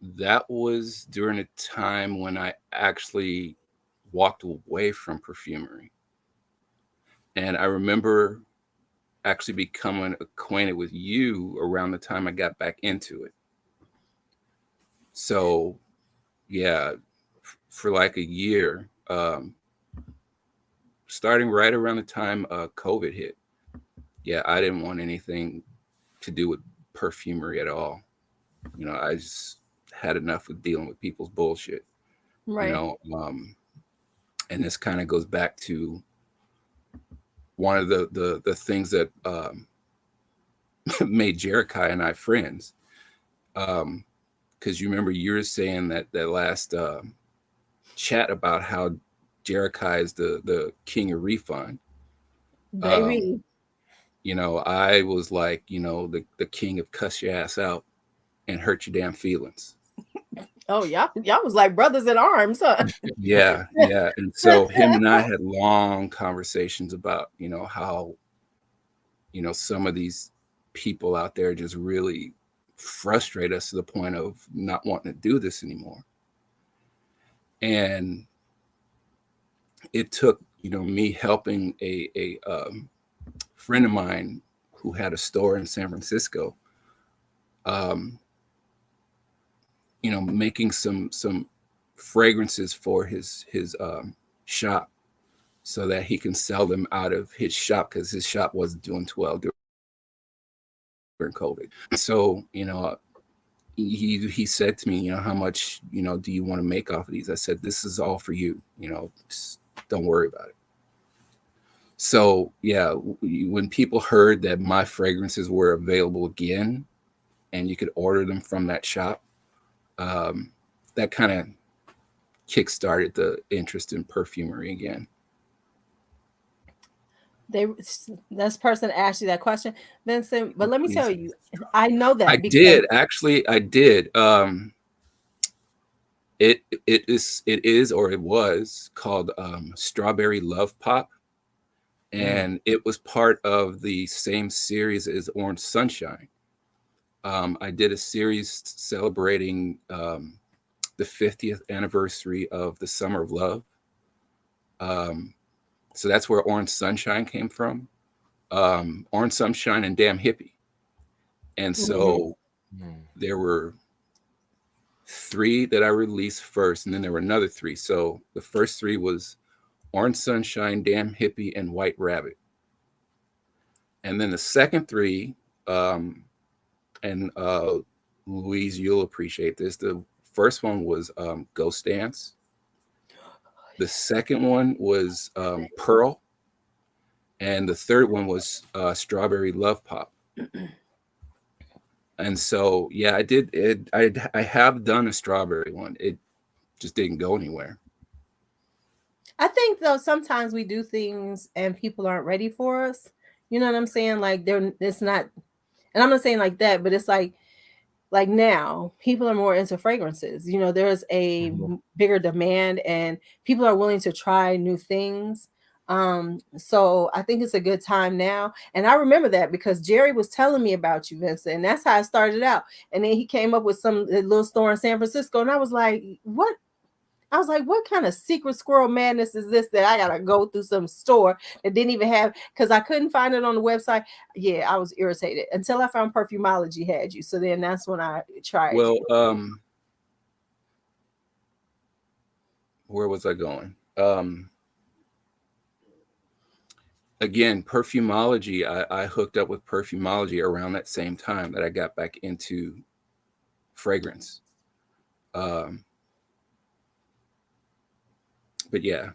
S3: that was during a time when I actually walked away from perfumery. And I remember actually becoming acquainted with you around the time I got back into it. So, yeah, for like a year, starting right around the time COVID hit. Yeah, I didn't want anything to do with perfumery at all. You know, I just had enough with dealing with people's bullshit. You
S2: Right.
S3: know, and this kind of goes back to one of the things that made Jerikai and I friends. Because you remember you were saying that last chat about how Jerikai is the king of refund. Um,
S2: Baby.
S3: you know, I was like, you know, the king of cuss your ass out and hurt your damn feelings.
S2: Oh, y'all was like brothers in arms, huh?
S3: Yeah, yeah. And so him and I had long conversations about, you know, how, you know, some of these people out there just really frustrate us to the point of not wanting to do this anymore. And it took, you know, me helping a friend of mine who had a store in San Francisco, um, you know, making some fragrances for his shop so that he can sell them out of his shop because his shop wasn't doing too well during COVID. So, you know, he said to me, you know, how much, you know, do you want to make off of these? I said, this is all for you, you know, just don't worry about it. So yeah, when people heard that my fragrances were available again and you could order them from that shop, um, that kind of kickstarted the interest in perfumery again.
S2: They this person asked you that question, Vincent. But let me tell
S3: Please.
S2: you, I know
S3: I
S2: that because
S3: did actually. I did. It is or it was called Strawberry Love Pop,
S1: Mm.
S3: and it was part of the same series as Orange Sunshine. I did a series celebrating the 50th anniversary of the Summer of Love. Um, so that's where Orange Sunshine came from. Orange Sunshine and Damn Hippie. And
S2: Mhm.
S3: so
S1: Mm.
S3: there were three that I released first, and then there were another three. So the first three was Orange Sunshine, Damn Hippie, and White Rabbit. And then the second three, and Louise, you'll appreciate this. The first one was Ghost Dance. The second one was Pearl, and the third one was Strawberry Love Pop. And so, yeah, I did it. I have done a strawberry one. It just didn't go anywhere.
S2: I think though sometimes we do things and people aren't ready for us. You know what I'm saying? Like it's not, and I'm not saying like that, but it's like like now people are more into fragrances. You know, there's a bigger demand and people are willing to try new things. So I think it's a good time now. And I remember that because Jerry was telling me about you, Vincent, and that's how I started out. And then he came up with some little store in San Francisco, and I was like, what? I was like, what kind of secret squirrel madness is this that I gotta go through some store that didn't even have, because I couldn't find it on the website. Yeah, I was irritated until I found Perfumology had you. So then that's when I tried.
S3: Well, where was I going? Again, Perfumology, I hooked up with Perfumology around that same time that I got back into fragrance. But yeah.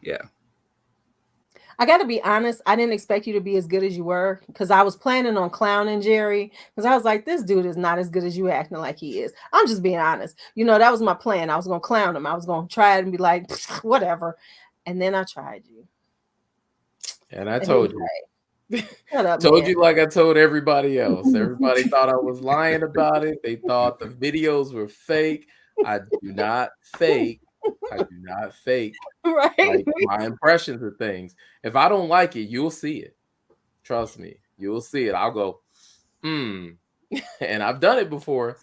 S2: I got to be honest, I didn't expect you to be as good as you were, because I was planning on clowning Jerry, because I was like, this dude is not as good as you acting like he is. I'm just being honest. You know, that was my plan. I was going to clown him. I was going to try it and be like, whatever. And then I tried you.
S1: And I told you.
S2: Shut up,
S1: told
S2: man.
S1: you like I told everybody else. Everybody thought I was lying about it. They thought the videos were fake. I do not fake. I do not fake
S2: Right.
S1: like my impressions of things. If I don't like it, you'll see it. Trust me, you'll see it. I'll go, and I've done it before.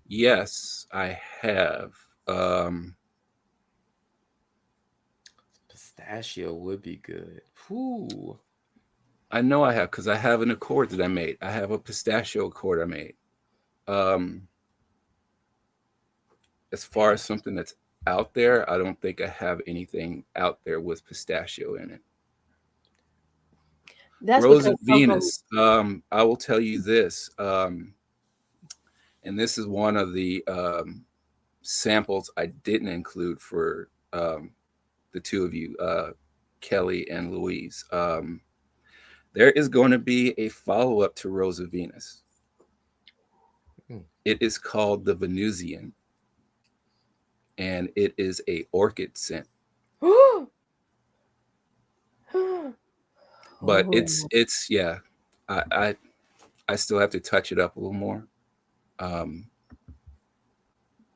S3: Yes, I have.
S1: Pistachio would be good. Whew.
S3: I know I have, because I have an accord that I made. I have a pistachio accord I made. As far as something that's out there, I don't think I have anything out there with pistachio in it.
S2: That's
S3: Rose of Venus. I will tell you this, and this is one of the samples I didn't include for the two of you, Kelly and Louise. There is going to be a follow-up to Rose of Venus. It is called the Venusian, and it is a orchid scent. But it's yeah, I still have to touch it up a little more.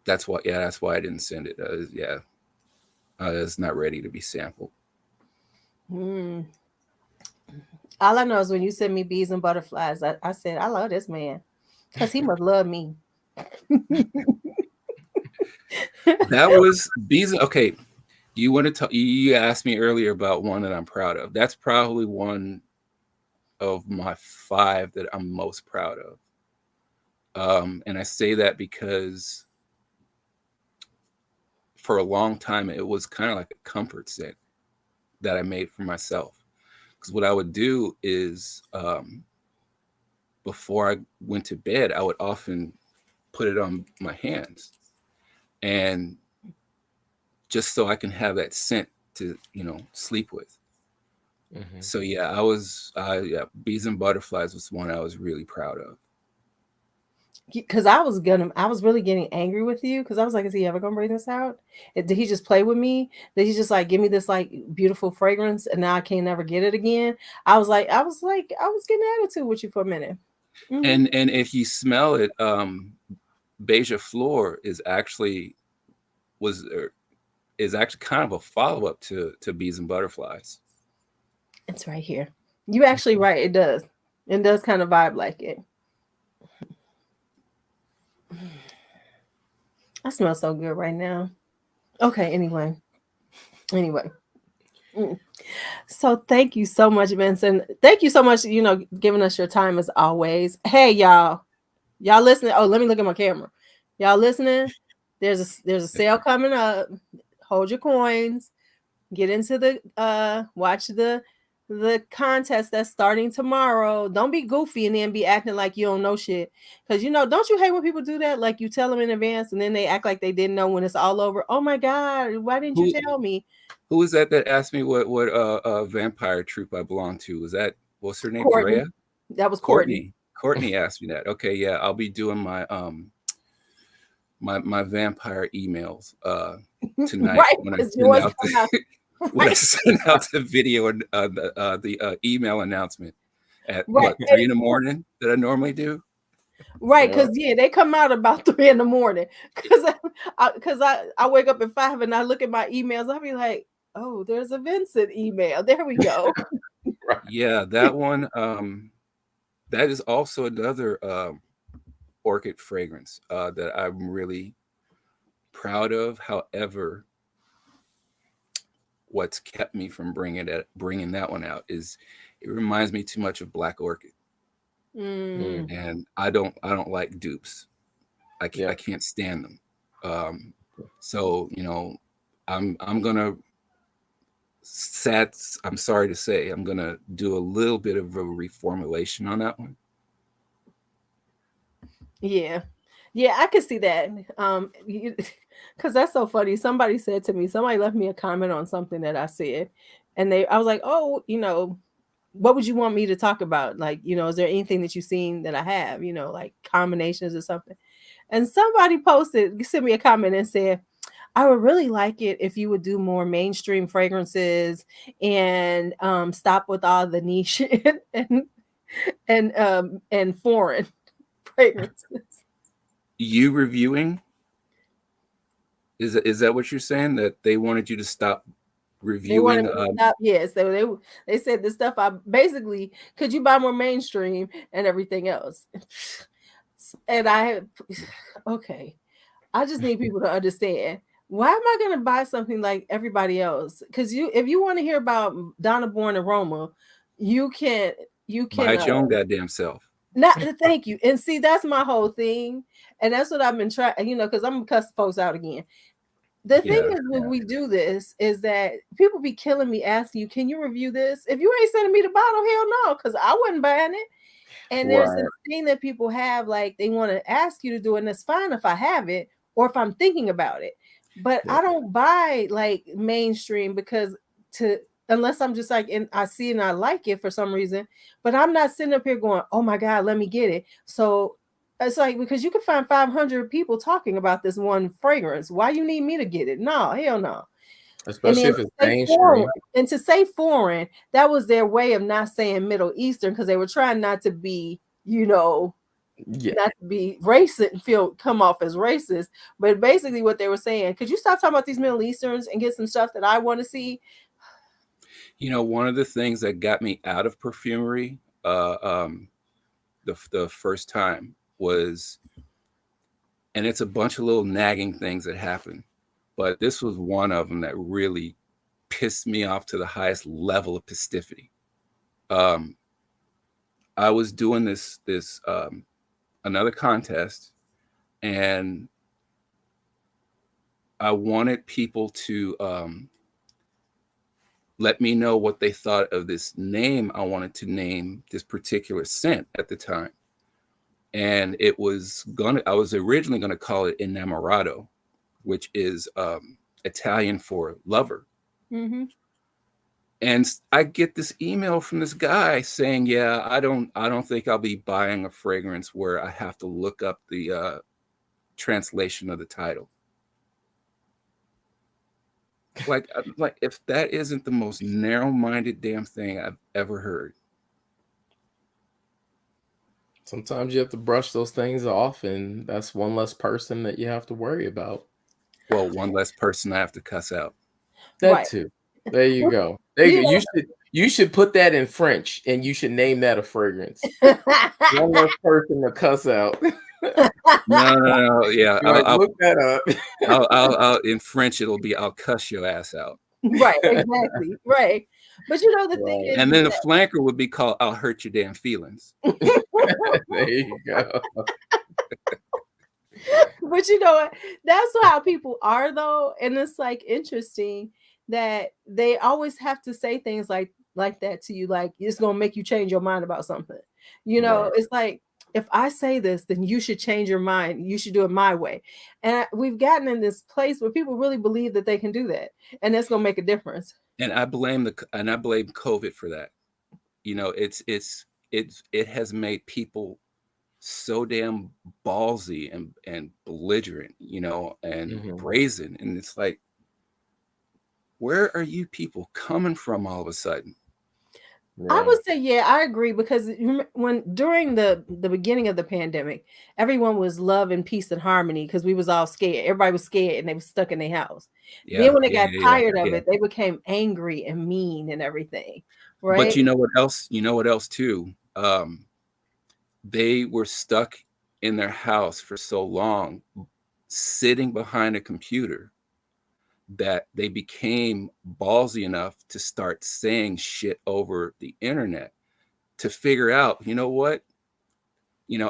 S3: That's why I didn't send it. It's not ready to be sampled.
S2: All I know is when you sent me bees and butterflies, I said, I love this man, because he must love me.
S3: That was bees. Okay, you want to talk? You asked me earlier about one that I'm proud of. That's probably one of my 5 that I'm most proud of. And I say that because for a long time it was kind of like a comfort scent that I made for myself. Because what I would do is before I went to bed, I would often put it on my hands, and just so I can have that scent to, sleep with. So yeah, bees and butterflies was one I was really proud of.
S2: Because I was really getting angry with you, because I was like, is he ever gonna bring this out? Did he just play with me? Did he just like give me this like beautiful fragrance and now I can't never get it again? I was getting attitude with you for a minute.
S3: And if you smell it, Beija Flor is actually kind of a follow-up to Bees and Butterflies.
S2: It's right here. You actually right, it does. It does kind of vibe like it. I smell so good right now. Okay, anyway. So thank you so much, Vincent. Thank you so much, giving us your time as always. Hey, y'all listening? Oh, let me look at my camera. Y'all listening? There's a sale coming up. Hold your coins. Get into the watch the contest that's starting tomorrow. Don't be goofy and then be acting like you don't know shit. Because don't you hate when people do that? Like you tell them in advance and then they act like they didn't know when it's all over. Oh my God, why didn't you tell me?
S3: Who was that asked me what vampire troupe I belong to? What's her name?
S2: Courtney.
S3: Drea?
S2: That was Courtney.
S3: Courtney asked me that. Okay, yeah, I'll be doing my my vampire emails tonight.
S2: Right,
S3: when I send out the video and the email announcement. at
S2: Right.
S3: what, 3 in the morning that I normally do.
S2: Right,
S1: Yeah.
S2: because they come out about 3 in the morning. Because I wake up at 5 and I look at my emails. I'll be like, oh, there's a Vincent email. There we go.
S1: Right.
S3: Yeah, that one. That is also another orchid fragrance that I'm really proud of. However, what's kept me from bringing that one out is it reminds me too much of Black Orchid,
S2: Mm.
S3: and I don't like dupes.
S1: Yeah.
S3: I can't stand them. So I'm gonna sad. I'm sorry to say I'm gonna do a little bit of a reformulation on that one.
S2: Yeah. Yeah, I can see that. Because that's so funny. Somebody left me a comment on something that I said, and I was like, oh, what would you want me to talk about? Like, is there anything that you've seen that I have, like combinations or something? And somebody sent me a comment and said, I would really like it if you would do more mainstream fragrances and stop with all the niche and foreign fragrances.
S3: You reviewing, is that what you're saying, that they wanted you to stop
S2: They wanted
S3: reviewing?
S2: me to stop. Yes, they said the stuff I basically, could you buy more mainstream and everything else? And okay. I just need people to understand. Why am I going to buy something like everybody else? Because if you want to hear about Donna Born aroma, you can
S3: Buy it your own goddamn self.
S2: not thank you. And see, that's my whole thing, and that's what I've been trying. Because I'm gonna cuss folks out again. The thing
S3: Yeah,
S2: is, when we do this, is that people be killing me asking you, "Can you review this?" If you ain't sending me the bottle, hell no, because I wasn't buying it. And there's
S1: Right.
S2: this thing that people have, like they want to ask you to do it, and it's fine if I have it or if I'm thinking about it. But
S1: Yeah.
S2: I don't buy like mainstream because to unless I'm just like, and I see and I like it for some reason, but I'm not sitting up here going, oh my God, let me get it. So it's like, because you can find 500 people talking about this one fragrance. Why you need me to get it? No, hell no. And
S1: Especially
S2: then
S1: if it's
S2: foreign,
S1: mainstream.
S2: and to say foreign, that was their way of not saying Middle Eastern, because they were trying not to be,
S1: Yeah.
S2: not to be racist and come off as racist. But basically what they were saying, could you stop talking about these Middle Easterns and get some stuff that I want to see?
S3: one of the things that got me out of perfumery the first time was, and it's a bunch of little nagging things that happen, but this was one of them that really pissed me off to the highest level of pistivity. I was doing this another contest, and I wanted people to let me know what they thought of this name. I wanted to name this particular scent at the time, and I was originally gonna call it Innamorado, which is Italian for lover.
S2: Mm-hmm.
S3: And I get this email from this guy saying, "Yeah, I don't think I'll be buying a fragrance where I have to look up the translation of the title." Like if that isn't the most narrow-minded damn thing I've ever heard.
S1: Sometimes you have to brush those things off, and that's one less person that you have to worry about.
S3: Well, one less person I have to cuss out.
S1: That
S2: Right.
S1: too. There you
S2: Well,
S1: go. There you
S2: you
S1: go.
S2: know,
S1: You should put that in French, and you should name that a fragrance. One less person to cuss out.
S3: No. Yeah,
S1: You're like, look that up.
S3: I'll in French it'll be "I'll cuss your ass out,"
S2: right, exactly. Right. But the thing
S1: Right.
S2: is,
S3: and then the flanker would be called "I'll hurt your damn feelings."
S1: There you go.
S2: but that's how people are though. And it's like interesting that they always have to say things like that to you, like it's gonna make you change your mind about something.
S1: Right.
S2: It's like, if I say this, then you should change your mind. You should do it my way. And we've gotten in this place where people really believe that they can do that, and that's gonna make a difference.
S3: And I blame COVID for that. It has made people so damn ballsy and belligerent, and
S1: Mhm.
S3: brazen. And it's like, where are you people coming from all of a sudden?
S2: I
S1: Yeah.
S2: would say, yeah, I agree because when during the beginning of the pandemic, everyone was love and peace and harmony because we was all scared. Everybody was scared and they was stuck in their house. Then
S3: Yeah,
S2: when they
S3: yeah,
S2: got
S3: yeah, yeah,
S2: tired of
S3: yeah.
S2: it, they became angry and mean and everything,
S3: But
S2: right?
S3: you know what else? You know what else too? They were stuck in their house for so long, sitting behind a computer, that they became ballsy enough to start saying shit over the internet to figure out, you know what?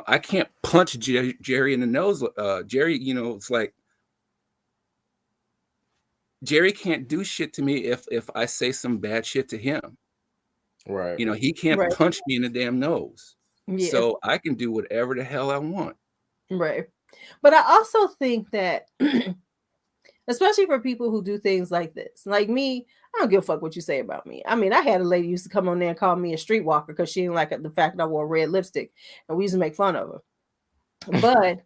S3: I can't punch Jerry in the nose. Jerry, it's like Jerry can't do shit to me if I say some bad shit to him.
S1: Right.
S3: He can't
S2: Right.
S3: punch me in the damn nose.
S2: Yes.
S3: So I can do whatever the hell I want.
S2: Right. But I also think that especially for people who do things like this. Like me, I don't give a fuck what you say about me. I mean, I had a lady used to come on there and call me a streetwalker because she didn't like the fact that I wore red lipstick, and we used to make fun of her. But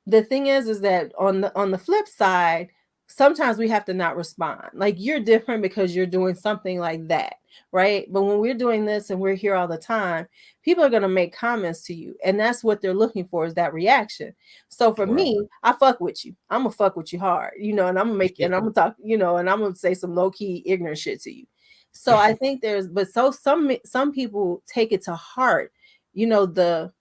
S2: the thing is that on the flip side, sometimes we have to not respond. Like you're different because you're doing something like that, right? But when we're doing this and we're here all the time, people are going to make comments to you, and that's what they're looking for, is that reaction. So for
S1: Right.
S2: me, I fuck with you. I'm gonna fuck with you hard, and I'm gonna make, and I'm gonna talk, and I'm gonna say some low-key ignorant shit to you. So I think some people take it to heart, the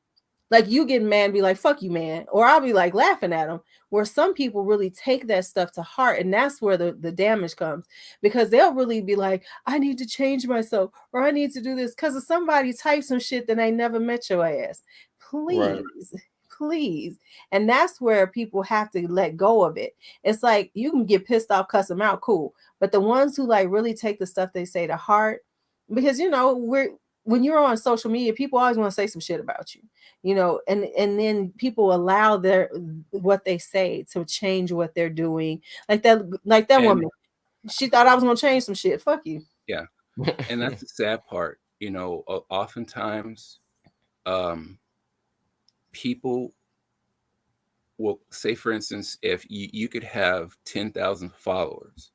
S2: like you get mad and be like, fuck you, man. Or I'll be like laughing at them. Where some people really take that stuff to heart. And that's where the damage comes. Because they'll really be like, I need to change myself, or I need to do this. Because if somebody types some shit that I never met your ass.
S1: Right.
S2: Please. Please. And that's where people have to let go of it. It's like you can get pissed off, cuss them out, cool. But the ones who like really take the stuff they say to heart, because when you're on social media, people always want to say some shit about you, and then people allow their what they say to change what they're doing. Like that
S3: And
S2: woman, she thought I was gonna change some shit. Fuck you.
S3: yeah, and that's the sad part. Oftentimes, um, people will say, for instance, if you could have 10,000 followers,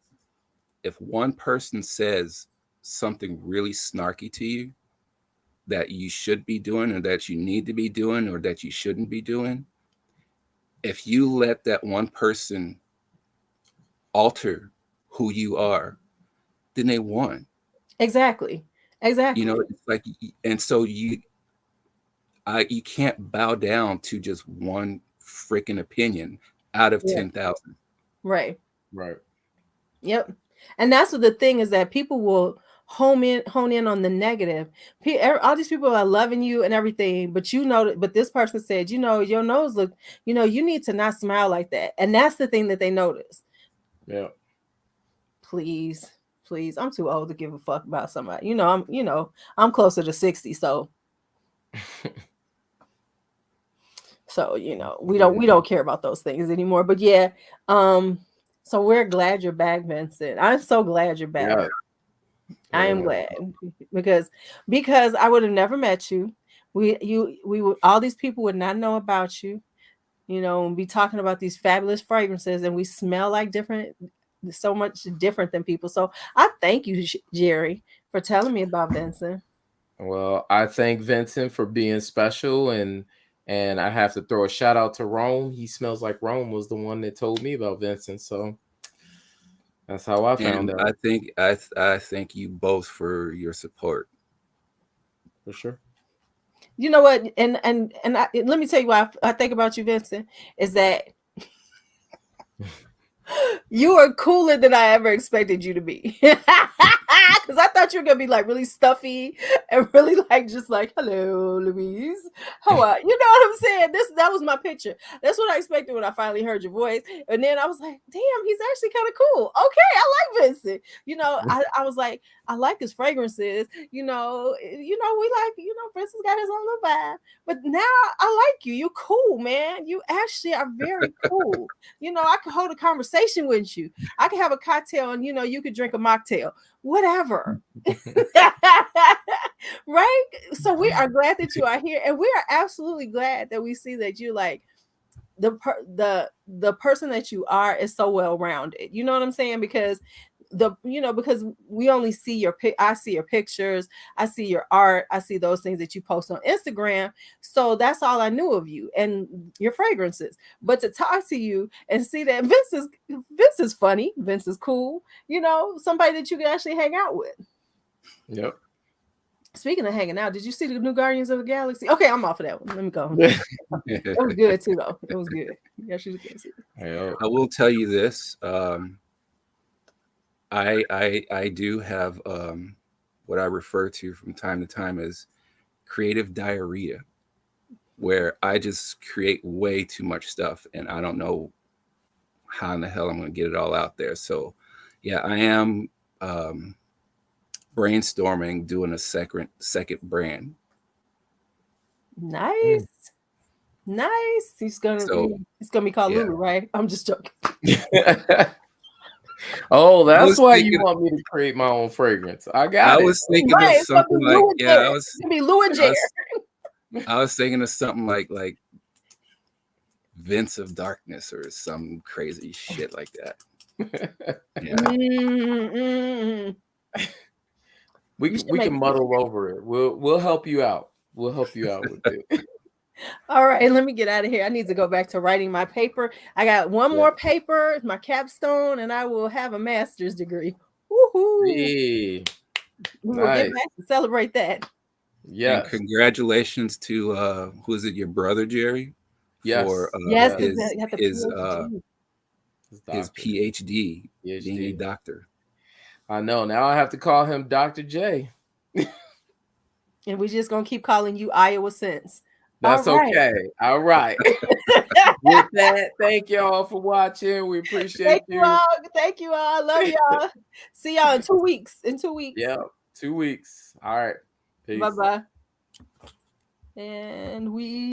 S3: if one person says something really snarky to you that you should be doing, or that you need to be doing, or that you shouldn't be doing, if you let that one person alter who you are, then they won.
S2: Exactly. Exactly.
S3: It's like, and so you can't bow down to just one freaking opinion out of
S2: Yeah.
S3: 10,000.
S2: Right.
S1: Right.
S2: Yep. And that's what the thing is, that people will hone in on the negative. All these people are loving you and everything, but this person said, your nose look, you need to not smile like that. And that's the thing that they notice.
S1: Yeah.
S2: Please, please. I'm too old to give a fuck about somebody. I'm closer to 60, so we don't care about those things anymore. But yeah, so we're glad you're back, Vincent. I'm so glad you're back.
S1: Yeah.
S2: I am
S1: Yeah.
S2: glad because I would have never met you. We would, all these people would not know about you, and be talking about these fabulous fragrances, and we smell like so much different than people. So I thank you, Jerry, for telling me about Vincent.
S1: Well, I thank Vincent for being special, and I have to throw a shout out to Rome. He Smells Like Rome was the one that told me about Vincent, so that's how I
S3: And
S1: found
S3: I
S1: out.
S3: think I thank you both for your support.
S1: For sure.
S2: You know what? Let me tell you why I think about you, Vincent, is that you are cooler than I ever expected you to be. Because I thought you were gonna be like really stuffy and really like just like, hello, Louise. How are you? Know what I'm saying? That was my picture. That's what I expected when I finally heard your voice. And then I was like, damn, he's actually kind of cool. Okay, I like Vincent. I was like, I like his fragrances. We like, Vincent's got his own little vibe. But now I like you. You're cool, man. You actually are very cool. I could hold a conversation with you. I could have a cocktail and you could drink a mocktail, whatever. Right? So we are glad that you are here, and we are absolutely glad that we see that you like the person that you are is so well rounded. You know what I'm saying? Because because we only see I see your pictures, I see your art, I see those things that you post on Instagram. So that's all I knew of you and your fragrances. But to talk to you and see that Vince is funny, Vince is cool, somebody that you can actually hang out with.
S1: Yep.
S2: Speaking of hanging out, did you see the new Guardians of the Galaxy? Okay, I'm off of that one. Let me go. It was good too, though. It was good. Yeah, she was good.
S3: I will tell you this. I do have what I refer to from time to time as creative diarrhea, where I just create way too much stuff and I don't know how in the hell I'm going to get it all out there. So yeah, I am brainstorming doing a second brand.
S2: Nice. It's gonna be called LuuLuu, right? I'm just joking.
S1: Oh, that's why you want me to create my own fragrance. I
S3: was thinking of something like
S2: I
S3: was thinking of something like Vince of Darkness or some crazy shit like that.
S2: Yeah.
S1: We can muddle over it. We'll help you out. We'll help you out with it.
S2: All right, let me get out of here. I need to go back to writing my paper. I got one more paper, my capstone, and I will have a master's degree. Woohoo!
S1: Yeah.
S2: We'll get back to celebrate that.
S3: Yeah. And congratulations to who's it? Your brother Jerry?
S1: Yes.
S3: For his PhD, being a doctor.
S1: I know. Now I have to call him Dr. J.
S2: And we're just gonna keep calling you Iowa Sense.
S1: That's okay. All right. With that, thank y'all for watching. We appreciate you.
S2: Thank you all. I love y'all. See y'all in 2 weeks.
S1: Yeah, 2 weeks. All right. Peace.
S2: Bye-bye. And we